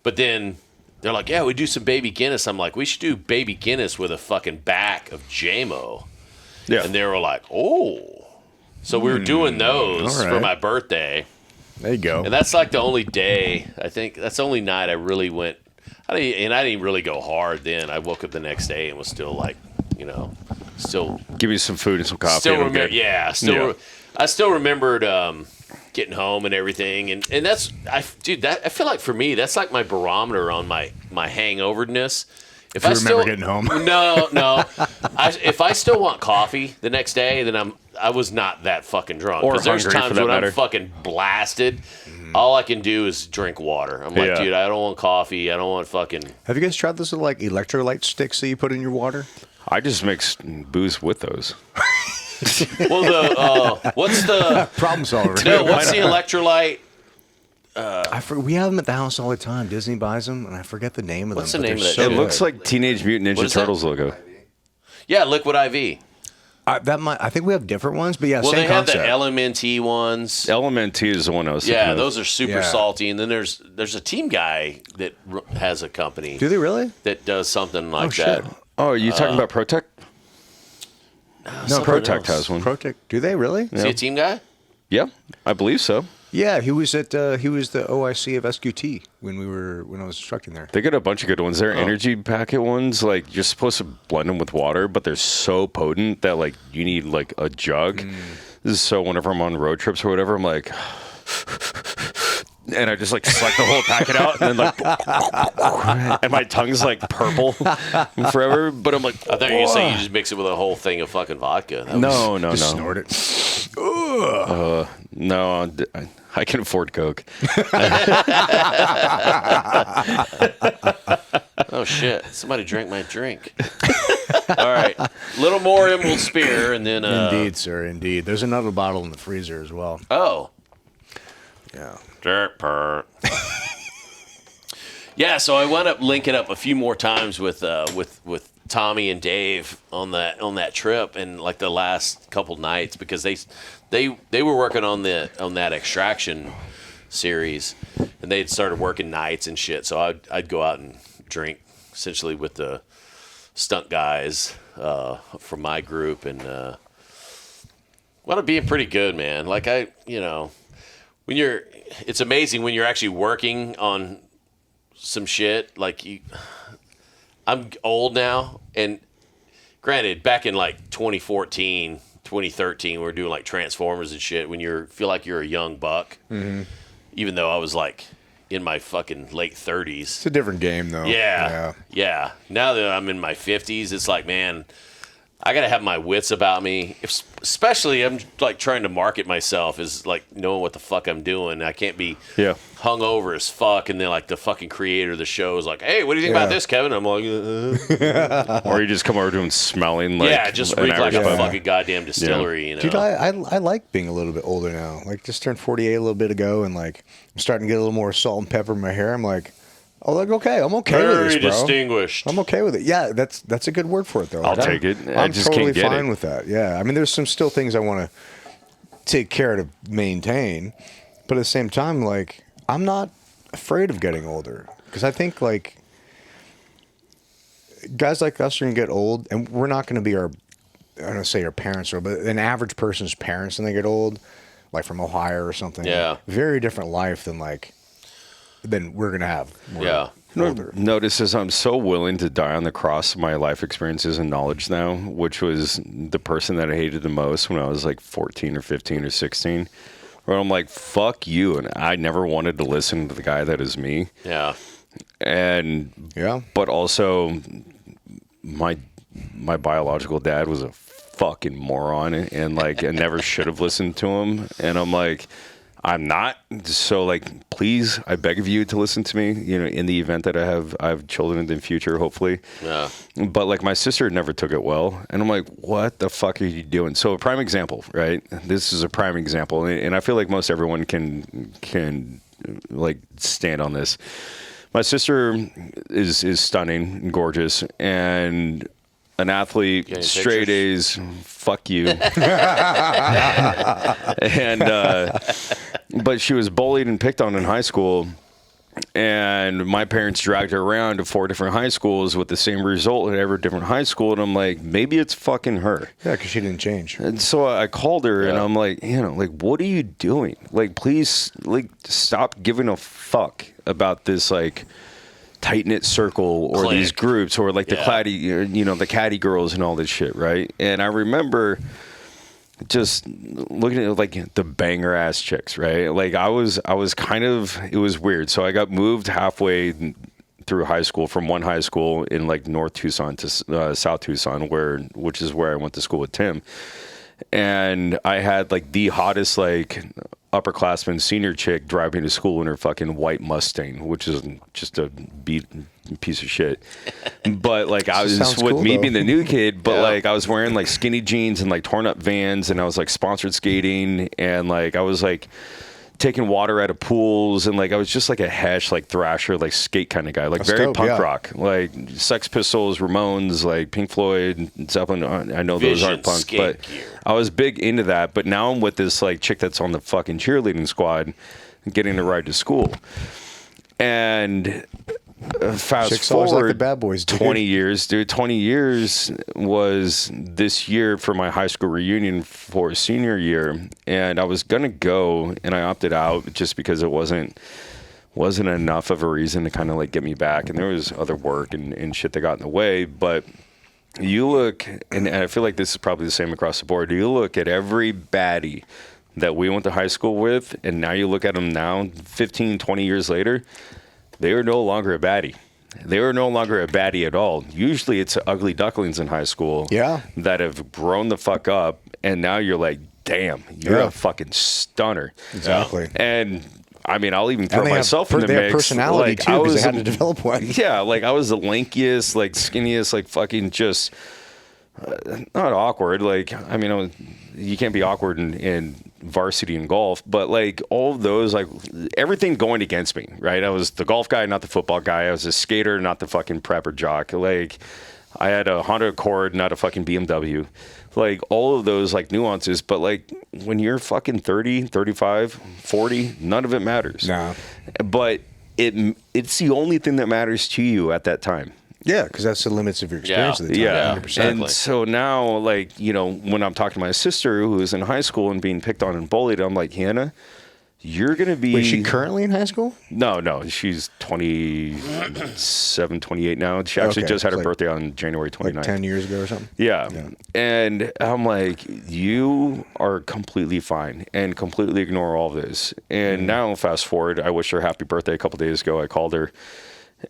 But then they're like, yeah, we do some baby Guinness. I'm like, we should do baby Guinness with a fucking back of JMO. Yeah. And they were like, oh. So we were doing those all for right. my birthday. There you go. And that's like the only day, I think, that's the only night I really went. I didn't really go hard then. I woke up the next day and was still like, still. Give me some food and some coffee. Still and I'm remember, good. yeah. I still remembered getting home and everything. And that's, I feel like for me, that's like my barometer on my hangoverness. If you I remember still getting home. No. If I still want coffee the next day, then I was not that fucking drunk. Or Because there's hungry, for times that when matter. I'm fucking blasted. All I can do is drink water. I'm like, Yeah. dude, I don't want coffee. I don't want fucking. Have you guys tried those little, like, electrolyte sticks that you put in your water? I just mix booze with those. Well, what's the Problem solver. no? What's the electrolyte? We have them at the house all the time. Disney buys them, and I forget the name of What's them. the but name they're of that so It shit? looks good. like Teenage Mutant Ninja What is that? Turtles logo. Yeah, Liquid IV. I think we have different ones, but yeah, Well, same they have concept. the LMNT ones. Element T is the one I was thinking Yeah, of. those are super Yeah. salty. And then there's a team guy that has a company Do they really? that does something like shit. that. Oh, are you talking about Protect? No, something Protect else. has one. Protect. Do they really? Is he a team guy? Yeah, I believe so. Yeah, he was the OIC of SQT when I was instructing there. They got a bunch of good ones. They're energy packet ones. Like, you're supposed to blend them with water, but they're so potent that, like, you need, like, a jug. This is so whenever I'm on road trips or whatever, I'm like... And I just, like, suck the whole packet out, and then, like... and my tongue's, like, purple forever, but I'm like... I thought you were going to say you just mix it with a whole thing of fucking vodka. That was- No. Just snort it. No, I can afford Coke. Oh, shit. Somebody drank my drink. All right. Little more Emerald Spear, and then... Indeed, sir. Indeed. There's another bottle in the freezer as well. Oh. Yeah. Dirt pert. Yeah, so I wound up linking up a few more times with Tommy and Dave on that trip, and like the last couple nights, because they were working on that Extraction series, and they had started working nights and shit. So I'd go out and drink essentially with the stunt guys from my group, and wound up being pretty good, man. Like it's amazing when you're actually working on some shit. Like I'm old now, and granted, back in like 2014, 2013, we were doing like Transformers and shit when feel like you're a young buck, even though I was like in my fucking late 30s. It's a different game, though. Yeah. Now that I'm in my 50s, it's like, man, I gotta have my wits about me. Especially, I'm like trying to market myself as like knowing what the fuck I'm doing. I can't be hungover as fuck, and then like the fucking creator of the show is like, "Hey, what do you think about this, Kevin?" I'm like, Or you just come over to him smelling like just an reek like Irish a pub. fucking goddamn distillery, you know. Dude, I like being a little bit older now. Like, just turned 48 a little bit ago, and like I'm starting to get a little more salt and pepper in my hair. I'm like, oh, like, okay, I'm okay with Very this, bro. distinguished. I'm okay with it. Yeah, that's a good word for it, though. I'll Like, take it. I I'm just totally can't get fine it. with that. Yeah, I mean, there's some still things I want to take care to maintain, but at the same time, like, I'm not afraid of getting older, because I think like guys like us are gonna get old, and we're not gonna be I don't want to say our parents, but an average person's parents when they get old, like from Ohio or something. Yeah. Very different life than we're gonna have. Yeah. older. Notice is I'm so willing to die on the cross of my life experiences and knowledge now, which was the person that I hated the most when I was like 14 or 15 or 16. Where I'm like, fuck you. And I never wanted to listen to the guy that is me. Yeah. And, but also my biological dad was a fucking moron and like, I never should have listened to him. And I'm like, I'm not. So like, please, I beg of you to listen to me, you know, in the event that I have children in the future, hopefully. Yeah. But like my sister never took it well. And I'm like, what the fuck are you doing? So a prime example, right? This is a prime example. And I feel like most everyone can like stand on this. My sister is stunning and gorgeous and an athlete, straight A's, fuck you. And but she was bullied and picked on in high school, and my parents dragged her around to 4 different high schools with the same result at every different high school, and I'm like, maybe it's fucking her. Yeah, because she didn't change. And so I called her, and I'm like, you know, like, what are you doing? Like, please, like, stop giving a fuck about this, like, tight-knit circle or these groups or like the claddy, you know, the caddy girls and all this shit, right? And I remember just looking at like the banger ass chicks, right? Like I was kind of, it was weird. So I got moved halfway through high school from one high school in like North Tucson to South Tucson, which is where I went to school with Tim. And I had like the hottest like upperclassman senior chick driving to school in her fucking white Mustang, which is just a piece of shit. But like I was with cool, me being the new kid, but like I was wearing like skinny jeans and like torn up Vans, and I was like sponsored skating, and like I was like taking water out of pools, and like I was just like a hash like thrasher like skate kind of guy, like that's very dope, punk rock, like Sex Pistols, Ramones, like Pink Floyd, Zeppelin. I know those aren't punk, but gear. I was big into that. But now I'm with this like chick that's on the fucking cheerleading squad, getting a ride to school, and fast Chicks forward like the bad boys, dude. 20 years, dude. 20 years was this year for my high school reunion for senior year, and I was gonna go, and I opted out just because it wasn't enough of a reason to kind of like get me back, and there was other work and shit that got in the way. But you look, and I feel like this is probably the same across the board. You look at every baddie that we went to high school with, and now you look at them now, 15, 20 years later, they are no longer a baddie. They are no longer a baddie at all. Usually it's ugly ducklings in high school that have grown the fuck up, and now you're like, damn, you're a fucking stunner. Exactly. And I mean, I'll even throw myself in the mix. They have personality like, too, because they had to develop one. Yeah, like I was the lankiest, like skinniest, like fucking just not awkward. Like, I mean, you can't be awkward in varsity and golf, but like all of those, like everything going against me, right? I was the golf guy, not the football guy. I was a skater, not the fucking prepper jock. Like I had a Honda Accord, not a fucking BMW. Like all of those like nuances, but like when you're fucking 30, 35, 40, none of it matters. No. But it's the only thing that matters to you at that time. Yeah, because that's the limits of your experience at the time. Yeah, 100%. And so now, like, you know, when I'm talking to my sister who is in high school and being picked on and bullied, I'm like, Hannah, you're going to be... Wait, is she currently in high school? No, she's 27, 28 now. She actually just had her birthday on January 29th. Like 10 years ago or something? Yeah. And I'm like, you are completely fine and completely ignore all this. And now, fast forward, I wished her happy birthday a couple days ago. I called her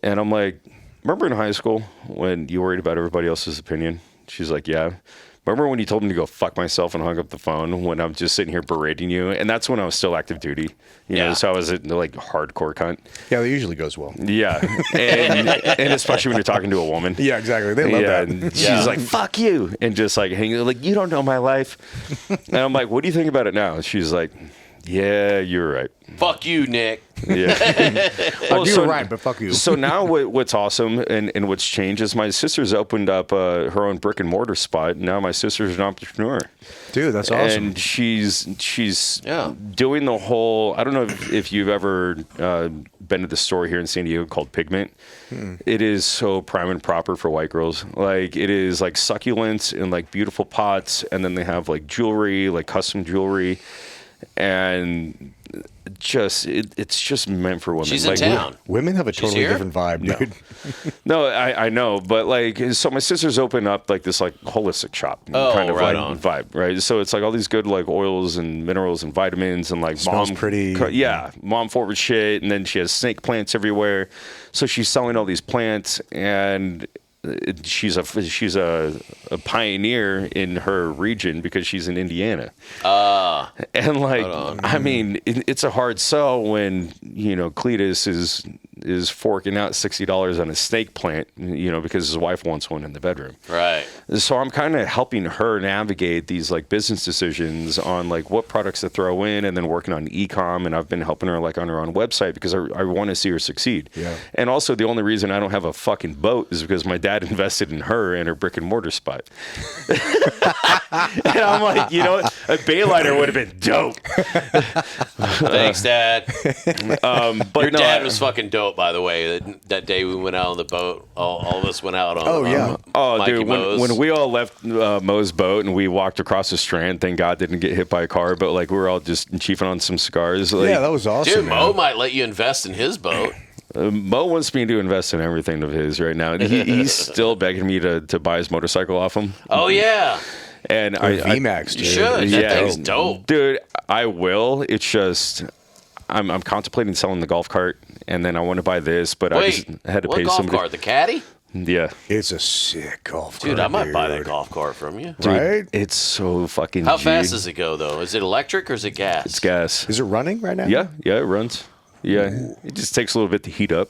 and I'm like, remember in high school when you worried about everybody else's opinion? She's like, yeah. Remember when you told me to go fuck myself and hung up the phone when I'm just sitting here berating you? And that's when I was still active duty. You know, so I was a like hardcore cunt. Yeah, that usually goes well. Yeah. And especially when you're talking to a woman. Yeah, exactly. They love that. And she's like, fuck you. And just like hanging like, you don't know my life. And I'm like, what do you think about it now? She's like, yeah, you're right. Fuck you, Nick. Yeah. Well, you're right, but fuck you. So now what's awesome and what's changed is my sister's opened up her own brick and mortar spot. Now my sister's an entrepreneur. Dude, that's awesome. And she's doing the whole, I don't know if you've ever been to the store here in San Diego called Pigment. It is so prime and proper for white girls. Like it is like succulents in like beautiful pots. And then they have like jewelry, like custom jewelry. And it's just meant for women. She's like, in town. Women have a totally here? different vibe, dude. No, I know, but like, so my sister's opened up like this like holistic shop kind of right like on. vibe, right? So it's like all these good like oils and minerals and vitamins and like Smells pretty. mom forward shit, and then she has snake plants everywhere. So she's selling all these plants, and she's a pioneer in her region because she's in Indiana. And like, I mean, it's a hard sell when, you know, Cletus is forking out $60 on a snake plant, you know, because his wife wants one in the bedroom. Right. So I'm kind of helping her navigate these like business decisions on like what products to throw in, and then working on e-com. And I've been helping her like on her own website because I want to see her succeed. Yeah. And also the only reason I don't have a fucking boat is because my dad invested in her and her brick and mortar spot. And I'm like, you know, a Bayliner would have been dope. Thanks, Dad. But Your no, dad was fucking dope, by the way. That day we went out on the boat, all of us went out on. Mikey dude, Mo's. when we all left Mo's boat and we walked across the Strand, thank God didn't get hit by a car, but like we were all just chiefing on some cigars. Like, Yeah, that was awesome. Dude, man. Mo might let you invest in his boat. Mo wants me to invest in everything of his right now. He's still begging me to buy his motorcycle off him. Oh yeah, And VMAX, dude. you should. That thing's dope, dude. I will. It's just I'm contemplating selling the golf cart, and then I want to buy this, but I just had to what pay golf somebody. cart? The Caddy? Yeah, It's a sick golf cart, Dude, I might buy that golf cart from you. dude, Right? it's so fucking. How G. fast does it go though? Is it electric or is it gas? It's gas. Is it running right now? Yeah, it runs. Yeah, it just takes a little bit to heat up.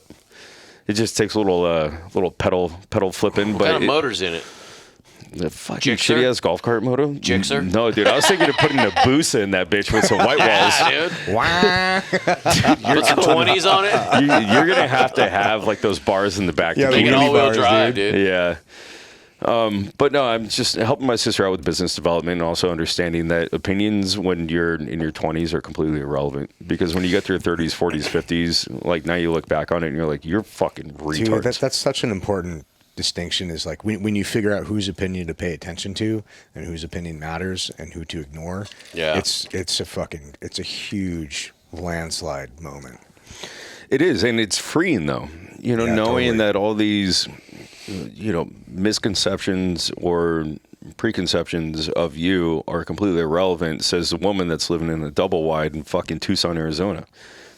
It just takes a little pedal flipping. What but kind of motor's in it? The fucking Gixxer? shitty ass golf cart motor. Gixxer? No, dude. I was thinking of putting a Boosa in that bitch with some white walls. Dude, Wow. put some 20s on it. You're gonna have to have like those bars in the back. Yeah, to the Make keep it wheelie all-wheel bars, drive, dude. dude. Yeah. But no, I'm just helping my sister out with business development and also understanding that opinions when you're in your 20s are completely irrelevant. Because when you get to your 30s, 40s, 50s, like now you look back on it and you're like, you're fucking retards. Dude, that's such an important distinction, is like when you figure out whose opinion to pay attention to and whose opinion matters and who to ignore. Yeah. It's a huge landslide moment. It is, and it's freeing though. You know, Yeah, knowing totally. that all these, you know, misconceptions or preconceptions of you are completely irrelevant, says the woman that's living in a double wide in fucking Tucson, Arizona.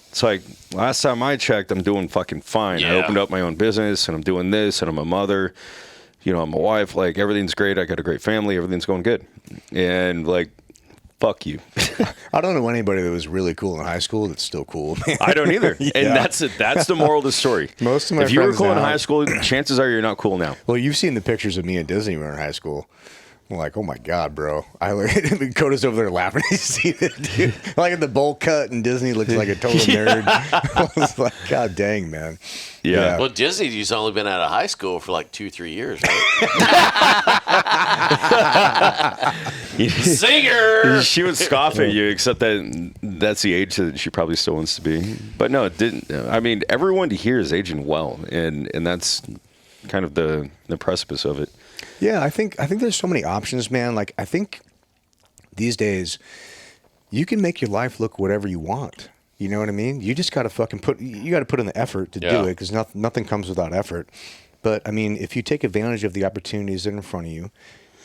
It's like, last time I checked, I'm doing fucking fine. I Yeah. opened up my own business, and I'm doing this, and I'm a mother. You know, I'm a wife. Like, everything's great. I got a great family. Everything's going good. And, like, fuck you. I don't know anybody that was really cool in high school that's still cool, man. I don't either. Yeah. And that's it. That's the moral of the story. Most of my if you were friends cool in now- high school, chances are you're not cool now. Well, you've seen the pictures of me and Disney when we were in high school. I'm like, oh my God, bro. I look at Coda's over there laughing. You see it, dude. Like in the bowl cut, and Disney looks like a total nerd. I was like, God dang, man. Yeah. Well, Disney's only been out of high school for like 2-3 years, right? Singer! She would scoff at you, except that that's the age that she probably still wants to be. But no, it didn't. I mean, everyone here is aging well, and that's kind of the precipice of it. Yeah, I think there's so many options, man. Like, I think these days you can make your life look whatever you want. You know what I mean? You just got to fucking put in the effort to do it, because nothing comes without effort. But I mean, if you take advantage of the opportunities that are in front of you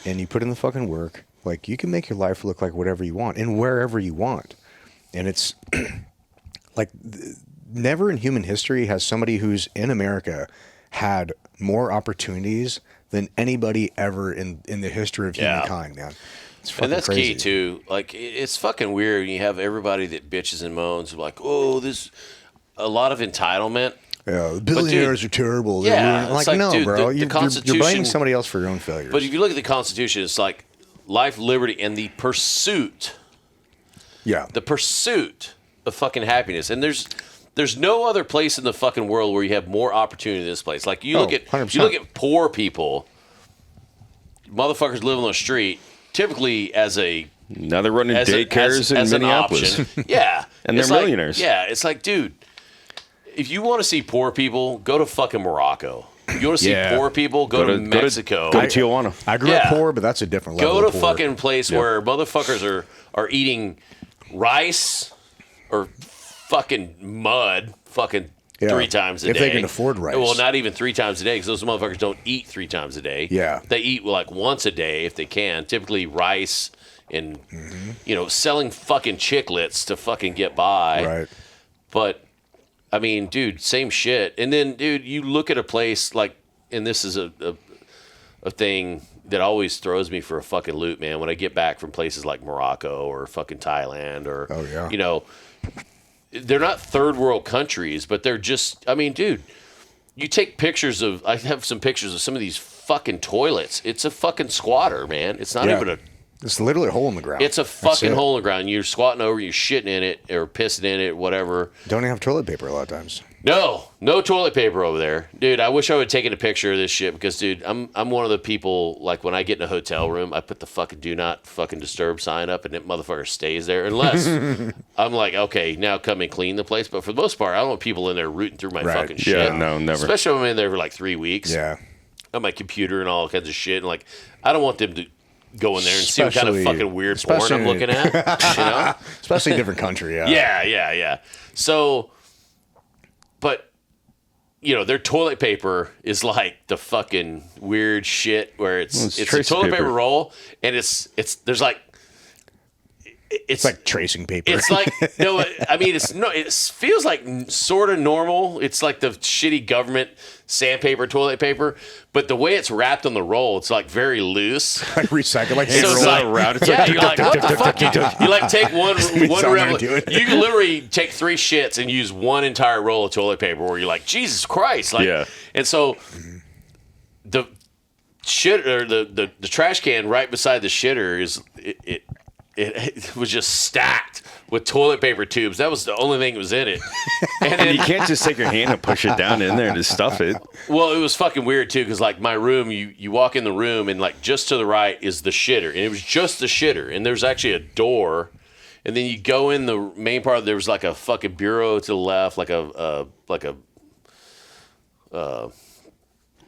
and you put in the fucking work, like, you can make your life look like whatever you want and wherever you want. And it's like, never in human history has somebody who's in America had more opportunities than anybody ever in the history of humankind, man. It's fucking And that's crazy. key too. Like, it's fucking weird when you have everybody that bitches and moans like, oh, there's a lot of entitlement. Yeah, billionaires are terrible. They're Yeah, ruining- it's like, like, no, dude, bro. the You're Constitution- blaming somebody else for your own failures. But if you look at the Constitution, it's like life, liberty, and the pursuit of fucking happiness. And there's no other place in the fucking world where you have more opportunity than this place. Like, you look at 100%. poor people, motherfuckers live on the street, typically as a Now they're running as a- daycares in as an Minneapolis. option. Yeah. And they're It's like- millionaires. Yeah, it's like, dude, if you want to see poor people, go to fucking Morocco. You want to see poor people, go to Mexico. Go to Tijuana. I grew up Yeah. poor, but that's a different level. Go to of poor. fucking place where motherfuckers are eating rice or fucking mud fucking Yeah. 3 times a If day. they can afford rice. Well, not even 3 times a day because those motherfuckers don't eat 3 times a day. Yeah. They eat like once a day if they can. Typically rice and, selling fucking chiclets to fucking get by. Right. But, I mean, dude, same shit. And then, dude, you look at a place like, and this is a thing that always throws me for a fucking loop, man, when I get back from places like Morocco or fucking Thailand or, they're not third world countries, but they're just, I mean, dude, you take pictures of, I have some pictures of some of these fucking toilets. It's a fucking squatter, man. It's not even It's literally a hole in the ground. it's a fucking hole in the ground. You're squatting over, you're shitting in it or pissing in it, whatever. Don't even have toilet paper a lot of times. No toilet paper over there, dude. I wish I would have taken a picture of this shit because, dude, I'm one of the people, like, when I get in a hotel room, I put the fucking do not fucking disturb sign up, and that motherfucker stays there unless I'm like, okay, now come and clean the place. But for the most part, I don't want people in there rooting through my fucking shit. Yeah, no, never. Especially when I'm in there for like 3 weeks. Yeah. On my computer and all kinds of shit, and like, I don't want them to go in there and see what kind of fucking weird porn I'm looking at. Especially a different country. Yeah. So. But, their toilet paper is like the fucking weird shit where it's a toilet paper roll, and there's like, it's like tracing paper. It's like, it feels like sort of normal. It's like the shitty government sandpaper toilet paper, but the way it's wrapped on the roll, it's like very loose. Like recycle, like So it's like, around. It's you're like, what the fuck? You like take one do it. You can literally take 3 shits and use one entire roll of toilet paper where you're like, Jesus Christ. Like, and so the shit or the trash can right beside the shitter is it was just stacked with toilet paper tubes. That was the only thing that was in it. And then, you can't just take your hand and push it down in there and just stuff it. well, it was fucking weird too, because like my room, you walk in the room and like just to the right is the shitter, and it was just the shitter, and there's actually a door, and then you go in the main part. There was like a fucking bureau to the left, like a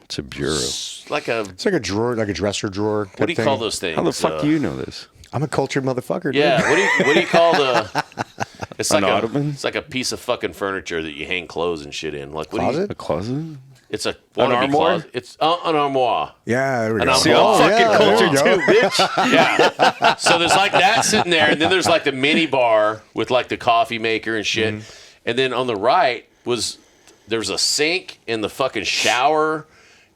It's a bureau. It's like a drawer, like a dresser drawer. What do you call those things? How the fuck do you know this? I'm a cultured motherfucker. Dude. Yeah, what do you call the? It's like ottoman? It's like a piece of fucking furniture that you hang clothes and shit in. Like what Closet? A closet? It's a An armoire? closet. It's an armoire. Yeah, there we go. See, I'm fucking cultured there you go. too, bitch. Yeah. So there's like that sitting there, and then there's like the mini bar with like the coffee maker and shit. And then on the right there's a sink in the fucking shower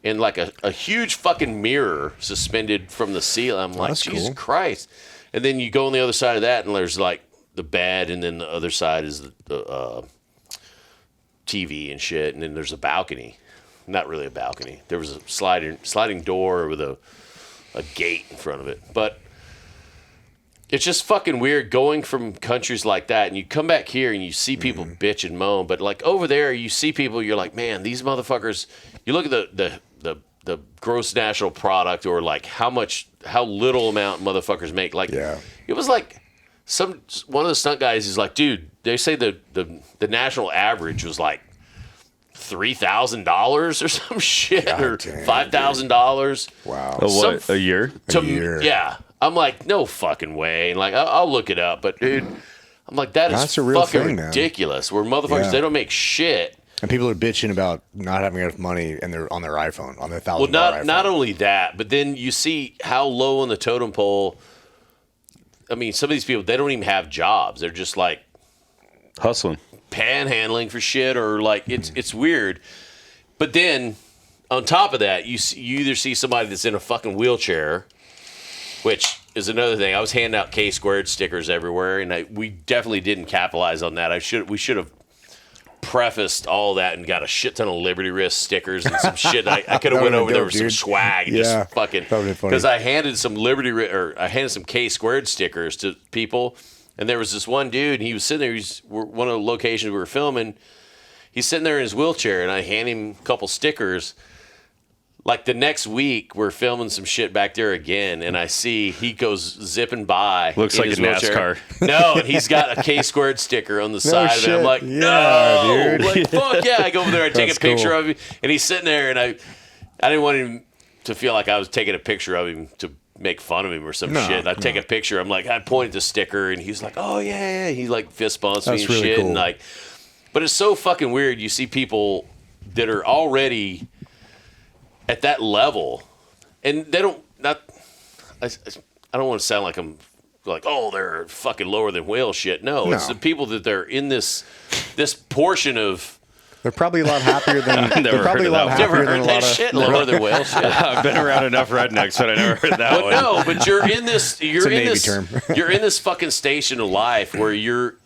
and like a huge fucking mirror suspended from the ceiling. I'm like, that's Jesus cool. Christ. And then you go on the other side of that, and there's like the bed, and then the other side is the TV and shit, and then there's a balcony. Not really a balcony. There was a sliding door with a gate in front of it. But it's just fucking weird going from countries like that, and you come back here and you see people bitch and moan. But like over there, you see people, you're like, man, these motherfuckers. You look at the gross national product, or like how little amount motherfuckers make. Like it was like one of the stunt guys is like, dude, they say the national average was like $3,000 or some shit, or $5,000. Wow. A year? A year. Yeah. I'm like, no fucking way. And like, I'll look it up, but dude, I'm like, that's a real fucking thing, man. ridiculous. Where motherfuckers, they don't make shit. And people are bitching about not having enough money, and they're on their iPhone, on their $1,000 Well, iPhone. not only that, but then you see how low on the totem pole. I mean, some of these people, they don't even have jobs. They're just like Hustling. panhandling for shit, or like it's weird. But then on top of that, you either see somebody that's in a fucking wheelchair, which is another thing. I was handing out K-squared stickers everywhere, and we definitely didn't capitalize on that. We should have prefaced all that and got a shit ton of Liberty Wrist stickers and some shit. I could have went over there with some swag and just fucking, because I handed some I handed some K-squared stickers to people, and there was this one dude, and he was sitting there. He's one of the locations we were filming. He's sitting there in his wheelchair, and I hand him a couple stickers. Like the next week, we're filming some shit back there again, and I see he goes zipping by. Looks like his a wheelchair. NASCAR. No, and he's got a K-squared sticker on the side of it. I'm like, Yeah, no, dude. like fuck yeah! I go over there, I take That's a picture cool. of him, and he's sitting there, and I didn't want him to feel like I was taking a picture of him to make fun of him or some shit. I'd take a picture. I'm like, I'd point at the sticker, and he's like, "Oh yeah." He like fist bumps me and really shit, cool. and like, but it's so fucking weird. You see people that are already at that level, and they don't not. I don't want to sound like I'm like, oh, they're fucking lower than whale shit. No, it's the people that they're in this portion of. They're probably a lot happier than. They're probably a lot Never happier than heard a that lot of. shit. Lower than whale shit. I've been around enough rednecks, but I never heard that But one. no, but you're in this. You're a in Navy this. term. You're in this fucking station of life where you're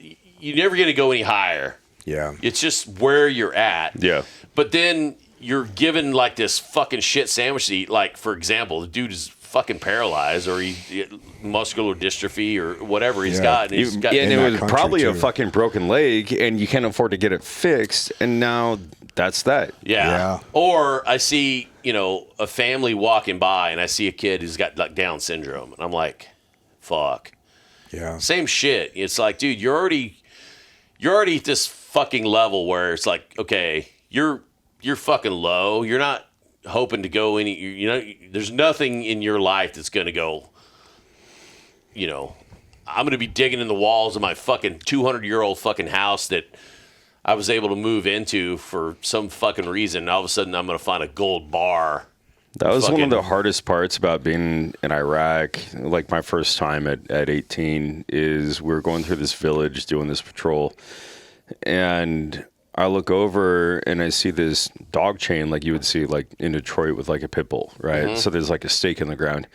never going to go any higher. Yeah. It's just where you're at. Yeah. But then you're given like this fucking shit sandwich to eat. Like, for example, the dude is fucking paralyzed or he muscular dystrophy or whatever he's got. And, he's got, and it that was country, probably a too. fucking broken leg, and you can't afford to get it fixed, and now that's that. yeah. Or I see, a family walking by and I see a kid who's got like Down syndrome. And I'm like, fuck. Yeah. Same shit. It's like, dude, you're already at this fucking level where it's like, okay, you're fucking low. You're not hoping to go any, there's nothing in your life that's going to go, I'm going to be digging in the walls of my fucking 200-year-old fucking house that I was able to move into for some fucking reason. And all of a sudden I'm going to find a gold bar. That was one of the Fucking- hardest parts about being in Iraq. Like my first time at 18 is we were going through this village doing this patrol, and I look over and I see this dog chain like you would see like in Detroit with like a pit bull, right? Mm-hmm. So there's like a stake in the ground.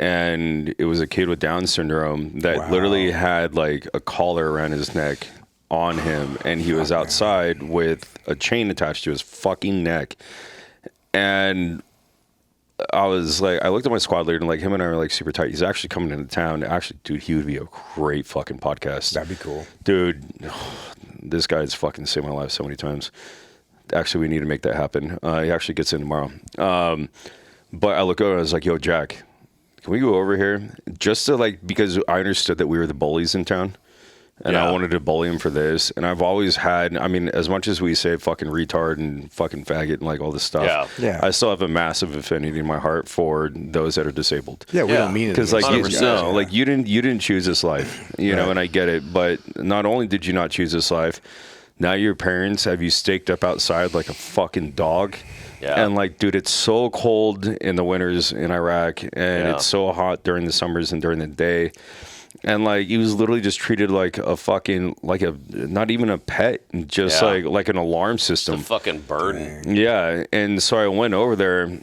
And it was a kid with Down syndrome that Wow. literally had like a collar around his neck on him, and he was outside with a chain attached to his fucking neck. And I was like, I looked at my squad leader and like him and I are like super tight. He's actually coming into town. Actually, dude, he would be a great fucking podcast. That'd be cool. Dude, this guy's fucking saved my life so many times. Actually, we need to make that happen. He actually gets in tomorrow. But I look over and I was like, yo, Jack, can we go over here? Just to like, because I understood that we were the bullies in town. And I Yeah. wanted to bully him for this. And I've always had, I mean, as much as we say fucking retard and fucking faggot and like all this stuff, Yeah. I still have a massive affinity in my heart for those that are disabled. Yeah, we Yeah. don't mean it. Because like you, 100%. no, like you didn't choose this life, you know, and I get it. But not only did you not choose this life, now your parents have you staked up outside like a fucking dog. Yeah. And like, dude, it's so cold in the winters in Iraq, and it's so hot during the summers and during the day. And like, he was literally just treated like a fucking, like a, not even a pet, just Yeah. like an alarm It's system. a fucking burden. Yeah, and so I went over there,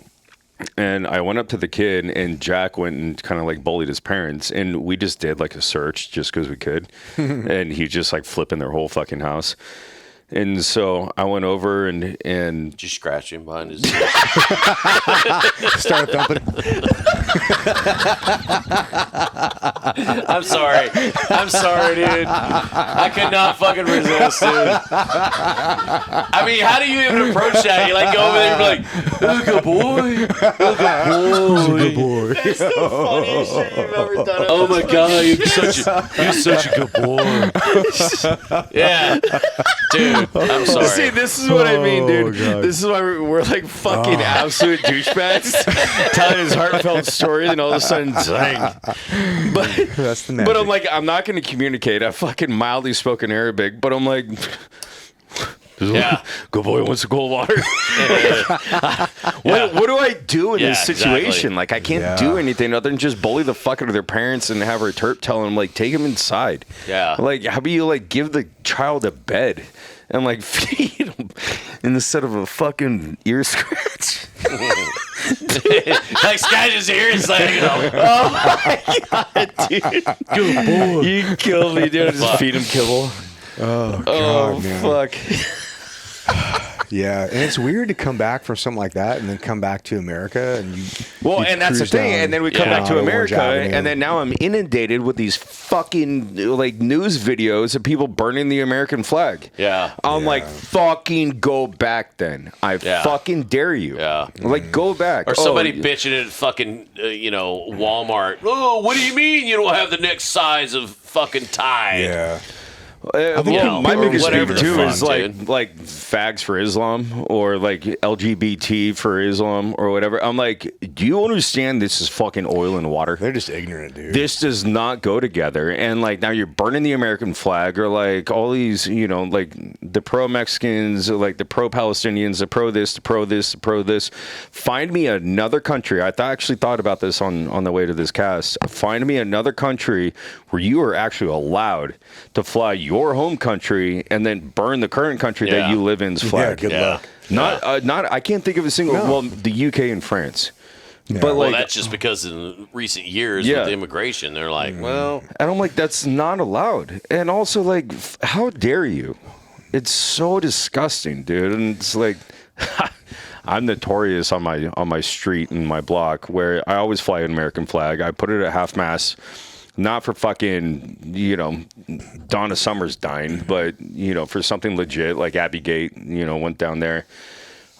and I went up to the kid, and Jack went and kind of like bullied his parents, and we just did like a search just because we could, and he just like flipping their whole fucking house. And so I went over and Just scratch him behind his Start thumping. I'm sorry, dude. I could not fucking resist, dude. I mean, how do you even approach that? You like go over there and be like, "Oh, good boy, Good boy. That's the funniest shit you've ever done. Oh my god, you're such a good boy. Yeah, dude. I'm sorry. See, this is what I mean, dude. God. This is why we're like fucking absolute douchebags, telling his heartfelt story, and all of a sudden, zing. But That's the but magic. I'm like, I'm not going to communicate. I fucking mildly spoken Arabic, but I'm like, Yeah. good boy wants to cold water. What do I do in Yeah, this situation? exactly. Like, I can't Yeah. do anything other than just bully the fuck out of their parents and have her terp tell them, like, take him inside. Yeah. Like, how about you, like, give the child a bed and, like, feed him instead of a fucking ear scratch? Like Sky's here is like, Dude. Good boy. You killed me, dude. Just feed him kibble. Oh, Oh, God, man. fuck. Yeah, and it's weird to come back from something like that and then come back to America and you. Well, you and that's the cruise thing. down And then we come Yeah. back to Orange America, Avenue. and then now I'm inundated with these fucking like news videos of people burning the American flag. Yeah. I'm like, fucking go back then. I Yeah. fucking dare you. Yeah. Like, go back. Or somebody Oh, bitching at fucking, Walmart. Oh, what do you mean you don't have the next size of fucking tie? Yeah. My biggest beef whatever the too fuck, is dude. like fags for Islam or like LGBT for Islam or whatever. I'm like, do you understand this is fucking oil and water? They're just ignorant, dude. This does not go together. And like now you're burning the American flag, or like all these, you know, like the pro Mexicans, like the pro Palestinians, the pro this, the pro this, the pro this. Find me another country. I actually thought about this on the way to this cast. Find me another country where you are actually allowed to fly your home country and then burn the current country that you live in's flag. Yeah, good luck. Not. I can't think of a single. No. Well, the UK and France. But Well, like, that's just because in recent years Yeah. with the immigration, they're like, well, and I'm like, that's not allowed. And also, like, how dare you? It's so disgusting, dude. And it's like, I'm notorious on my street and my block where I always fly an American flag. I put it at half mast. Not for fucking, you know, Donna Summers dying, but, you know, for something legit like Abbey Gate, you know, went down there,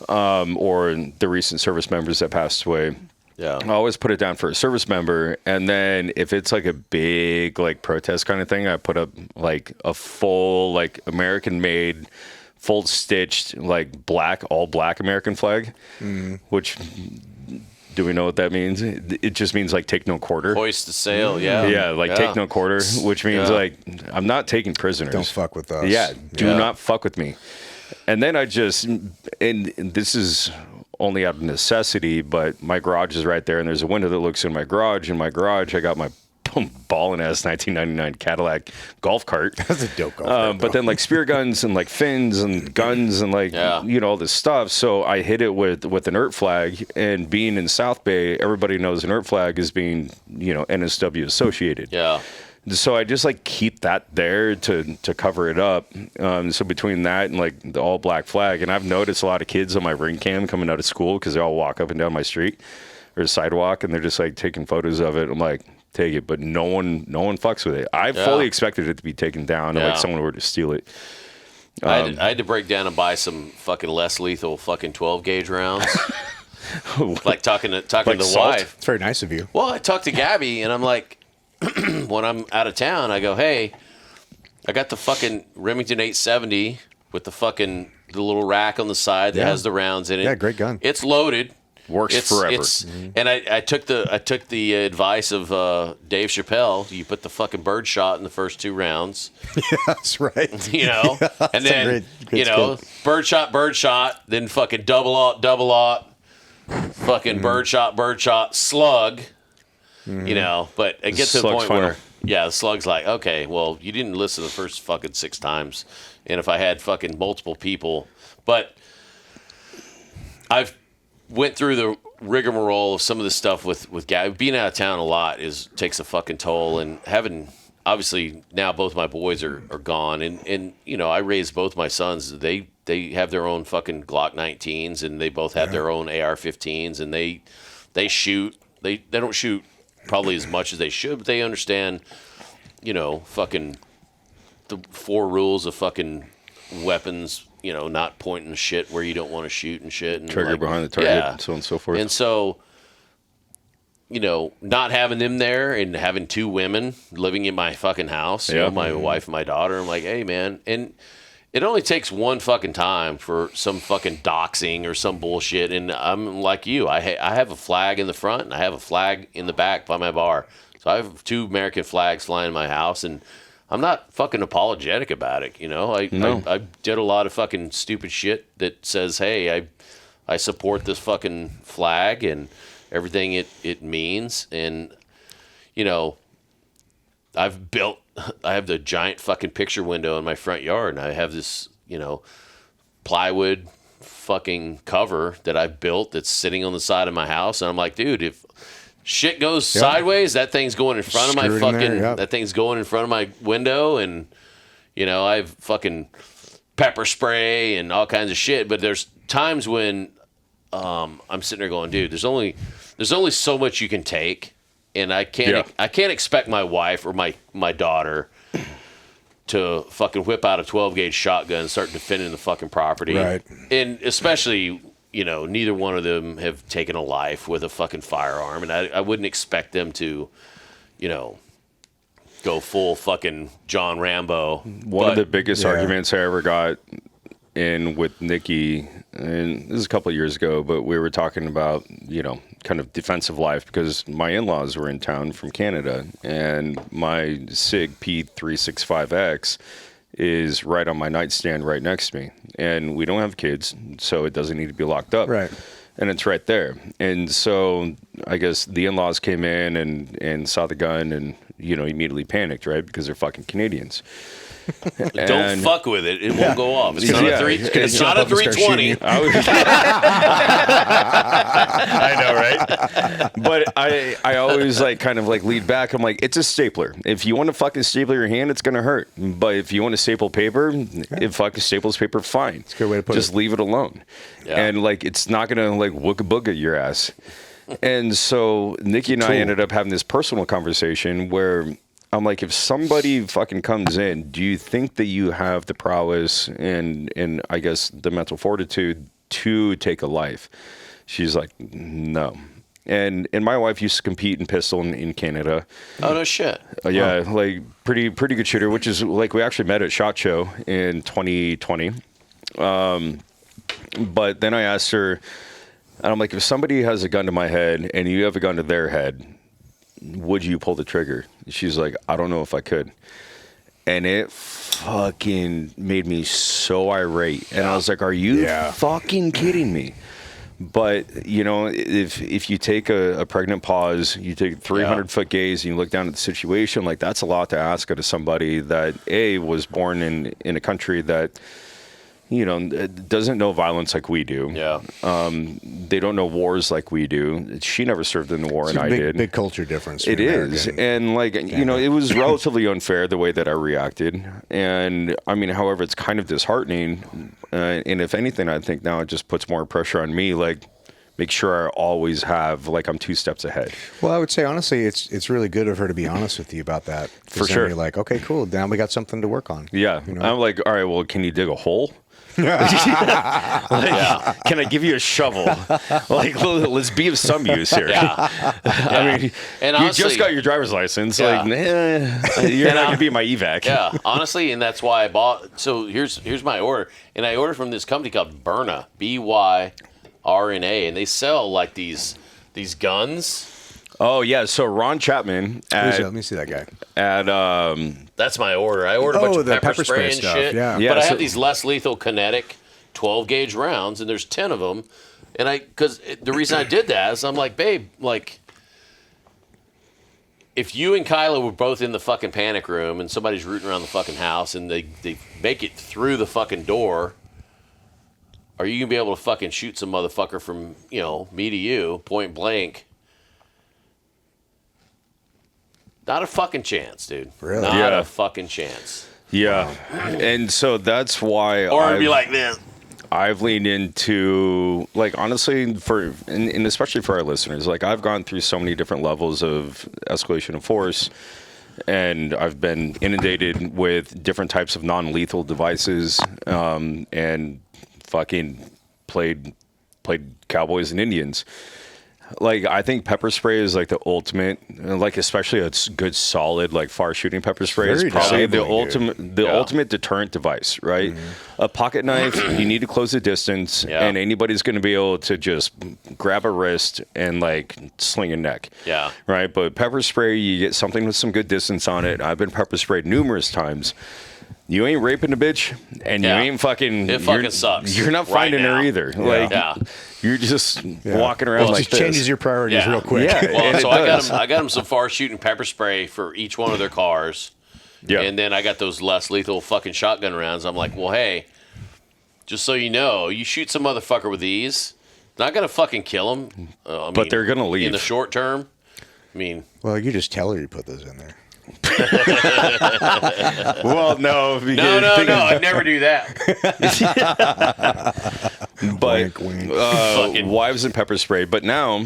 or the recent service members that passed away. yeah. I always put it down for a service member. And then if it's like a big, like, protest kind of thing, I put up like a full, like, American made, full stitched, like, all black American flag, which... Do we know what that means? It just means like take no quarter. Hoist the sail, yeah. Yeah, like take no quarter, which means like I'm not taking prisoners. Don't fuck with us. Yeah, do not fuck with me. And then and this is only out of necessity, but my garage is right there, and there's a window that looks in my garage. In my garage, I got my ballin' ass 1999 Cadillac golf cart. That's a dope golf cart, But then like spear guns and like fins and guns and like you know, all this stuff. So I hit it with an inert flag, and being in South Bay, everybody knows an inert flag is being, you know, NSW associated. Yeah. So I just like keep that there to cover it up. So between that and like the all black flag, and I've noticed a lot of kids on my ring cam coming out of school because they all walk up and down my street or sidewalk, and they're just like taking photos of it. I'm like, take it, but no one fucks with it. I fully expected it to be taken down, and like someone were to steal it. I had to break down and buy some fucking less lethal fucking 12 gauge rounds. Like talking to the salt? wife. It's very nice of you. Well, I talked to Gabby, and I'm like, when I'm out of town, I go, hey, I got the fucking Remington 870 with the little rack on the side that has the rounds in it. Yeah, great gun. It's loaded. Works forever. And I took the advice of Dave Chappelle. You put the fucking bird shot in the first 2 rounds. Yeah, that's right. You know, and then great you know, bird shot, then fucking double aught, fucking bird shot, slug. You know, but it gets to the point where the slug's like, okay, well, you didn't listen the first fucking 6 times, and if I had fucking multiple people, but I've went through the rigmarole of some of the stuff with Gabby. Being out of town a lot takes a fucking toll, and having obviously now both my boys are gone, and you know, I raised both my sons. They have their own fucking Glock 19s, and they both have their own AR-15s, and they shoot. They don't shoot probably as much as they should, but they understand, you know, fucking the 4 rules of fucking weapons. You know, not pointing shit where you don't want to shoot and shit. And Trigger behind the target, and so on and so forth. And so, you know, not having them there and having 2 women living in my fucking house, you know, my wife and my daughter, I'm like, hey, man. And it only takes one fucking time for some fucking doxing or some bullshit. And I'm like you. I have a flag in the front and I have a flag in the back by my bar. So I have 2 American flags flying in my house, and I'm not fucking apologetic about it, you know. I did a lot of fucking stupid shit that says, hey, I support this fucking flag and everything it means. And, you know, I have the giant fucking picture window in my front yard, and I have this, you know, plywood fucking cover that I've built that's sitting on the side of my house. And I'm like, dude, if shit goes sideways, that thing's going in front of my fucking that thing's going in front of my window. And you know, I have fucking pepper spray and all kinds of shit, but there's times when I'm sitting there going, dude, there's only so much you can take, and I can't expect my wife or my daughter to fucking whip out a 12 gauge shotgun and start defending the fucking property. Right. And especially, you know, neither one of them have taken a life with a fucking firearm, and I wouldn't expect them to, you know, go full fucking John Rambo. One of the biggest arguments I ever got in with Nikki, and this is a couple of years ago, but we were talking about, you know, kind of defensive life because my in-laws were in town from Canada, and my SIG P365X is right on my nightstand right next to me. And we don't have kids, so it doesn't need to be locked up. Right. And it's right there. And so I guess the in-laws came in and saw the gun and, you know, immediately panicked, right? Because they're fucking Canadians. Don't fuck with it. It won't go off. It's not a three. It's not a 320. I know, right? But I always like kind of like lead back. I'm like, it's a stapler. If you want to fucking staple your hand, it's gonna hurt. But if you want to staple paper, if fucking staples paper, fine. It's a good way to put Just leave it alone. Yeah. And like, it's not gonna like wooga booga your ass. And so Nikki and I ended up having this personal conversation where I'm like, if somebody fucking comes in, do you think that you have the prowess and I guess the mental fortitude to take a life? She's like, no. And my wife used to compete in pistol in Canada. Oh no shit. Yeah, like pretty good shooter, which is like we actually met at SHOT Show in 2020. But then I asked her, and I'm like, if somebody has a gun to my head and you have a gun to their head, would you pull the trigger? She's like, I don't know if I could. And it fucking made me so irate. And I was like, are you fucking kidding me? But, you know, if you take a pregnant pause, you take a 300-foot gaze, and you look down at the situation, like, that's a lot to ask out of somebody that, A, was born in a country that, you know, doesn't know violence like we do. Yeah. They don't know wars like we do. She never served in the war, and I did. Big culture difference. It is. And, like, you know, it was relatively unfair the way that I reacted. And, I mean, however, it's kind of disheartening. And if anything, I think now it just puts more pressure on me, like, make sure I always have, like, I'm 2 steps ahead. Well, I would say, honestly, it's really good of her to be honest with you about that. For sure. You're like, okay, cool. Now we got something to work on. Yeah. You know? I'm like, all right, well, can you dig a hole? Can I give you a shovel? Like, let's be of some use here. I mean, and you honestly, just got your driver's license. Like, you're not gonna be my evac. Yeah, honestly, and that's why I bought. So here's my order, and I ordered from this company called Byrna, BYRNA, and they sell like these guns. Oh yeah, so Ron Chapman let me see that guy. That's my order. I ordered a bunch of the pepper spray and stuff. shit. Yeah. But I have these less lethal kinetic 12 gauge rounds, and there's 10 of them. And because the reason I did that is I'm like, babe, like, if you and Kyla were both in the fucking panic room and somebody's rooting around the fucking house and they make it through the fucking door, are you gonna be able to fucking shoot some motherfucker from, you know, me to you, point blank? Not a fucking chance, dude. Really? Not a fucking chance. Yeah, and so that's why. Or it'd be like this. I've leaned into, like, honestly, and especially for our listeners, like, I've gone through so many different levels of escalation of force, and I've been inundated with different types of non-lethal devices, and fucking played cowboys and Indians. Like, I think pepper spray is like the ultimate, like, especially a good solid, like, far shooting pepper spray is probably the ultimate deterrent device, right? Mm-hmm. A pocket knife, you need to close the distance, and anybody's going to be able to just grab a wrist and, like, sling a neck. Yeah. Right? But pepper spray, you get something with some good distance on it. I've been pepper sprayed numerous times. You ain't raping a bitch, and you ain't fucking. It fucking sucks. You're not finding her either. Like, you're just walking around like it just this. Changes your priorities real quick. Yeah. Well, so I got them some far shooting pepper spray for each one of their cars. Yeah. And then I got those less lethal fucking shotgun rounds. I'm like, well, hey, just so you know, you shoot some motherfucker with these, not gonna fucking kill them. But they're gonna leave in the short term. I mean, well, you just tell her you put those in there. Well, no. No, I'd never do that. But wives and pepper spray. But now,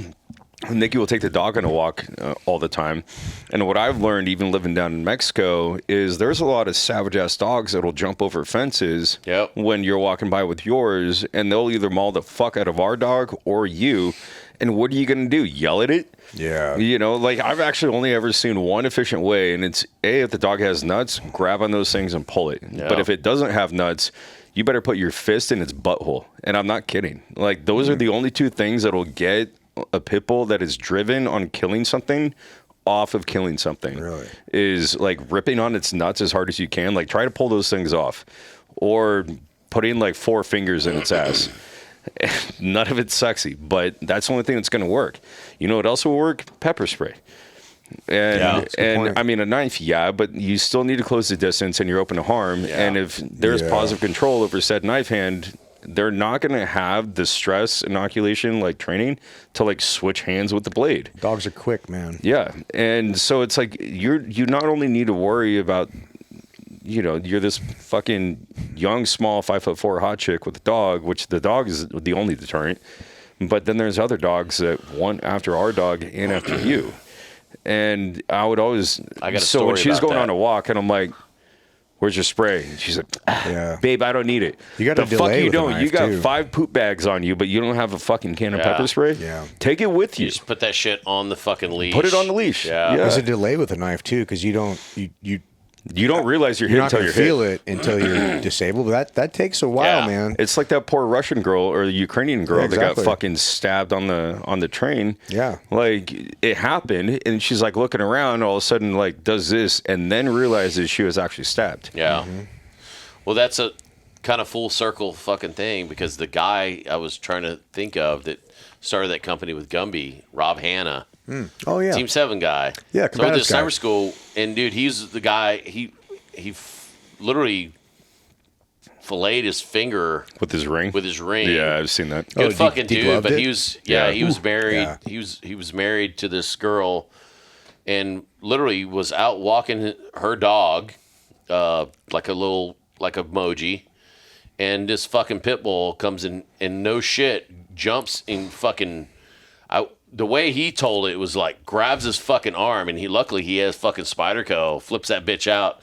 Nikki will take the dog on a walk all the time. And what I've learned, even living down in Mexico, is there's a lot of savage-ass dogs that will jump over fences when you're walking by with yours, and they'll either maul the fuck out of our dog or you. And what are you going to do? Yell at it? Yeah. You know, like I've actually only ever seen one efficient way, and it's if the dog has nuts, grab on those things and pull it. Yeah. But if it doesn't have nuts, you better put your fist in its butthole. And I'm not kidding. Like those are the only two things that'll get a pit bull that is driven on killing something off of killing something. Really? Is like ripping on its nuts as hard as you can. Like try to pull those things off, or putting like 4 fingers in its ass. None of it's sexy, but that's the only thing that's going to work. You know what else will work? Pepper spray. And I mean a knife, yeah, but you still need to close the distance and you're open to harm. Yeah. And if there's positive control over said knife hand, they're not going to have the stress inoculation like training to like switch hands with the blade. Dogs are quick, man. Yeah. And so it's like you not only need to worry about, you know, you're this fucking young, small, 5'4" hot chick with a dog, which the dog is the only deterrent. But then there's other dogs that want after our dog and after you. And I would always. I got a so when story she's about going that. on a walk, and I'm like, "Where's your spray?" And she's like, Yeah. "Babe, I don't need it." You got the a fuck delay you with a don't. knife, You got too. 5 poop bags on you, but you don't have a fucking can of Yeah. pepper spray. Yeah. Take it with you. Just put that shit on the fucking leash. Put it on the leash. Yeah. There's a delay with a knife too, because you don't You don't realize you're hit you're not until going you're to feel hit. it until you're disabled. But that takes a while, Yeah. man. It's like that poor Russian girl or the Ukrainian girl Yeah, that got exactly. fucking stabbed on the train. Yeah. Like it happened, and she's like looking around, all of a sudden like does this, and then realizes she was actually stabbed. Yeah. Mm-hmm. Well, that's a kind of full circle fucking thing, because the guy I was trying to think of that started that company with Gumby, Rob Hanna, Oh yeah. Team 7 guy. Yeah, So I went to combatives guy. cyber school, and dude, he's the guy. He literally filleted his finger With his ring. with his ring. Yeah, I've seen that. Good fucking dude, degloved but it? he was Yeah. he was married. Yeah. He was married to this girl, and literally was out walking her dog, like a emoji, and this fucking pit bull comes in and no shit jumps in fucking. The way he told it was like grabs his fucking arm, and luckily he has fucking Spyderco, flips that bitch out,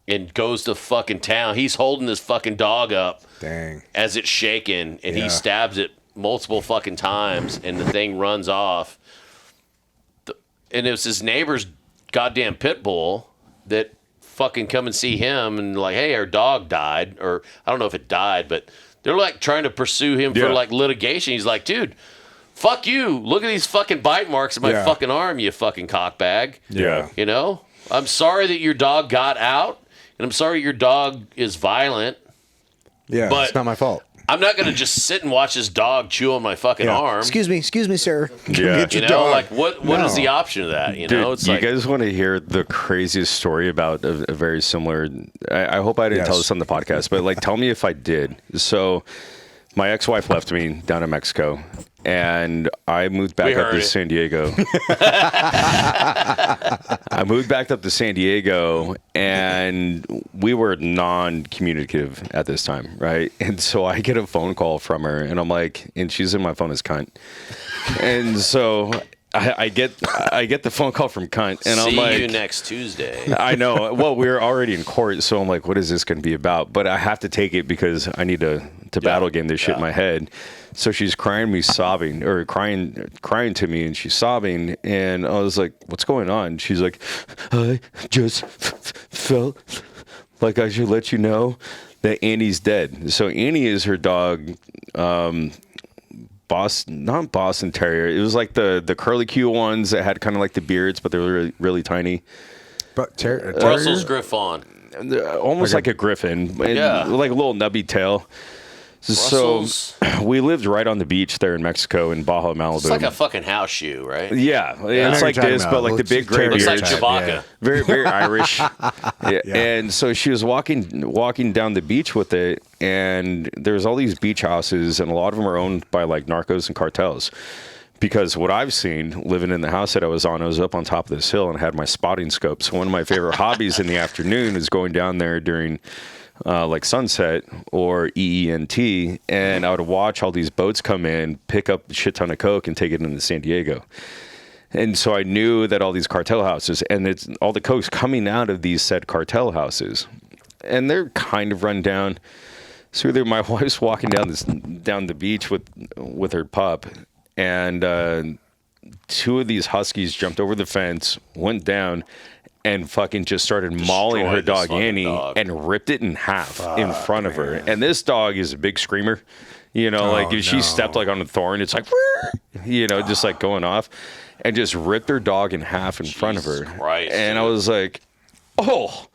and goes to fucking town. He's holding this fucking dog up. Dang. As it's shaking, and Yeah. he stabs it multiple fucking times, and the thing runs off. And it was his neighbor's goddamn pit bull that fucking come and see him and like, hey, our dog died, or I don't know if it died, but they're like trying to pursue him for Yeah. like litigation. He's like, dude, fuck you. Look at these fucking bite marks in my Yeah. fucking arm, you fucking cockbag. Yeah. You know? I'm sorry that your dog got out, and I'm sorry your dog is violent. Yeah, But- it's not my fault. I'm not going to just sit and watch this dog chew on my fucking Yeah. arm. Excuse me, sir. Come Yeah. get You your know, dog. like what is No. the option of that? You Dude, know, it's you like, guys want to hear the craziest story about a very similar. I hope I didn't Yes. tell this on the podcast, but like, tell me if I did. So, my ex-wife left me down in Mexico, and I moved back We up heard to it. San Diego. I moved back up to San Diego, and we were non-communicative at this time, right? And so I get a phone call from her, and I'm like, and she's in my phone as cunt, and so. I get the phone call from cunt, and see I'm like, you next Tuesday. I know. Well, we're already in court, so I'm like, what is this going to be about? But I have to take it because I need to battle game this shit in my head. So she's crying to me, and she's sobbing, and I was like, what's going on? She's like, I just felt like I should let you know that Annie's dead. So Annie is her dog. Not Boston Terrier. It was like the curly Q ones that had kind of like the beards, but they were really, really tiny. But Brussels Griffon. Almost like a griffin, and Yeah. like a little nubby tail. Brussels. So we lived right on the beach there in Mexico in Baja, Malibu. It's like a fucking house shoe, right? yeah, I know it's what like you're talking this, about. but like the Looks big gray Looks beard. like Beards. Chewbacca. Yeah. Very, very Irish. Yeah. Yeah. And so she was walking down the beach with it, and there's all these beach houses, and a lot of them are owned by like narcos and cartels. Because what I've seen living in the house that I was up on top of this hill and had my spotting scope. So one of my favorite hobbies in the afternoon is going down there during like sunset or EENT, and I would watch all these boats come in, pick up a shit ton of coke, and take it into San Diego. And so I knew that all these cartel houses, and it's all the coke's coming out of these said cartel houses, and they're kind of run down. So my wife's walking down the beach with her pup, and two of these huskies jumped over the fence, went down, and fucking just started mauling her dog Annie and ripped it in half in front of her. And this dog is a big screamer. You know, like if she stepped like on a thorn, it's like, you know, just like going off, and just ripped her dog in half in front of her. Christ, and dude. I was like, oh,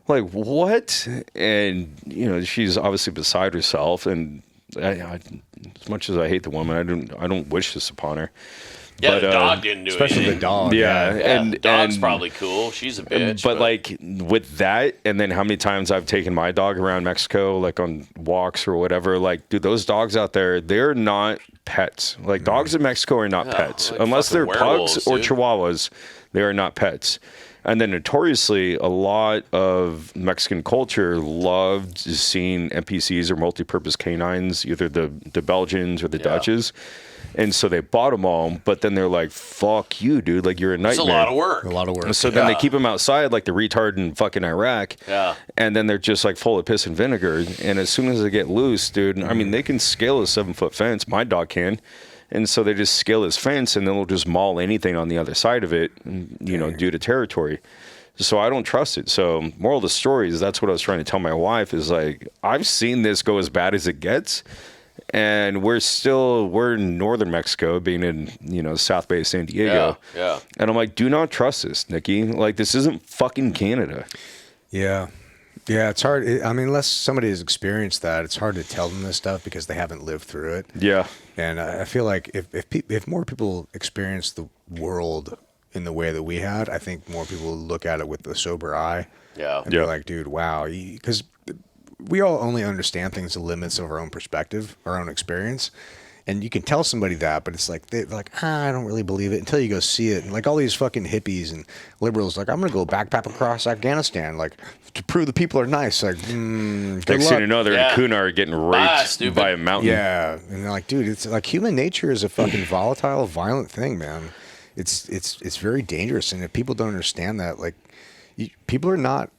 like what? And you know, she's obviously beside herself. And I, as much as I hate the woman, I don't wish this upon her. Yeah, but, the dog didn't do especially anything. the dog. Yeah, And the dog's and probably cool. She's a bitch. but like with that, and then how many times I've taken my dog around Mexico, like on walks or whatever, like, dude, those dogs out there, they're not pets. Like dogs in Mexico are not pets. like Unless they're fucking pugs werewolves, or dude. chihuahuas, they are not pets. And then notoriously, a lot of Mexican culture loved seeing NPCs or multi-purpose canines, either the Belgians or the Dutches. And so they bought them all, but then they're like, fuck you, dude. Like, you're a nightmare. It's a lot of work. A lot of work. So then they keep them outside like the retard in fucking Iraq. Yeah. And then they're just like full of piss and vinegar. And as soon as they get loose, dude, I mean, they can scale a 7-foot fence. My dog can. And so they just scale his fence and then they'll just maul anything on the other side of it, you know, due to territory. So I don't trust it. So moral of the story is that's what I was trying to tell my wife is like, I've seen this go as bad as it gets. And we're in northern Mexico, being in, you know, South Bay, San Diego. Yeah. And I'm like, do not trust this, Nikki. Like, this isn't fucking Canada. Yeah. Yeah, it's hard. I mean, unless somebody has experienced that, it's hard to tell them this stuff because they haven't lived through it. Yeah. And I feel like if more people experience the world in the way that we had, I think more people look at it with a sober eye. Yeah. And be like, dude, wow. Because we all only understand things the limits of our own perspective, our own experience. And you can tell somebody that, but it's like, they're like, I don't really believe it until you go see it. And like all these fucking hippies and liberals, like, I'm going to go backpack across Afghanistan, like, to prove the people are nice. Like, good Next luck. thing you know, they're in Kunar getting raped stupid. by a mountain. Yeah. And they're like, dude, it's like human nature is a fucking volatile, violent thing, man. It's very dangerous. And if people don't understand that, like, people are not,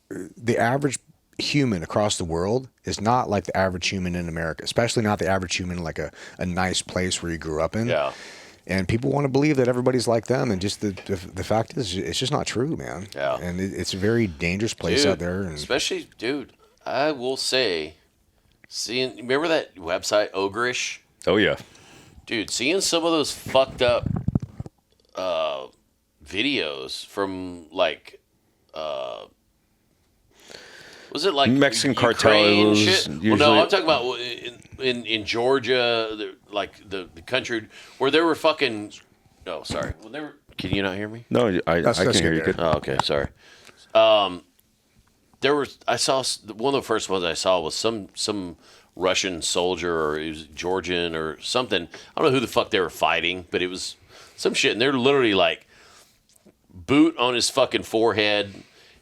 the average human across the world is not like the average human in America, especially not the average human in like a nice place where you grew up in. Yeah. And people want to believe that everybody's like them, and just the fact is, it's just not true, man. Yeah. And it's a very dangerous place Dude, out there. And especially, dude, I will say, remember that website, Ogreish? Oh, yeah. Dude, seeing some of those fucked up videos from like, was it like Mexican Ukraine cartels? shit? Well, Usually. no, I'm talking about in Georgia, like the country where they were fucking. No, sorry. When they were, can you not hear me? No, I can that's hear you good good. Oh, okay, sorry. I saw one of the first ones I saw was some Russian soldier or he was Georgian or something. I don't know who the fuck they were fighting, but it was some shit, and they're literally like boot on his fucking forehead,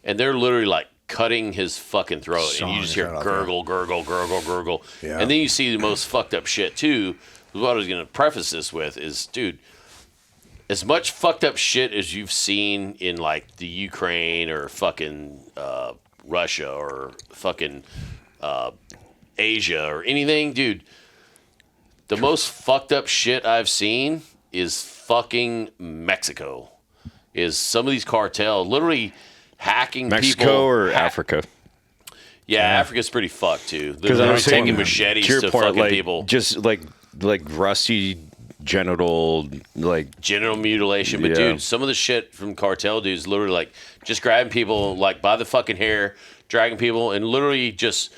and they're literally like cutting his fucking throat, and you just hear gurgle, gurgle, gurgle, gurgle, Yeah. and then you see the most fucked up shit too. What I was gonna preface this with is, dude, as much fucked up shit as you've seen in like the Ukraine or fucking Russia or fucking Asia or anything, dude, the most fucked up shit I've seen is fucking Mexico. Is some of these cartels literally hacking Mexico people. or Africa? Yeah, Africa's pretty fucked too. They're Because I was taking saying, machetes to your to point, fucking like, people. just like rusty genital, like, Genital mutilation. But Yeah. dude, some of the shit from cartel dudes literally like just grabbing people like by the fucking hair, dragging people, and literally just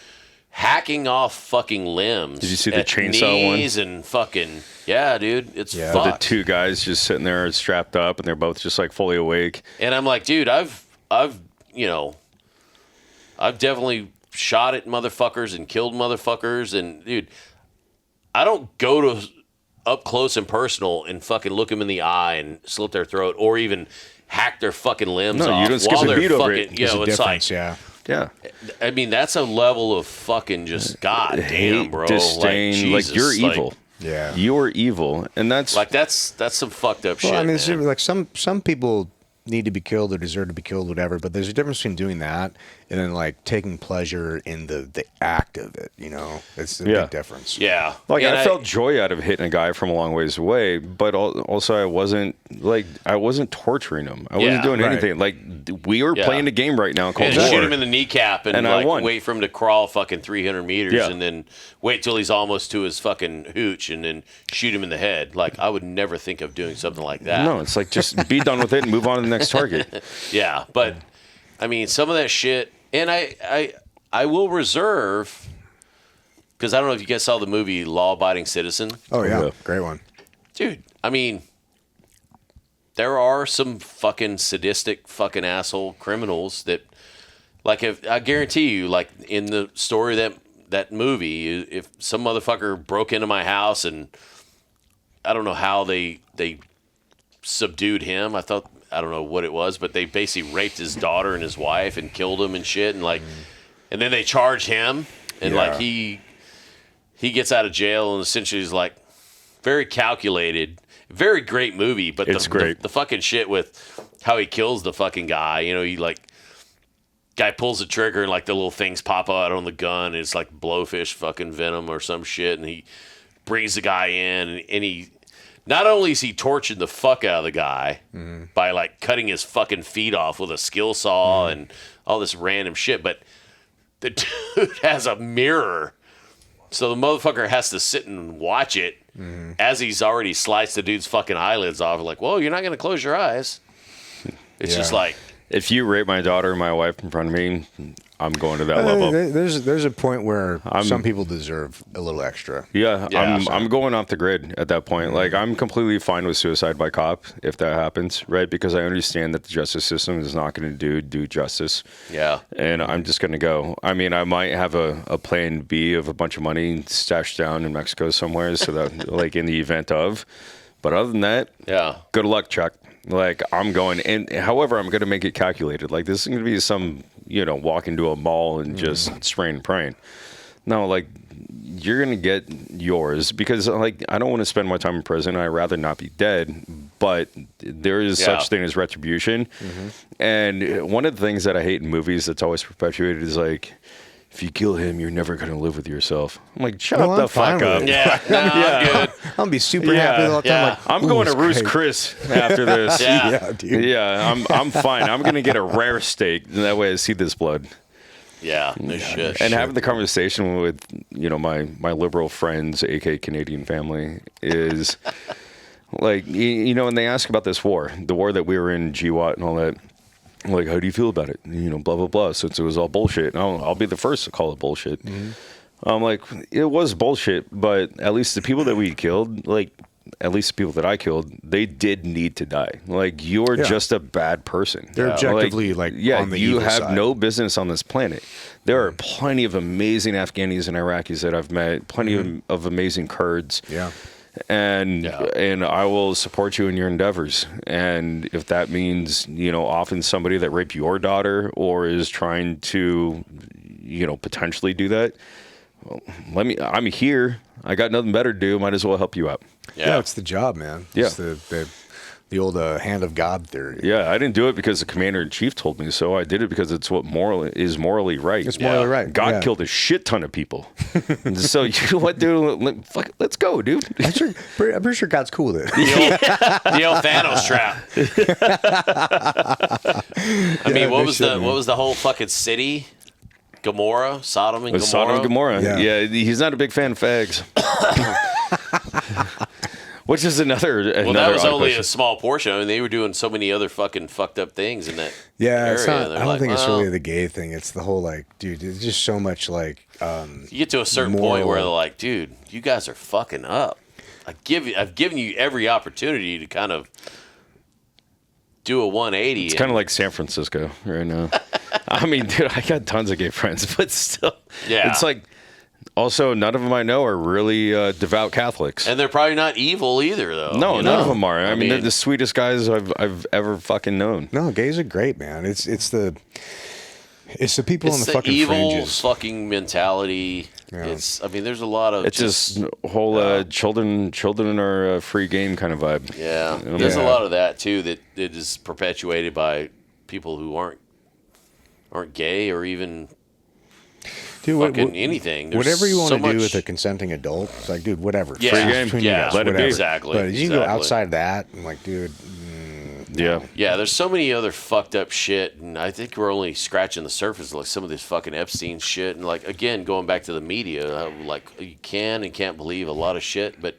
hacking off fucking limbs. Did you see the at chainsaw one? knees and fucking dude, it's Yeah. fucked. the two guys just sitting there strapped up, and they're both just like fully awake. And I'm like, dude, I've definitely shot at motherfuckers and killed motherfuckers, and dude, I don't go to up close and personal and fucking look them in the eye and slit their throat or even hack their fucking limbs No, you off don't skip while a they're beat fucking, over it. you there's know, a it's like, difference, yeah. Yeah. I mean, that's a level of fucking just goddamn, Hate, bro. disdain, like, Jesus, you're evil. Yeah. You're evil, and that's Like that's some fucked up shit. Well, I mean, man. it's like some people need to be killed or deserve to be killed, whatever. But there's a difference between doing that and then like taking pleasure in the act of it. You know, it's a big difference. Yeah. Like And I felt joy out of hitting a guy from a long ways away, but also I wasn't torturing him. I wasn't doing right. anything. Like we were playing a game right now called and War. shoot him in the kneecap and I like won. wait for him to crawl fucking 300 meters Yeah. and then wait till he's almost to his fucking hooch and then shoot him in the head. Like I would never think of doing something like that. No, it's like just be done with it and move on to the next target. Yeah, but I mean, some of that shit, and I will reserve because I don't know if you guys saw the movie Law Abiding Citizen. Oh yeah, Yeah. great one. Dude, I mean, there are some fucking sadistic fucking asshole criminals that, like, if I guarantee you, like in the story that movie, if some motherfucker broke into my house and I don't know how they subdued him. I don't know what it was, but they basically raped his daughter and his wife and killed him and shit, and like, and then they charged him, and like he gets out of jail and essentially is like very calculated, very great movie, but It's great. The fucking shit with how he kills the fucking guy, you know, he like guy pulls the trigger and like the little things pop out on the gun, and it's like blowfish fucking venom or some shit, and he brings the guy in and he. Not only is he torturing the fuck out of the guy by like cutting his fucking feet off with a skill saw and all this random shit, but the dude has a mirror. So the motherfucker has to sit and watch it as he's already sliced the dude's fucking eyelids off. Like, whoa, you're not going to close your eyes. It's just like, If you rape my daughter or my wife in front of me, I'm going to that level. There's a point where some people deserve a little extra. Yeah, Yeah, I'm going off the grid at that point. Like, I'm completely fine with suicide by cop if that happens, right? Because I understand that the justice system is not going to do justice. yeah. And I'm just going to go. I mean, I might have a plan B of a bunch of money stashed down in Mexico somewhere so that, like, in the event of. But other than that, Yeah. good luck, Chuck. Like, I'm going. And however, I'm going to make it calculated. Like, this is going to be some, walk into a mall and just spraying and praying. No, like, you're going to get yours because, like, I don't want to spend my time in prison. I'd rather not be dead. But there is such thing as retribution. And one of the things that I hate in movies that's always perpetuated is, like, if you kill him, you're never going to live with yourself. I'm like, shut No, the I'm fine fuck with up. it. Yeah. No, I'm good. I'm gonna be super happy all the time. Yeah. Like, I'm "Ooh, going to it's Roost great." Chris after this. Yeah. Yeah, dude. Yeah, I'm fine. I'm going to get a rare steak. And that way I see this blood. Yeah. No shit. And having the conversation with, my liberal friends, aka Canadian family, is like, and they ask about this war, the war that we were in, GWAT and all that. Like, how do you feel about it? Blah, blah, blah, since it was all bullshit. And I'll be the first to call it bullshit. I'm like, it was bullshit, but at least the people that we killed, like, at least the people that I killed, they did need to die. Like, you're just a bad person. They're objectively, on the you evil have side. no business on this planet. There are plenty of amazing Afghanis and Iraqis that I've met, plenty of amazing Kurds. Yeah. And I will support you in your endeavors. And if that means, often somebody that raped your daughter or is trying to, potentially do that, well, I'm here. I got nothing better to do. Might as well help you out. Yeah, it's the job, man. Yeah. It's the old hand of God theory. Yeah, I didn't do it because the commander-in-chief told me so. I did it because it's what is morally right. It's morally right. God yeah. killed a shit ton of people. And so, you know what, dude? Let's go, dude. I'm pretty sure God's cool with it. The old Thanos trap. I mean, what was the whole fucking city? Gomorrah, Sodom and Gomorrah. Sodom and Gomorrah. Yeah. Yeah, he's not a big fan of fags. Which is another. Well, that was odd only question. a small portion. I mean, they were doing so many other fucking fucked up things in that Yeah, area. it's not. They're I don't like, think it's well, really the gay thing. It's the whole dude. It's just so much You get to a certain point where they're like, dude, you guys are fucking up. I've given you every opportunity to kind of do a 180. It's kind of like San Francisco right now. I mean, dude, I got tons of gay friends, but still, it's like. Also, none of them I know are really devout Catholics. And they're probably not evil either, though. No, none of them are. I mean, they're the sweetest guys I've ever fucking known. No, gays are great, man. It's the It's the people on It's the the fucking evil fringes. fucking mentality. Yeah. I mean, there's a lot of It's just whole children are free game kind of vibe. yeah. You know? There's a Yeah. lot of that too that is perpetuated by people who aren't gay or even Dude, fucking anything. There's whatever you want so to do much- with a consenting adult, it's like, dude, whatever. Yeah. Free game. Between you Yeah, guys, let it be. whatever. Exactly. But you can go exactly. outside that, and like, dude, Yeah. Yeah, there's so many other fucked up shit, and I think we're only scratching the surface of like some of this fucking Epstein shit. And like again, going back to the media, like you can and can't believe a lot of shit, but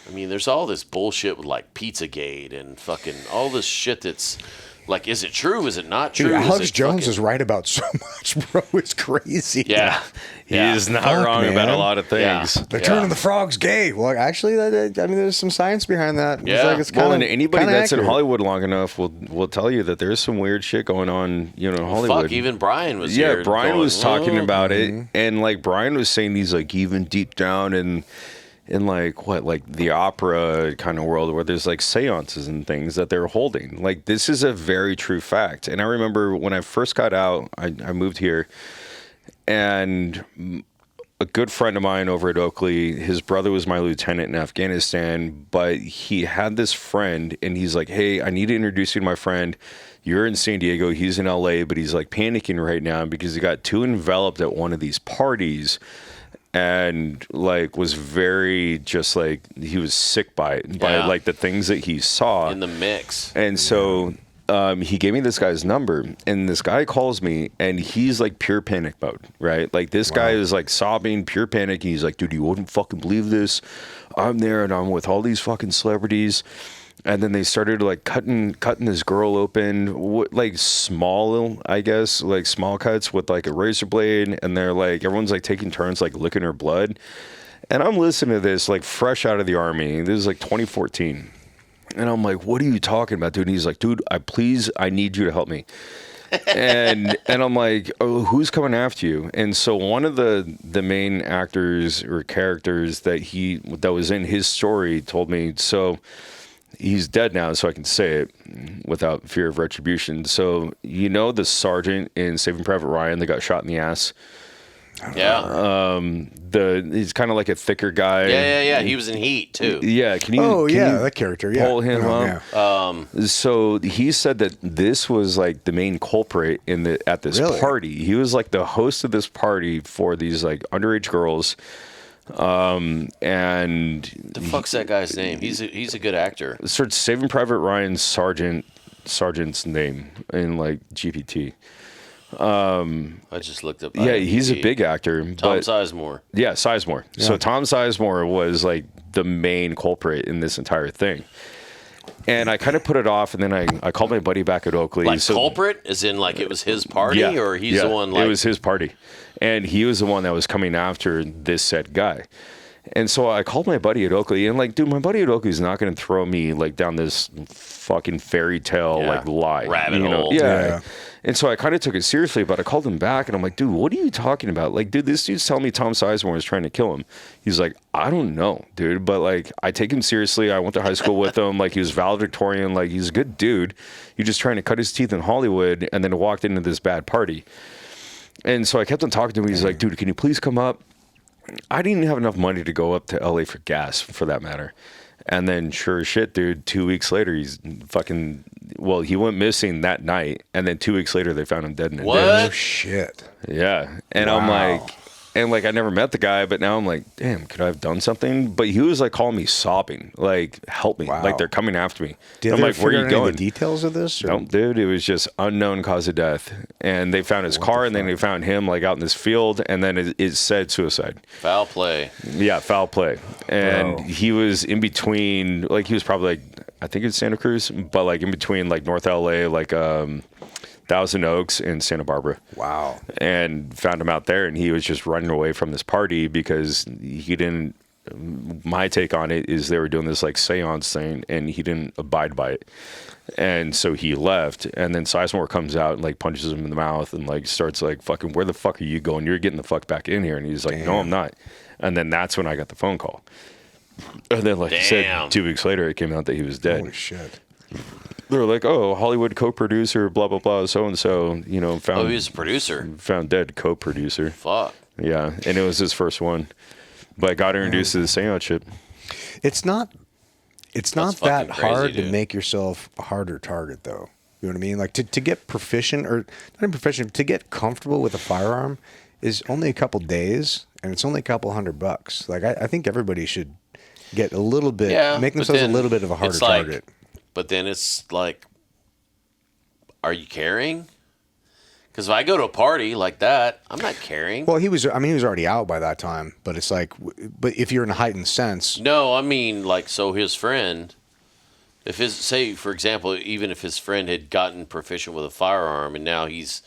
I mean, there's all this bullshit with like Pizzagate and fucking all this shit that's like, is it true? Is it not true? dude, Is Alex it Jones fucking- is right about so much, bro. It's crazy. Yeah, He yeah. is not Fuck, wrong about a man. lot of Yeah. things. They're Yeah. turning the frogs gay. Well, actually, I mean, there's some science behind that. It's Yeah. like, it's Well, kinda, and anybody kinda that's in accurate. Hollywood long enough will tell you that there's some weird shit going on, in Hollywood. Fuck, even Brian was yeah, here Brian going, was talking "Oh." about it, and like Brian was saying, he's like even deep down in like what, like the opera kind of world where there's like seances and things that they're holding. Like this is a very true fact. And I remember when I first got out, I moved here, and a good friend of mine over at Oakley, his brother was my lieutenant in Afghanistan, but he had this friend, and he's like, hey, I need to introduce you to my friend. You're in San Diego, he's in LA, but he's like panicking right now because he got too enveloped at one of these parties and like was very just like, he was sick by it, by Yeah. like the things that he saw. in the mix. And so he gave me this guy's number, and this guy calls me, and he's like pure panic mode, right? Like this guy is like sobbing, pure panic. He's like, dude, you wouldn't fucking believe this. I'm there, and I'm with all these fucking celebrities. And then they started like cutting this girl open, like small, I guess, like small cuts with like a razor blade. And they're like, everyone's like taking turns like licking her blood. And I'm listening to this like fresh out of the army. This is like 2014. And I'm like, what are you talking about, dude? And he's like, dude, I need you to help me. and I'm like, oh, who's coming after you? And so one of the main actors or characters that was in his story told me, so he's dead now, so I can say it without fear of retribution. So the sergeant in Saving Private Ryan that got shot in the ass? Yeah. He's kind of like a thicker guy. Yeah. He was in Heat too. Yeah, can you? Oh, can yeah, you that character. Yeah. pull him Yeah, up. yeah. So he said that this was like the main culprit at this Really? party. He was like the host of this party for these like underage girls. And The fuck's that guy's name? He's a good actor. search Saving Private Ryan's sergeant's name in like GPT. I just looked up. Yeah, he's a IMDb. big actor. Tom but Sizemore. Yeah, Sizemore. So Tom Sizemore was like the main culprit in this entire thing. And I kind of put it off, and then I called my buddy back at Oakley. Like culprit, as in like it was his party, or he's the one like it was his party, and he was the one that was coming after this said guy. And so I called my buddy at Oakley, and like, dude, my buddy at Oakley is not going to throw me like down this fucking fairy tale Yeah. like lie, Rabbit hole. Yeah. Yeah. And so I kind of took it seriously, but I called him back, and I'm like, dude, what are you talking about? Like, dude, this dude's telling me Tom Sizemore is trying to kill him. He's like, I don't know, dude, but like, I take him seriously. I went to high school with him. Like, he was valedictorian. Like, he's a good dude. He's just trying to cut his teeth in Hollywood, and then walked into this bad party. And so I kept on talking to him. He's like, dude, can you please come up? I didn't even have enough money to go up to LA for gas, for that matter. And then sure as shit, dude, 2 weeks later, he's fucking, well, he went missing that night. And then 2 weeks later, they found him dead in a What? ditch. Oh, shit. Yeah. And I'm Wow. like, and like, I never met the guy, but now I'm like, damn, could I have done something? But he was like calling me sobbing, like, help me. Wow. Like, they're coming after me. Did I'm they like, where figure are out you any of going? the details of this? Or? No, dude, it was just unknown cause of death. And they found his car, and then they found him like out in this field, and then it said suicide. foul play. Yeah, foul play. And Bro. he was in between, like, he was probably like, I think it's Santa Cruz, but like in between like North LA, like Thousand Oaks and Santa Barbara. Wow. And found him out there, and he was just running away from this party because he didn't. My take on it is they were doing this like seance thing, and he didn't abide by it, and so he left. And then Sizemore comes out and like punches him in the mouth and like starts like, fucking, where the fuck are you going? You're getting the fuck back in here. And he's like, no, I'm not. And then that's when I got the phone call. And then, like I Damn. said, 2 weeks later, it came out that he was dead. Holy shit. They're like, oh, Hollywood co-producer, blah blah blah, so and so, found. Oh, he was a producer. Found dead co-producer. Fuck. Yeah, and it was his first one, but got introduced to the seance shit. It's not that fucking crazy, hard to dude. make yourself a harder target, though. You know what I mean? Like to get proficient, or not even proficient, to get comfortable with a firearm is only a couple days, and it's only a couple $100. Like I think everybody should get a little bit, make but themselves a then little bit of a harder it's like- target. But then it's like, are you carrying? Because if I go to a party like that, I'm not carrying. Well, he was already out by that time, but it's like, but if you're in a heightened sense, No, I mean, like, so his friend, say, for example, even if his friend had gotten proficient with a firearm and now he's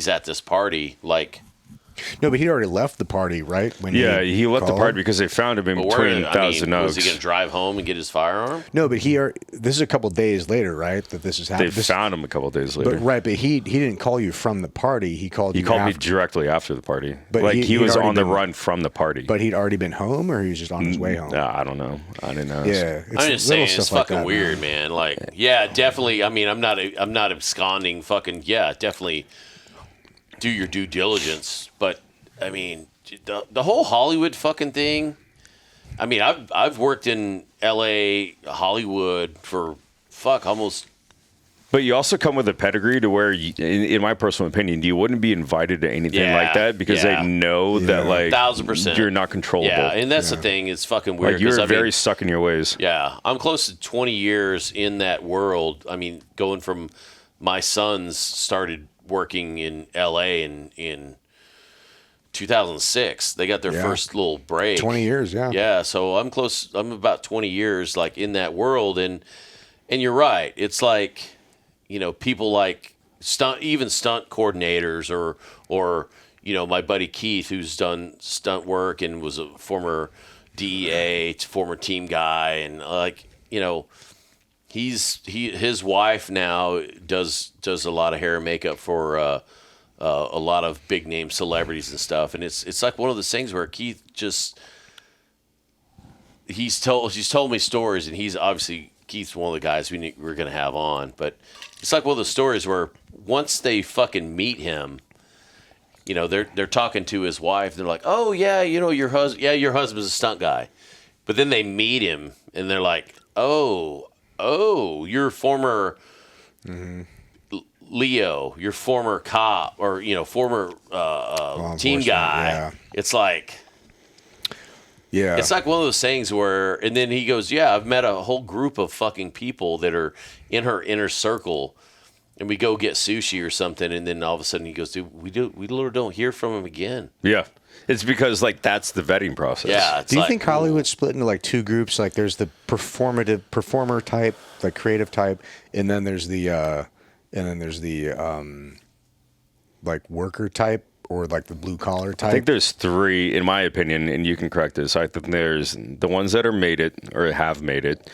at this party, like, no, but he'd already left the party, right? When Yeah, he left the called? party because they found him in but between where, thousand was he nugs. going to drive home and get his firearm? No, but this is a couple days later, right? That this is They happening. found him a couple days later. But he didn't call you from the party. He called He you called me after. directly after the party. But Like he- he he'd was already on the been- run from the party. But he'd already been home, or he was just on his way home. I don't know. I didn't know. Yeah, it's I'm just little saying, it's stuff like fucking that, weird, man. Like, yeah, definitely. I mean, I'm not absconding. Fucking yeah, definitely do your due diligence. But I mean, the whole Hollywood fucking thing. I mean, I've worked in L.A., Hollywood for almost. But you also come with a pedigree to where, in my personal opinion, you wouldn't be invited to anything Yeah, like that because yeah. they know that, like, 1,000%. you're not controllable. Yeah, and that's the thing. It's fucking weird. Like, you're 'cause, I very mean, stuck in your ways. Yeah, I'm close to 20 years in that world. I mean, going from my sons started working in L.A. in 2006. They got their Yeah. first little break. 20 years, yeah. Yeah, so I'm close. I'm about 20 years like in that world, and you're right. It's like, people like stunt coordinators or my buddy Keith, who's done stunt work and was a former DEA, former team guy, and his wife now does a lot of hair and makeup for a lot of big name celebrities and stuff, and it's like one of those things where Keith he's told me stories, and he's obviously Keith's one of the guys we're gonna have on, but it's like one of those stories where once they fucking meet him, they're talking to his wife, they're like, oh yeah, your husband's a stunt guy, but then they meet him and they're like, oh, you're former. Leo, your former cop or former team guy. Yeah. It's like Yeah. one of those things where, and then he goes, "Yeah, I've met a whole group of fucking people that are in her inner circle, and we go get sushi or something, and then all of a sudden he goes, dude, we literally don't hear from him again." Yeah. It's because, like, that's the vetting process. Yeah. It's Do you like, think Hollywood's split into like two groups? Like there's the performer type, like creative type, and then there's the like worker type, or like the blue collar type. I think there's three, in my opinion, and you can correct this. I think there's the ones that are made it or have made it.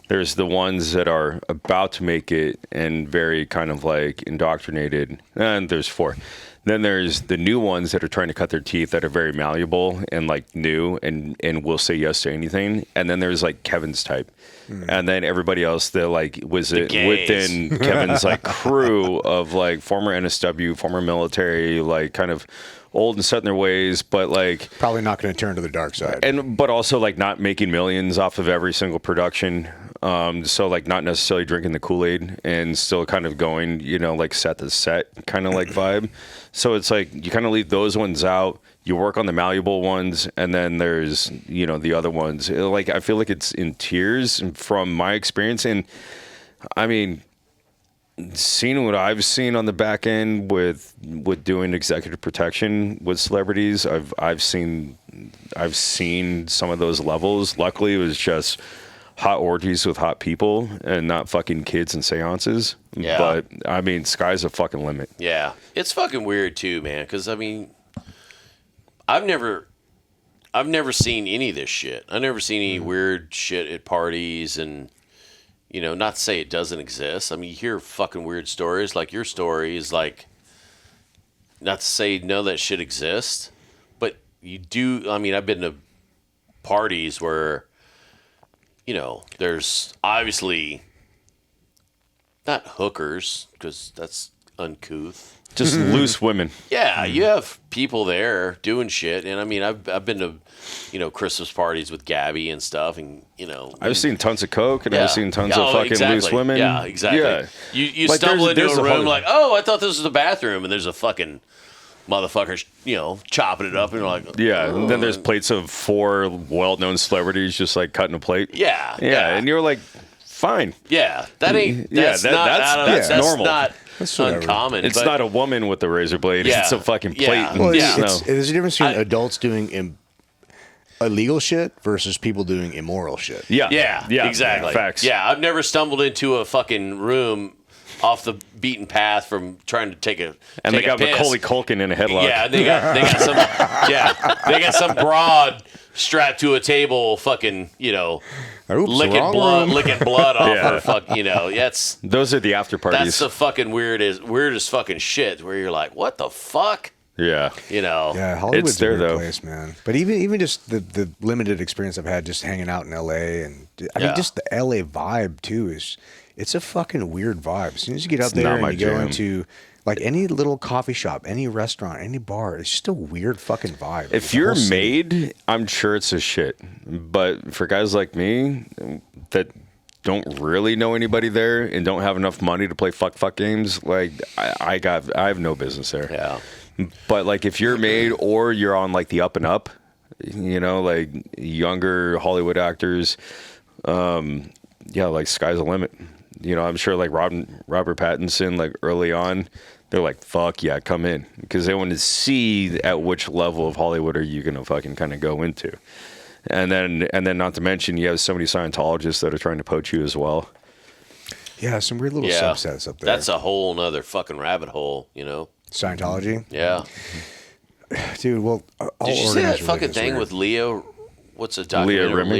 There's the ones that are about to make it and very kind of like indoctrinated. And there's four. Then there's the new ones that are trying to cut their teeth, that are very malleable and like new and will say yes to anything. And then there's like Kevin's type. And then everybody else that like was it gays. within Kevin's like crew of like former NSW, former military, like kind of old and set in their ways, but like Probably not going to turn to the dark side. but also like not making millions off of every single production. So like not necessarily drinking the Kool-Aid and still kind of going, like set to set kind of like vibe. So it's like you kind of leave those ones out. You work on the malleable ones, and then there's the other ones. Like I feel like it's in tiers from my experience, and I mean, seeing what I've seen on the back end with doing executive protection with celebrities, I've seen some of those levels. Luckily, it was just hot orgies with hot people and not fucking kids and seances. Yeah. But I mean, sky's the fucking limit. Yeah, it's fucking weird too, man. Because I mean, I've never seen any of this shit. I've never seen any weird shit at parties, and not to say it doesn't exist. I mean, you hear fucking weird stories. Like your story is like, not to say none of that shit exists, but you do. I mean, I've been to parties where, there's obviously not hookers, because that's uncouth. Just loose women. Yeah, you have people there doing shit, and I mean, I've been to, Christmas parties with Gabby and stuff, and I've seen tons of coke, and I've seen tons of fucking loose women. Yeah, exactly. Yeah. You Like, stumble into there's a a room whole- like, oh, I thought this was the bathroom, and there's a fucking motherfucker, chopping it up, and you're like, Yeah, and then there's plates of 4 well-known celebrities just like cutting a plate. yeah, and you're like, fine. yeah, that ain't Yeah, that's not that's that's normal. not That's whatever. uncommon. It's but- not a woman with a razor blade. Yeah. It's a fucking plate. Yeah. and Well, Yeah. snow. there's a difference between I- adults doing illegal shit versus people doing immoral shit. Yeah, exactly. Facts. Yeah, I've never stumbled into a fucking room off the beaten path from trying to take a And take they got a piss. Macaulay Culkin in a headlock. Yeah, they got some they got some broad strapped to a table, fucking Oops, licking wrong blood room. off Yeah. her. Fuck, that's Those are the after parties. that's the fucking weirdest fucking shit. Where you're like, what the fuck, yeah. Yeah, Hollywood's It's there, a weird though. place, man. But even just the limited experience I've had just hanging out in LA, and I mean Yeah. just the LA vibe too it's a fucking weird vibe. As soon as you get out It's there not and my you go jam. into like any little coffee shop, any restaurant, any bar, it's just a weird fucking vibe. If The you're whole city. made, I'm sure it's a shit. But for guys like me that don't really know anybody there and don't have enough money to play fuck games, like I have no business there. yeah. But like if you're made or you're on like the up and up, like younger Hollywood actors, like sky's the limit. I'm sure like Robert Pattinson, like early on, they're like, fuck yeah, come in. Because they want to see at which level of Hollywood are you going to fucking kind of go into. And then not to mention you have so many Scientologists that are trying to poach you as well. Yeah, some weird little Yeah, subsets up there. that's a whole nother fucking rabbit hole. Scientology. Yeah. Dude, well, all Did you see that organized fucking religion's thing weird. with Leo? What's the documentary? Remy?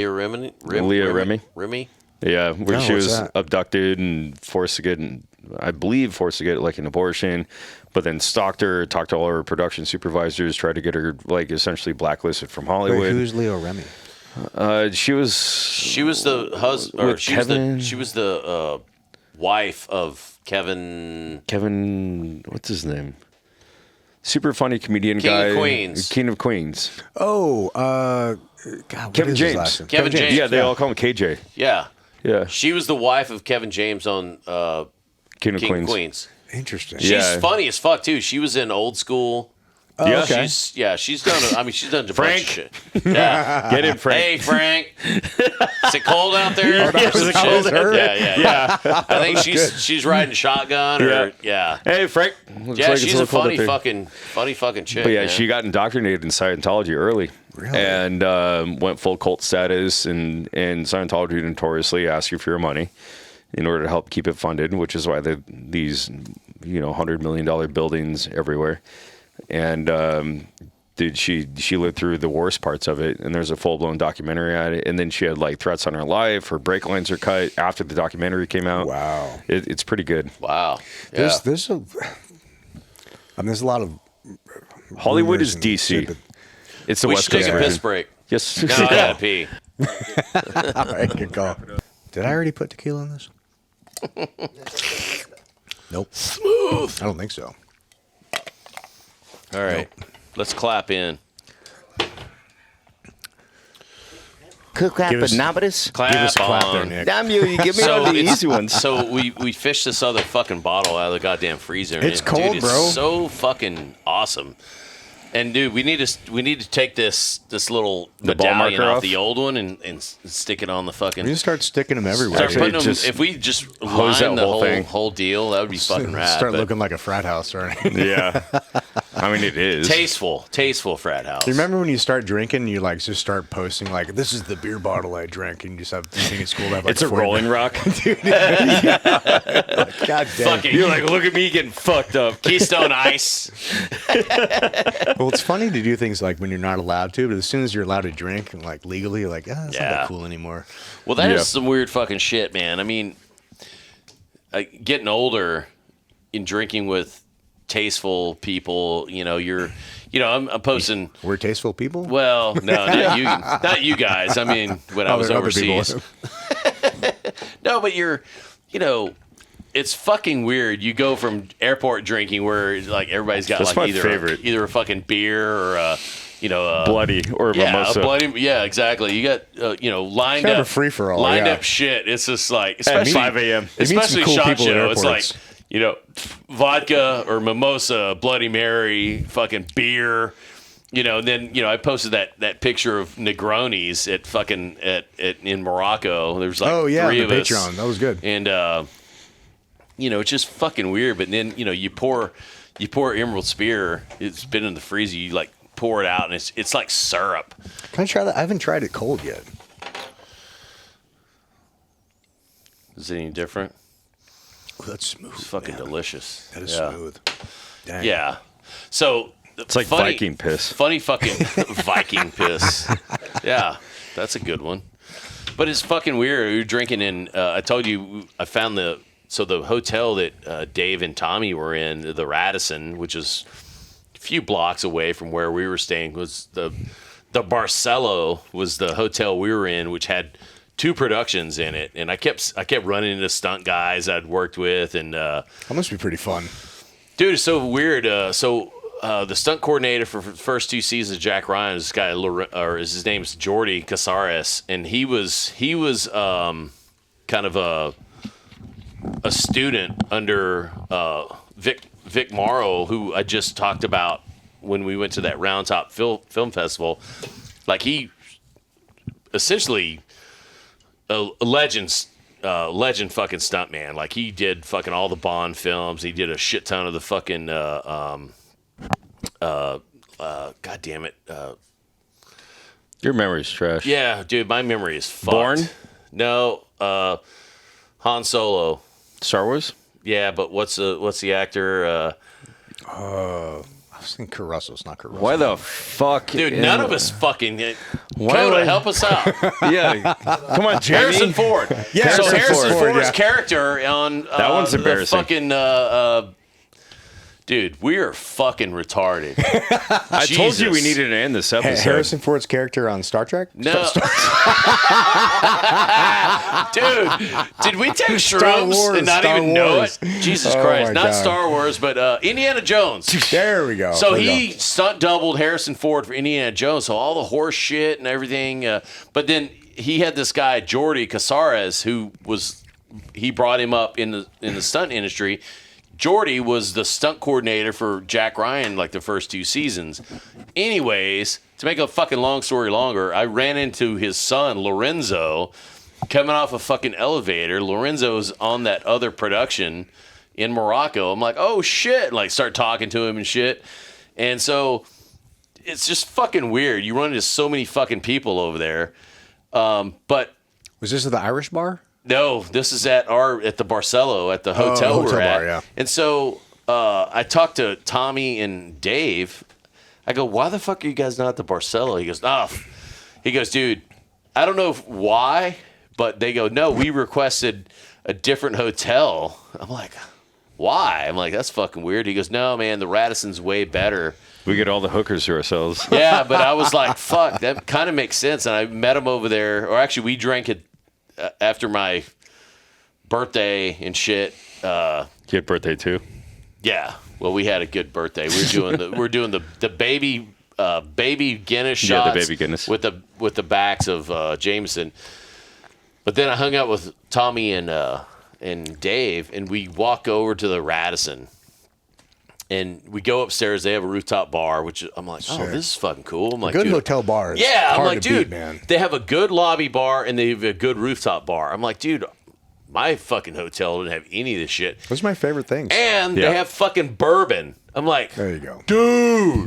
Leah Remy? Remy? Yeah, where No, she what's was that? abducted and forced to get like an abortion, but then stalked her, talked to all her production supervisors, tried to get her like essentially blacklisted from Hollywood. Wait, who's Leo Remy? She was the husband, or With she Kevin? was the wife of Kevin. what's his name? Super funny comedian King guy. of Queens. King of Queens. Oh, God, what Kevin is his James. last name? Kevin James. Yeah, they all call him KJ. Yeah, Yeah, she was the wife of Kevin James on King of King Queens. of Queens. Interesting. She's Yeah. funny as fuck too. She was in Old School. Yeah. okay. She's done. She's done a bunch Frank. of shit. Yeah. Get in, Frank. Hey, Frank. Is it cold out there? that was her? Yeah. I think she's riding shotgun or yeah. Hey, Frank. Looks Yeah, like it's she's little a cold funny up there. fucking chick. But yeah, man. she got indoctrinated in Scientology early. Really? And went full cult status, and Scientology notoriously asks you for your money in order to help keep it funded, which is why these $100 million buildings everywhere. And dude, she lived through the worst parts of it, and there's a full-blown documentary on it. And then she had like threats on her life. Her brake lines are cut after the documentary came out. Wow. It's pretty good. Wow. Yeah. There's a lot of Hollywood rumors is and DC. shit, but- It's the we West should take Coast a piss version. break. Yes. No, I gotta pee. All right, good call. Did I already put tequila in this? Nope. Smooth. I don't think so. All right. Let's clap in. Give us- Clap Give us a clap on. there, Nick. Damn you give me all the it's- easy ones. So we fished this other fucking bottle out of the goddamn freezer. and It's cold, dude, bro. It's so fucking awesome. And dude, we need to take this little The ball medallion marker off off? the old one and stick it on the fucking. We just start sticking them everywhere. Start Actually, putting them, just if we just hose line that the whole thing. whole deal, that would be fucking rad. Start but looking like a frat house, right? Yeah. I mean, it is. tasteful frat house. You remember when you start drinking, you like just start posting like, "This is the beer bottle I drank," and you just have you think it's cool to have like It's a 40 Rolling Rock. God damn. Fucking You're like, look at me getting fucked up. Keystone Ice. Well, it's funny to do things like when you're not allowed to, but as soon as you're allowed to drink and like legally, you're like, that's not Yeah. that cool anymore. Well, that is Yeah. some weird fucking shit, man. I mean, getting older in drinking with tasteful people, I'm posting. We're tasteful people. Well, no, not you guys. I mean, when I was Other people. overseas. No, but it's fucking weird. You go from airport drinking where like everybody's got That's like my favorite. either a fucking beer or a bloody or a mimosa. Exactly. You got lined Kind of up a free-for-all, lined yeah. up shit. It's just like At especially 5 a.m. You meet some especially cool shot people at show. It's like airports. vodka or mimosa, Bloody Mary, fucking beer. And then I posted that picture of Negronis at fucking at in Morocco. There's like three the of us. Patreon. That was good. And it's just fucking weird. But then you pour Emerald Spear. It's been in the freezer. You like pour it out, and it's like syrup. Can I try that? I haven't tried it cold yet. Is it any different? Ooh, that's smooth. It's fucking man. delicious. That is smooth. Dang. Yeah. So It's like Viking piss. Funny fucking Viking piss. Yeah, that's a good one. But it's fucking weird. We were drinking in. I told you I found the hotel that Dave and Tommy were in, the Radisson, which is a few blocks away from where we were staying. Was the Barcelo was the hotel we were in, which had 2 productions in it, and I kept running into stunt guys I'd worked with, and That must be pretty fun. dude, it's so weird. The stunt coordinator for the first 2 seasons of Jack Ryan is this guy, his name's Jordi Casares, and he was kind of a student under Vic Morrow, who I just talked about when we went to that Round Top Film Festival. Like he essentially a legend fucking stuntman. Like he did fucking all the Bond films. He did a shit ton of the fucking God damn it. Your memory's trash. Yeah, dude, my memory is fucked. Bourne? No, Han Solo. Star Wars? Yeah, but what's the actor? I was thinking Carusso's not Caruso. Why the fuck? Dude, none of us fucking. Why Coda, would- help us out. Yeah. Come on, Jamie. Harrison Ford. Yeah, so Harrison Ford, Ford's yeah. character on That one's the embarrassing. fucking. Dude, we are fucking retarded. I told you we Jesus. needed to end this Hey, episode. Harrison Ford's character on Star Trek? No. Dude, did we take shrooms Wars, and not Star even know Wars. it? Jesus Oh Christ. my Not God. Star Wars, but Indiana Jones. There we go. So There we he go. stunt doubled Harrison Ford for Indiana Jones. So all the horse shit and everything. But then he had this guy, Jordi Casares, he brought him up in the stunt industry. Jordy was the stunt coordinator for Jack Ryan like the first 2 seasons. Anyways, to make a fucking long story longer, I ran into his son, Lorenzo, coming off a fucking elevator. Lorenzo's on that other production in Morocco. I'm like, oh shit, like start talking to him and shit. And so it's just fucking weird. You run into so many fucking people over there. But Was this at the Irish bar? no, this is at the Barcelo at the hotel hotel we're at. bar, yeah. And so I talked to Tommy and Dave. I go, why the fuck are you guys not at the Barcelo? He goes, he goes, dude, I don't know why, but they go, no, we requested a different hotel. I'm like, why? I'm like, that's fucking weird. He goes, no, man, the Radisson's way better. We get all the hookers to ourselves. Yeah, but I was like, fuck, that kind of makes sense. And I met him over there, or actually we drank it after my birthday and shit. You had birthday too? Yeah. Well, we had a good birthday. We're doing the baby Guinness shots. Yeah, the baby Guinness. with the backs of Jameson. But then I hung out with Tommy and Dave, and we walk over to the Radisson. And we go upstairs. They have a rooftop bar, which I'm like, oh, Sure. this is fucking cool. I'm like, Good dude, hotel bars. yeah, I'm Hard like, to dude, beat, man. they have a good lobby bar and they have a good rooftop bar. I'm like, dude, my fucking hotel didn't have any of this shit. Those are my favorite things. And Yeah. they have fucking bourbon. I'm like, There you go. dude.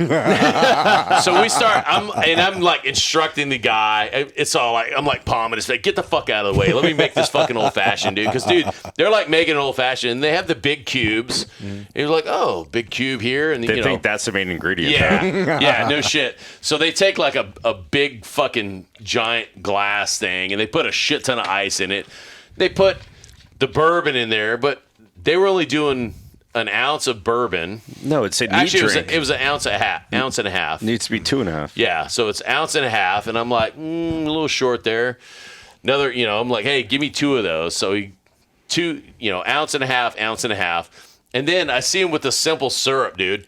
So we start. I'm like instructing the guy. It's all like I'm like palming his face. Get the fuck out of the way. Let me make this fucking old fashioned, dude. Because dude, they're like making an old fashioned. And they have the big cubes. And you're like, oh, big cube here, and They you think know, that's the main ingredient. yeah, yeah, no shit. So they take like a big fucking giant glass thing, and they put a shit ton of ice in it. They put the bourbon in there, but they were only doing an ounce of bourbon. No, it's a neat Actually, drink. it was an ounce and a half. Needs to be 2.5. Yeah, so it's ounce and a half, and I'm like, a little short there. Another, I'm like, hey, give me 2 of those. So he ounce and a half. And then I see him with the simple syrup, dude.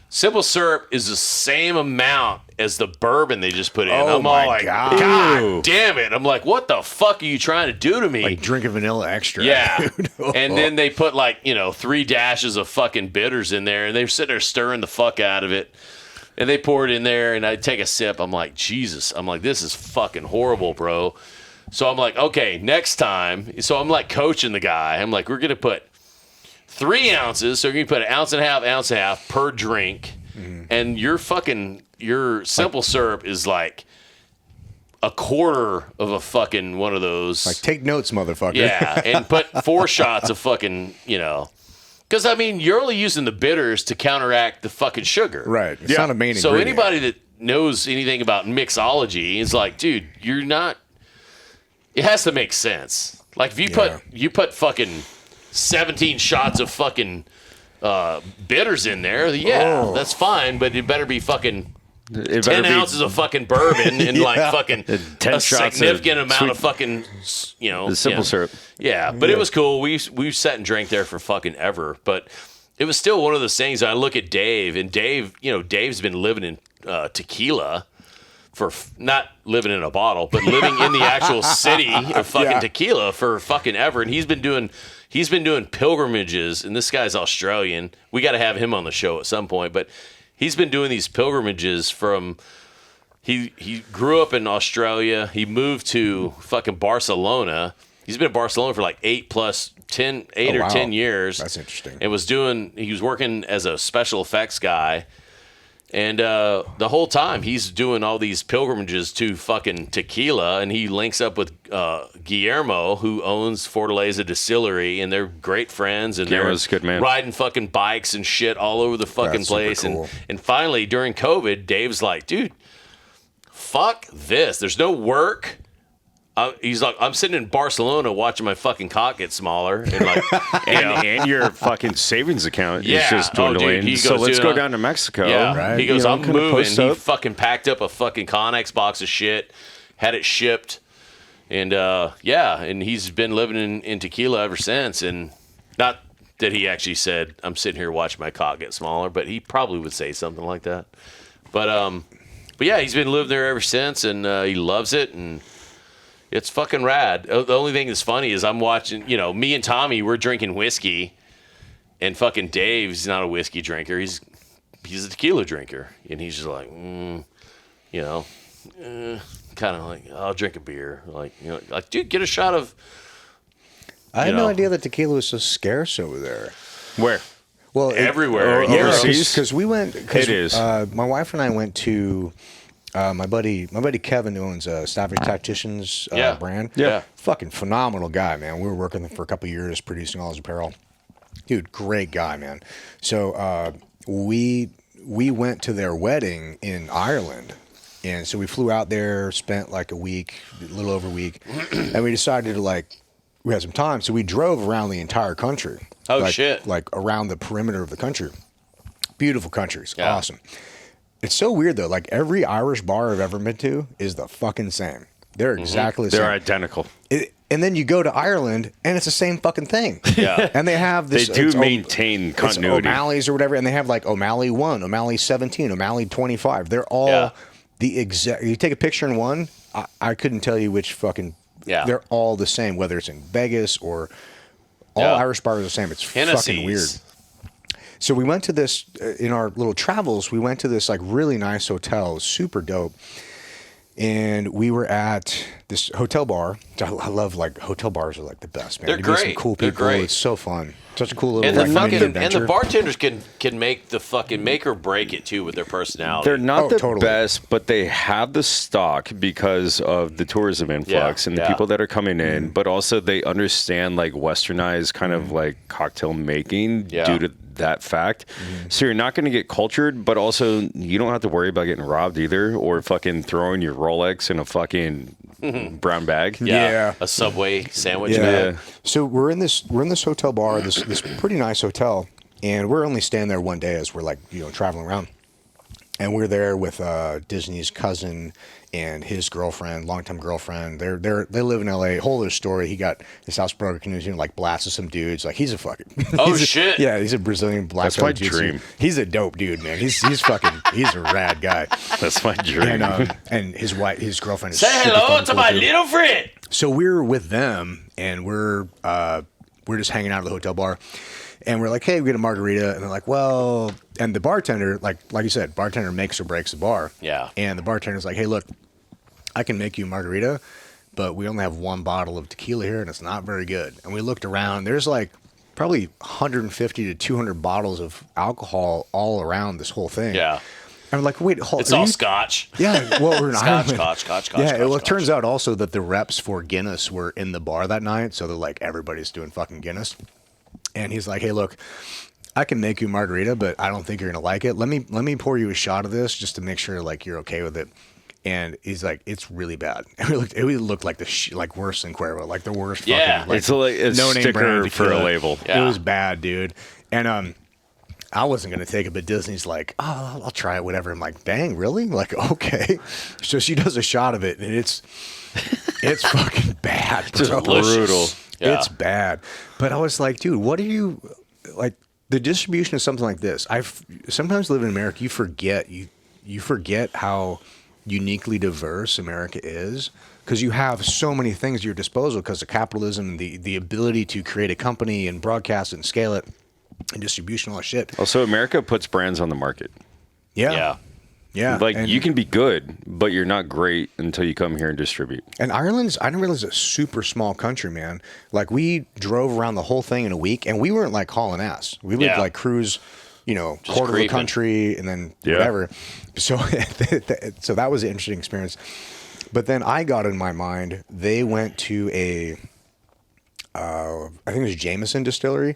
Simple syrup is the same amount as the bourbon they just put in. Oh, I'm my all like, God. God damn it. I'm like, what the fuck are you trying to do to me? Like drinking vanilla extract. Yeah. Dude. And then they put 3 dashes of fucking bitters in there, and they're sitting there stirring the fuck out of it. And they pour it in there, and I take a sip. I'm like, Jesus. I'm like, this is fucking horrible, bro. So I'm like, okay, next time. So I'm like coaching the guy. I'm like, we're going to put 3 ounces. So you're going to put an ounce and a half per drink. Mm-hmm. And your simple syrup is like a quarter of a fucking one of those. Like, take notes, motherfucker. Yeah. And put 4 shots of fucking, Because, you're only using the bitters to counteract the fucking sugar. Right. It's not a main So ingredient. anybody that knows anything about mixology is like, dude, you're not. It has to make sense. Like if you put fucking 17 shots of fucking bitters in there, that's fine, but it better be fucking 10 ounces of fucking bourbon and fucking 10 a shots significant of amount of fucking the simple syrup. Yeah, but it was cool. We sat and drank there for fucking ever, but it was still one of those things. I look at Dave, and Dave's been living in Tequila for not living in a bottle, but living in the actual city of fucking Tequila for fucking ever. And he's been doing pilgrimages, and this guy's Australian. We got to have him on the show at some point, but he's been doing these pilgrimages from. He grew up in Australia. He moved to fucking Barcelona. He's been in Barcelona for like 8 or 10 years. That's interesting. And he was working as a special effects guy. And the whole time he's doing all these pilgrimages to fucking Tequila, and he links up with Guillermo, who owns Fortaleza Distillery, and they're great friends. And Guillermo's a good man. Riding fucking bikes and shit all over the fucking That's place. super cool. And finally, during COVID, Dave's like, dude, fuck this. There's no work. He's like, I'm sitting in Barcelona watching my fucking cock get smaller, and like, And your fucking savings account is just Oh, dude, dwindling. he So goes, let's dude, go down to Mexico. Yeah, Right. he goes, I'm kinda moving. post He up. fucking packed up a fucking Connex box of shit, had it shipped, and and he's been living in Tequila ever since. And not that he actually said, I'm sitting here watching my cock get smaller, but he probably would say something like that. But yeah, he's been living there ever since, and he loves it, and it's fucking rad. The only thing that's funny is I'm watching, me and Tommy, we're drinking whiskey, and fucking Dave's not a whiskey drinker. He's a tequila drinker. And he's just like, kind of like, I'll drink a beer. Like, dude, get a shot of. I had no idea that tequila was so scarce over there. Where? Well, Everywhere. Yeah, Overseas? because we went. It is. My wife and I went to my buddy Kevin, who owns Savage Tacticians brand. Yeah. Fucking phenomenal guy, man. We were working for a couple of years producing all his apparel. Dude, great guy, man. So we went to their wedding in Ireland. And so we flew out there, spent like a little over a week, and we decided to we had some time, so we drove around the entire country. Oh, shit. Like around the perimeter of the country. Beautiful country. It's Yeah. awesome. It's so weird though. Like every Irish bar I've ever been to is the fucking same. They're exactly the They're same. identical. And then you go to Ireland and it's the same fucking thing. Yeah. And they have this. They do it's maintain it's continuity. O'Malley's or whatever, and they have like O'Malley 1, O'Malley 17, O'Malley 25. They're all the exact. You take a picture in one, I couldn't tell you which fucking. Yeah. They're all the same, whether it's in Vegas or all Irish bars are the same. It's fucking weird. So we went to this in our little travels. We went to this like really nice hotel, super dope, and we were at this hotel bar. I love hotel bars are like the best, man. They're You meet some great. cool They're people. great. It's so fun. Such a cool little And the mini adventure. and the bartenders can make the fucking make or break it too with their personality. They're not the totally. best, but they have the stock because of the tourism influx and the people that are coming in, but also they understand westernized kind of cocktail making due to that fact. So you're not going to get cultured, but also you don't have to worry about getting robbed either or fucking throwing your Rolex in a fucking brown bag. Yeah. A Subway sandwich. Yeah. bag. So we're in this hotel bar, this pretty nice hotel, and we're only staying there one day as we're traveling around. And we're there with Disney's cousin and his girlfriend, longtime girlfriend. They live in LA. Whole other story. He got his house broken into, like blasted some dudes. Like he's a fucking Shit. Yeah, he's a Brazilian black. That's my jiu-jitsu. dream. He's a dope dude, man. He's fucking he's a rad guy. That's my dream. And his girlfriend is Say super hello fucking to cool my too. little friend. So we're with them, and we're just hanging out at the hotel bar, and we're like, hey, we get a margarita, and they're like, well, and the bartender, like you said, bartender makes or breaks the bar. Yeah. And the bartender's like, hey, look, I can make you a margarita, but we only have one bottle of tequila here, and it's not very good. And we looked around. There's like probably 150 to 200 bottles of alcohol all around this whole thing. Yeah. And I'm like, wait, hold. It's all scotch. Yeah, well, we're in Ireland. Scotch. Yeah, well, it Scotch. turns out also that the reps for Guinness were in the bar that night, so they're like, everybody's doing fucking Guinness. And he's like, hey, look, I can make you a margarita, but I don't think you're gonna like it. Let me pour you a shot of this just to make sure like you're okay with it. And he's like, it's really bad. It looked like like worse than Cuervo, like the worst. Yeah. Fucking, like, It's like a no-name sticker brand for a tequila. label. Yeah. It was bad, dude. And I wasn't gonna take it, but Disney's like, oh, I'll try it, whatever. I'm like, dang, really? Like, okay. So she does a shot of it, and it's fucking bad, bro. Just brutal. Yeah. It's bad. But I was like, dude, what are you like? The distribution of something like this. I've sometimes live in America. You forget how uniquely diverse America is because you have so many things at your disposal because of capitalism, the ability to create a company and broadcast it and scale it and distribution, all that shit. Also, America puts brands on the market. Yeah. Yeah. Like and, you can be good, but you're not great until you come here and distribute. And Ireland's, I didn't realize it's a super small country, man. Like we drove around the whole thing in a week and we weren't like hauling ass. We would Yeah. like cruise, Just quarter of the creeping. country and then Yeah. whatever. So, so that was an interesting experience. But then I got in my mind, they went to I think it was Jameson distillery.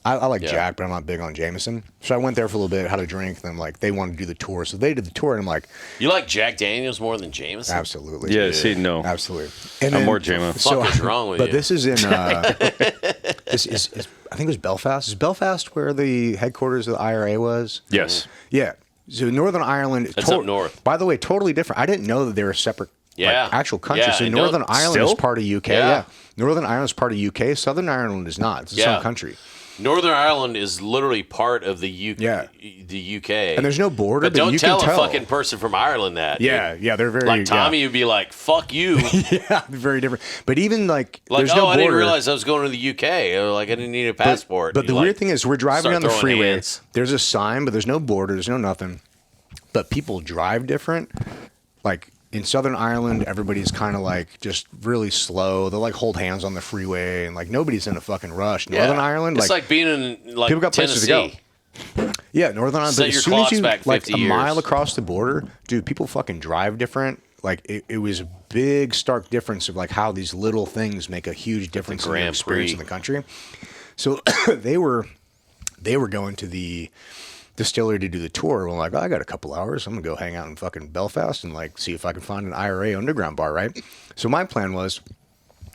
I like Yeah. Jack, but I'm not big on Jameson. So I went there for a little bit, had a drink, and then like they wanted to do the tour. So they did the tour and I'm like, You like Jack Daniels more than Jameson? absolutely. Yeah, see, no. Absolutely. And I'm then- more JMO. The fuck is wrong with but you? this is in this is I think it was Belfast. Is Belfast where the headquarters of the IRA was? Yes. Yeah. So Northern Ireland is That's up north. By the way, totally different. I didn't know that they were separate Yeah. actual countries. Yeah, So I Northern don't- Ireland Still? is part of UK. Yeah. Yeah. Northern Ireland is part of UK. Southern Ireland is not. It's its Yeah. own country. Northern Ireland is literally part of the UK. Yeah. The UK. And there's no border, But but don't you tell can a tell. fucking person from Ireland that. Yeah, yeah, they're very Like Tommy would be like, "Fuck you." Yeah, very different. But even like, Like, there's oh, no border. I didn't realize I was going to the UK. Or, like, I didn't need a passport. But the You, weird like, thing is, we're driving start down the throwing freeway. hands. There's a sign, but there's no border. There's no nothing. But people drive different. Like in Southern Ireland, everybody's kind of like just really slow. They'll like hold hands on the freeway, and like nobody's in a fucking rush. Yeah. Northern Ireland, it's like being in like people got places to go. Tennessee. yeah, Northern Ireland. Set But your as soon as clocks you back like 50 a mile years. across the border, dude, people fucking drive different. Like it was a big stark difference of like how these little things make a huge difference in your Grand experience Prix. in the country. So they were going to the distillery to do the tour. We're like, oh, I got a couple hours. I'm gonna go hang out in fucking Belfast and like see if I can find an IRA underground bar, right? So my plan was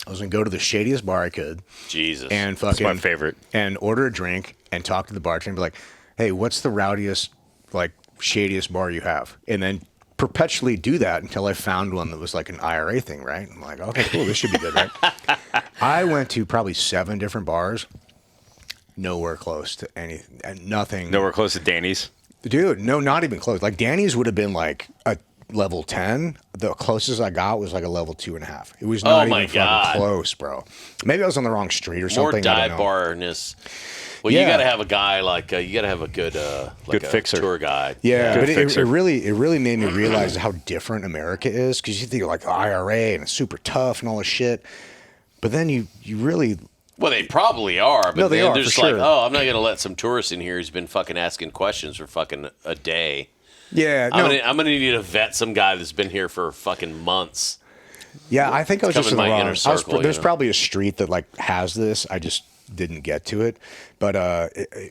I was gonna go to the shadiest bar I could Jesus. and That's fucking my favorite. and order a drink and talk to the bartender and be like, hey, what's the rowdiest, like shadiest bar you have? And then perpetually do that until I found one that was like an IRA thing, right? I'm like, okay, cool, this should be good, right? I went to probably 7 different bars. Nowhere close to anything. Nothing. Nowhere close to Danny's. Dude, no, not even close. Like Danny's would have been like a level 10. The closest I got was like a level 2.5. It was not my even God. fucking close, bro. Maybe I was on the wrong street or More something. I dive don't know. barness. Well, you Yeah. got to have a guy like you got to have a good Good a fixer. tour guide. Yeah, Good but it fixer. really made me realize how different America is because you think like IRA and it's super tough and all this shit, but then you really Well, they probably are, but No, they then are, they're for just like, sure. oh, I'm not going to let some tourist in here who's been fucking asking questions for fucking a day. yeah no, I'm gonna need to vet some guy that's been here for fucking months. yeah I think I was Come just in in the my wrong. inner circle, There's you know? probably a street that like has this. I just didn't get to it, but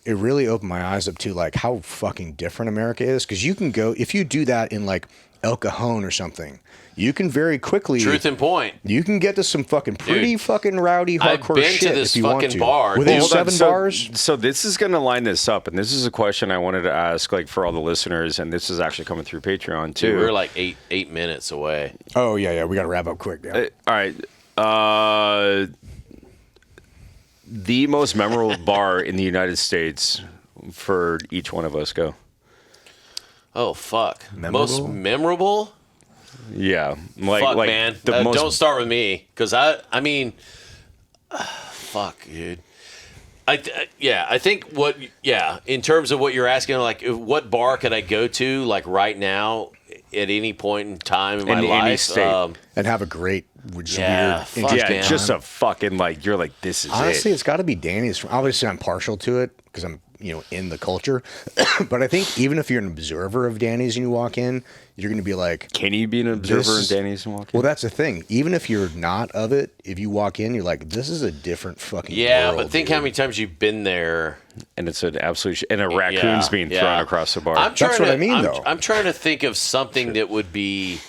it really opened my eyes up to like how fucking different America is because you can go if you do that in like El Cajon or something, you can very quickly Truth and point. You can get to some fucking pretty fucking rowdy I've hardcore been to shit this if you want fucking to. bar. Within Hold on, 7 bars. So this is going to line this up, and this is a question I wanted to ask, like for all the listeners, and this is actually coming through Patreon too. Dude, we're like eight minutes away. Oh yeah, we got to wrap up quick. Yeah. All right. The most memorable bar in the United States for each one of us. Go. Oh fuck. Memorable? Most memorable? Yeah, like Fuck, like man. the most. Don't start with me, because I mean, fuck, dude. I think in terms of what you're asking, like what bar could I go to, like right now, at any point in time in my any life, state. And have a great, weird, fuck, interesting man. Just a fucking like you're like this is Honestly, it. it's got to be Danny's. Obviously, I'm partial to it because I'm, in the culture. But I think even if you're an observer of Danny's and you walk in, you're going to be like, Can you be an observer in Danny's and walk in? well, that's the thing. Even if you're not of it, if you walk in, you're like, this is a different fucking world, but think dude. how many times you've been there. And it's an absolute and a raccoon's being thrown across the bar. That's what I mean, though. I'm trying to think of something that would be.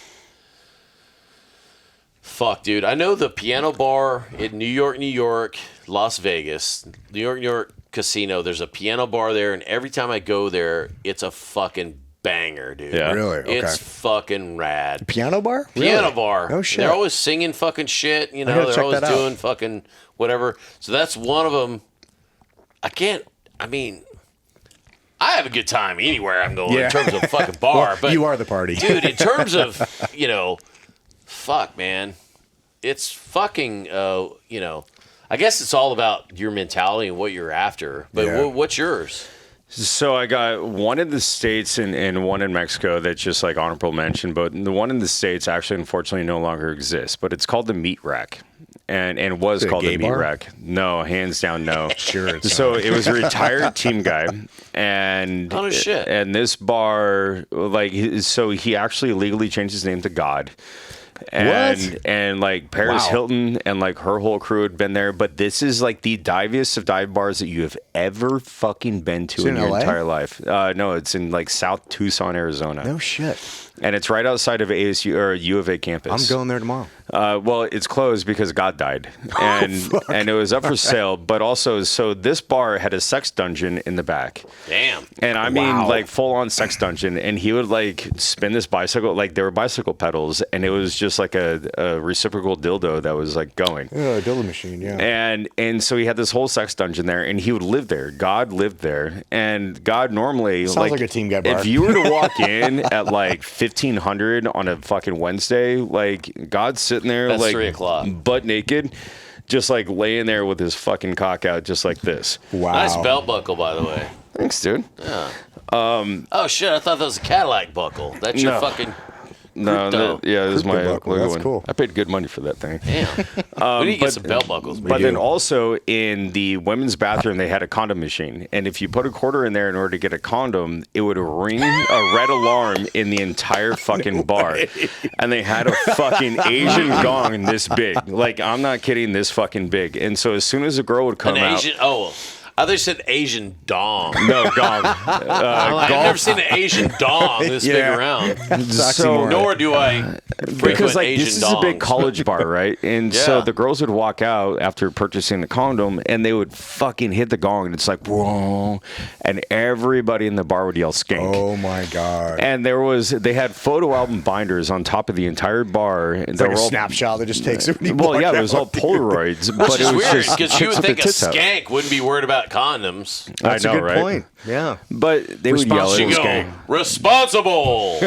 Fuck, dude. I know the piano bar in New York, Las Vegas, New York Casino. There's a piano bar there, and every time I go there, it's a fucking banger, dude. Yeah. Really? Okay. It's fucking rad. Piano bar? Piano Really? bar. Oh, shit. They're always singing fucking shit. gotta They're check always that out. doing fucking whatever. So that's one of them. I have a good time anywhere I'm going Yeah. in terms of fucking bar. Well, but you are the party. dude, in terms of, fuck, man. It's fucking, I guess it's all about your mentality and what you're after. But Yeah. what's yours? So I got one in the States and one in Mexico that's just like honorable mention, but the one in the States actually unfortunately no longer exists, but it's called the Meat Rack. And was Is it a called gay the Meat bar? Rack. No, hands down, no. Sure. It's So not. it was a retired team guy, and Oh, no shit. And this bar, so he actually legally changed his name to God. And like Paris Wow. Hilton and like her whole crew had been there, but this is like the diviest of dive bars that you have ever fucking been to Is it in in your LA? entire life. No, it's in like South Tucson, Arizona. No shit. And it's right outside of ASU or U of A campus. I'm going there tomorrow. Well, it's closed because God died, and it was up for sale. But also, so this bar had a sex dungeon in the back, Damn. and I mean Wow. like full on sex dungeon. And he would like spin this bicycle, like there were bicycle pedals, and it was just like a reciprocal dildo that was like going. Oh, dildo machine, yeah. And so he had this whole sex dungeon there, and he would live there. God lived there, and God normally Sounds like a team guy bar. If you were to walk in at like 1500 on a fucking Wednesday, like God's sitting there That's like 3 o'clock. butt naked, just like laying there with his fucking cock out, just like this. Wow. Nice belt buckle, by the way. Thanks, dude. Oh, shit. I thought that was a Cadillac buckle. That's your No. fucking. No, Crypto. yeah, this is my Crypto buckle, logo that's one. cool. I paid good money for that thing. Damn. We need to get some belt buckles. But do. then also in the women's bathroom, they had a condom machine. And if you put a quarter in there in order to get a condom, it would ring a red alarm in the entire fucking bar. And they had a fucking Asian gong this big. Like, I'm not kidding, this fucking big. And so as soon as a girl would come An out. Asian. Oh, I thought you said Asian dong. No, gong. I've never seen an Asian dong this big Yeah. around. So, Nor do I because frequent like Asian this is a big dongs. college bar, right? And so Yeah. the girls would walk out after purchasing the condom, and they would fucking hit the gong, and it's like whoa, and everybody in the bar would yell "skank." Oh my god. And they had photo album binders on top of the entire bar. And It's they like a were all, snapshot that just takes it when you well, walk yeah, it was out, all dude. Polaroids, Which but is it was weird just because you would chicks with think their a tits out. skank wouldn't be worried about condoms. That's I know, a good right? point. Yeah. But they would yell at You us, go "skank." responsible.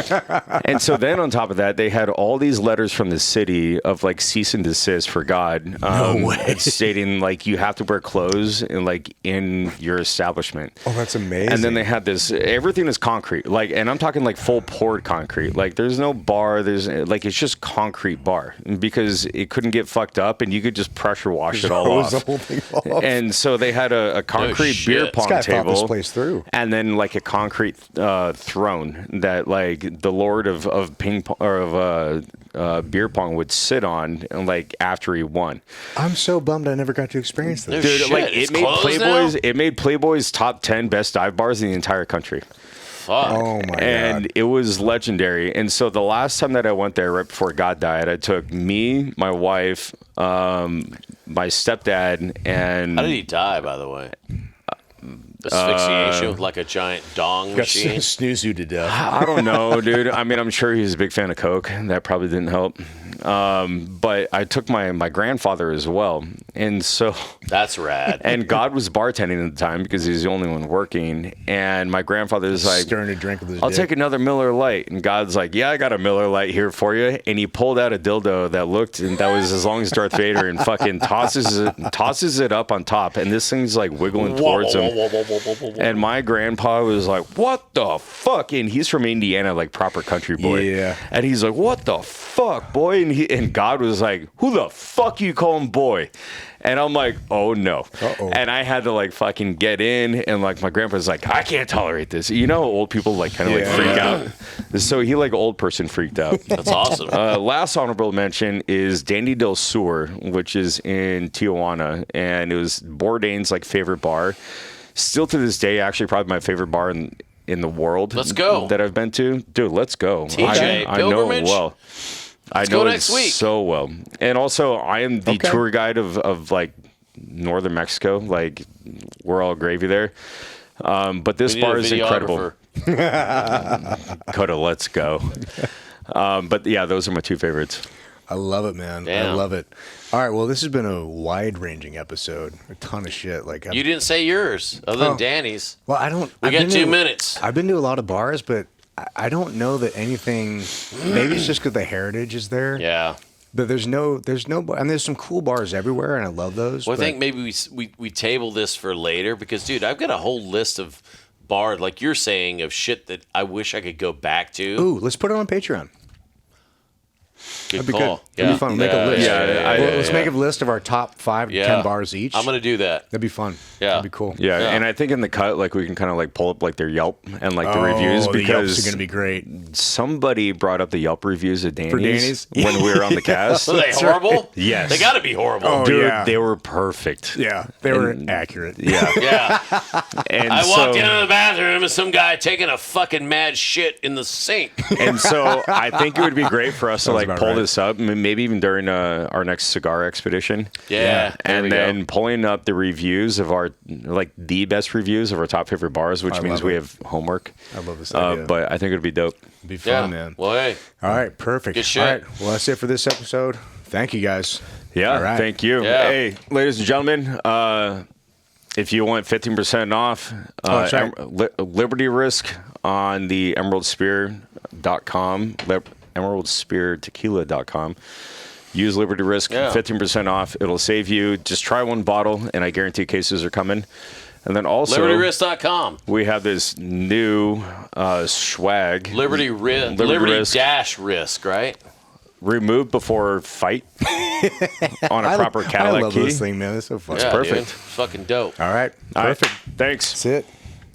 And so then on top of that, they had all these letters from the city of like cease and desist for God. No way. Stating like you have to wear clothes and like in your establishment. Oh, that's amazing. And then they had this, everything is concrete. Like, and I'm talking like full poured concrete. Like there's no bar. There's like, it's just concrete bar because it couldn't get fucked up and you could just pressure wash it all Hose off. the whole thing off. And so they had a concrete beer shit. pong This guy thought table, this place through. and then like a concrete throne that like the Lord of ping pong or of beer pong would sit on, and like after he won. I'm so bummed I never got to experience this. There's Dude, shit. like It's it made closed Playboy's now? it made Playboy's top 10 best dive bars in the entire country. Fuck. Oh my and god. it was legendary. And so the last time that I went there, right before God died, I took me, my wife, my stepdad, and How did he die, by the way? Asphyxiation with like a giant dong machine. Snooze you to death. I don't know, dude. I mean, I'm sure he was a big fan of Coke. That probably didn't help. But I took my grandfather as well. And so... That's rad. And God was bartending at the time because he was the only one working. And my grandfather's like... Stirring a drink with his I'll dick. take another Miller Lite. And God's like, yeah, I got a Miller Lite here for you. And he pulled out a dildo that looked... And that was as long as Darth Vader and fucking tosses it up on top. And this thing's like wiggling towards him. And my grandpa was like, what the fuck? And he's from Indiana, like proper country boy. Yeah. And he's like, what the fuck, boy? And God was like, who the fuck you call him boy? And I'm like, oh no. Uh-oh. And I had to like fucking get in. And like my grandpa's like, I can't tolerate this. You know, old people like kind of like freak out. So he like old person freaked out. That's awesome. Last honorable mention is Dandy Delsour, which is in Tijuana. And it was Bourdain's like favorite bar. Still to this day, actually probably my favorite bar in the world. Let's go. That I've been to. Dude, let's go. TJ, I know it pilgrimage? well. Let's I know go it next week. so well. And also, I am the Okay. tour guide of like northern Mexico. Like, we're all gravy there. But this We need bar a is incredible. videographer. Coda, let's go. But yeah, those are my two favorites. I love it, man. I Damn. love it. All right, well, this has been a wide-ranging episode. A ton of shit. Like, You didn't say yours, other than Oh. Danny's. well, I don't. We I've got been 2 to- minutes. I've been to a lot of bars, but I don't know that anything. Maybe it's just because the heritage is there. Yeah. But there's no, and there's some cool bars everywhere, and I love those. Well, I but- think maybe we table this for later because, dude, I've got a whole list of bars, like you're saying, of shit that I wish I could go back to. Ooh, let's put it on Patreon. Good That'd be call. good. That'd be fun. Make a list. Let's yeah. make a list of our top 5 to 10 bars each. I'm gonna do that. That'd be fun. Yeah. That'd be cool. Yeah, Yeah. and I think in the cut, like we can kind of like pull up like their Yelp and like the Oh, reviews the Yelps because are gonna be great. somebody brought up the Yelp reviews of Danny's? Danny's, when we were on the cast. Are they horrible? Yes. They got to be horrible. Oh, Dude, yeah. they were perfect. Yeah, they were And- accurate. Yeah. Yeah. And I walked so, into the bathroom and some guy taking a fucking mad shit in the sink. and so I think it would be great for us to Sounds like about pull right. this up, maybe even during our next cigar expedition. Yeah. there we And go. then pulling up the reviews of our, like the best reviews of our top favorite bars, which I means love we it. have homework. I love this idea. But I think it would be dope. It'd be Yeah. fun, man. Well, hey. All right, perfect. Good shit. All right, well, that's it for this episode. Thank you, guys. Yeah, All right. thank you. Yeah. Hey, ladies and gentlemen, if you want 15% off, that's right. Liberty Risk on the emeraldspear.com, emeraldspeartequila.com. Use Liberty Risk, Yeah. 15% off. It'll save you. Just try one bottle, and I guarantee cases are coming. And then also, LibertyRisk.com. we have this new swag. Liberty Risk. dash risk, right? Removed before fight on a proper I Cadillac love key. this thing, man. It's so fun. Yeah, perfect. dude. Fucking dope. All right, All right, perfect. thanks. That's it.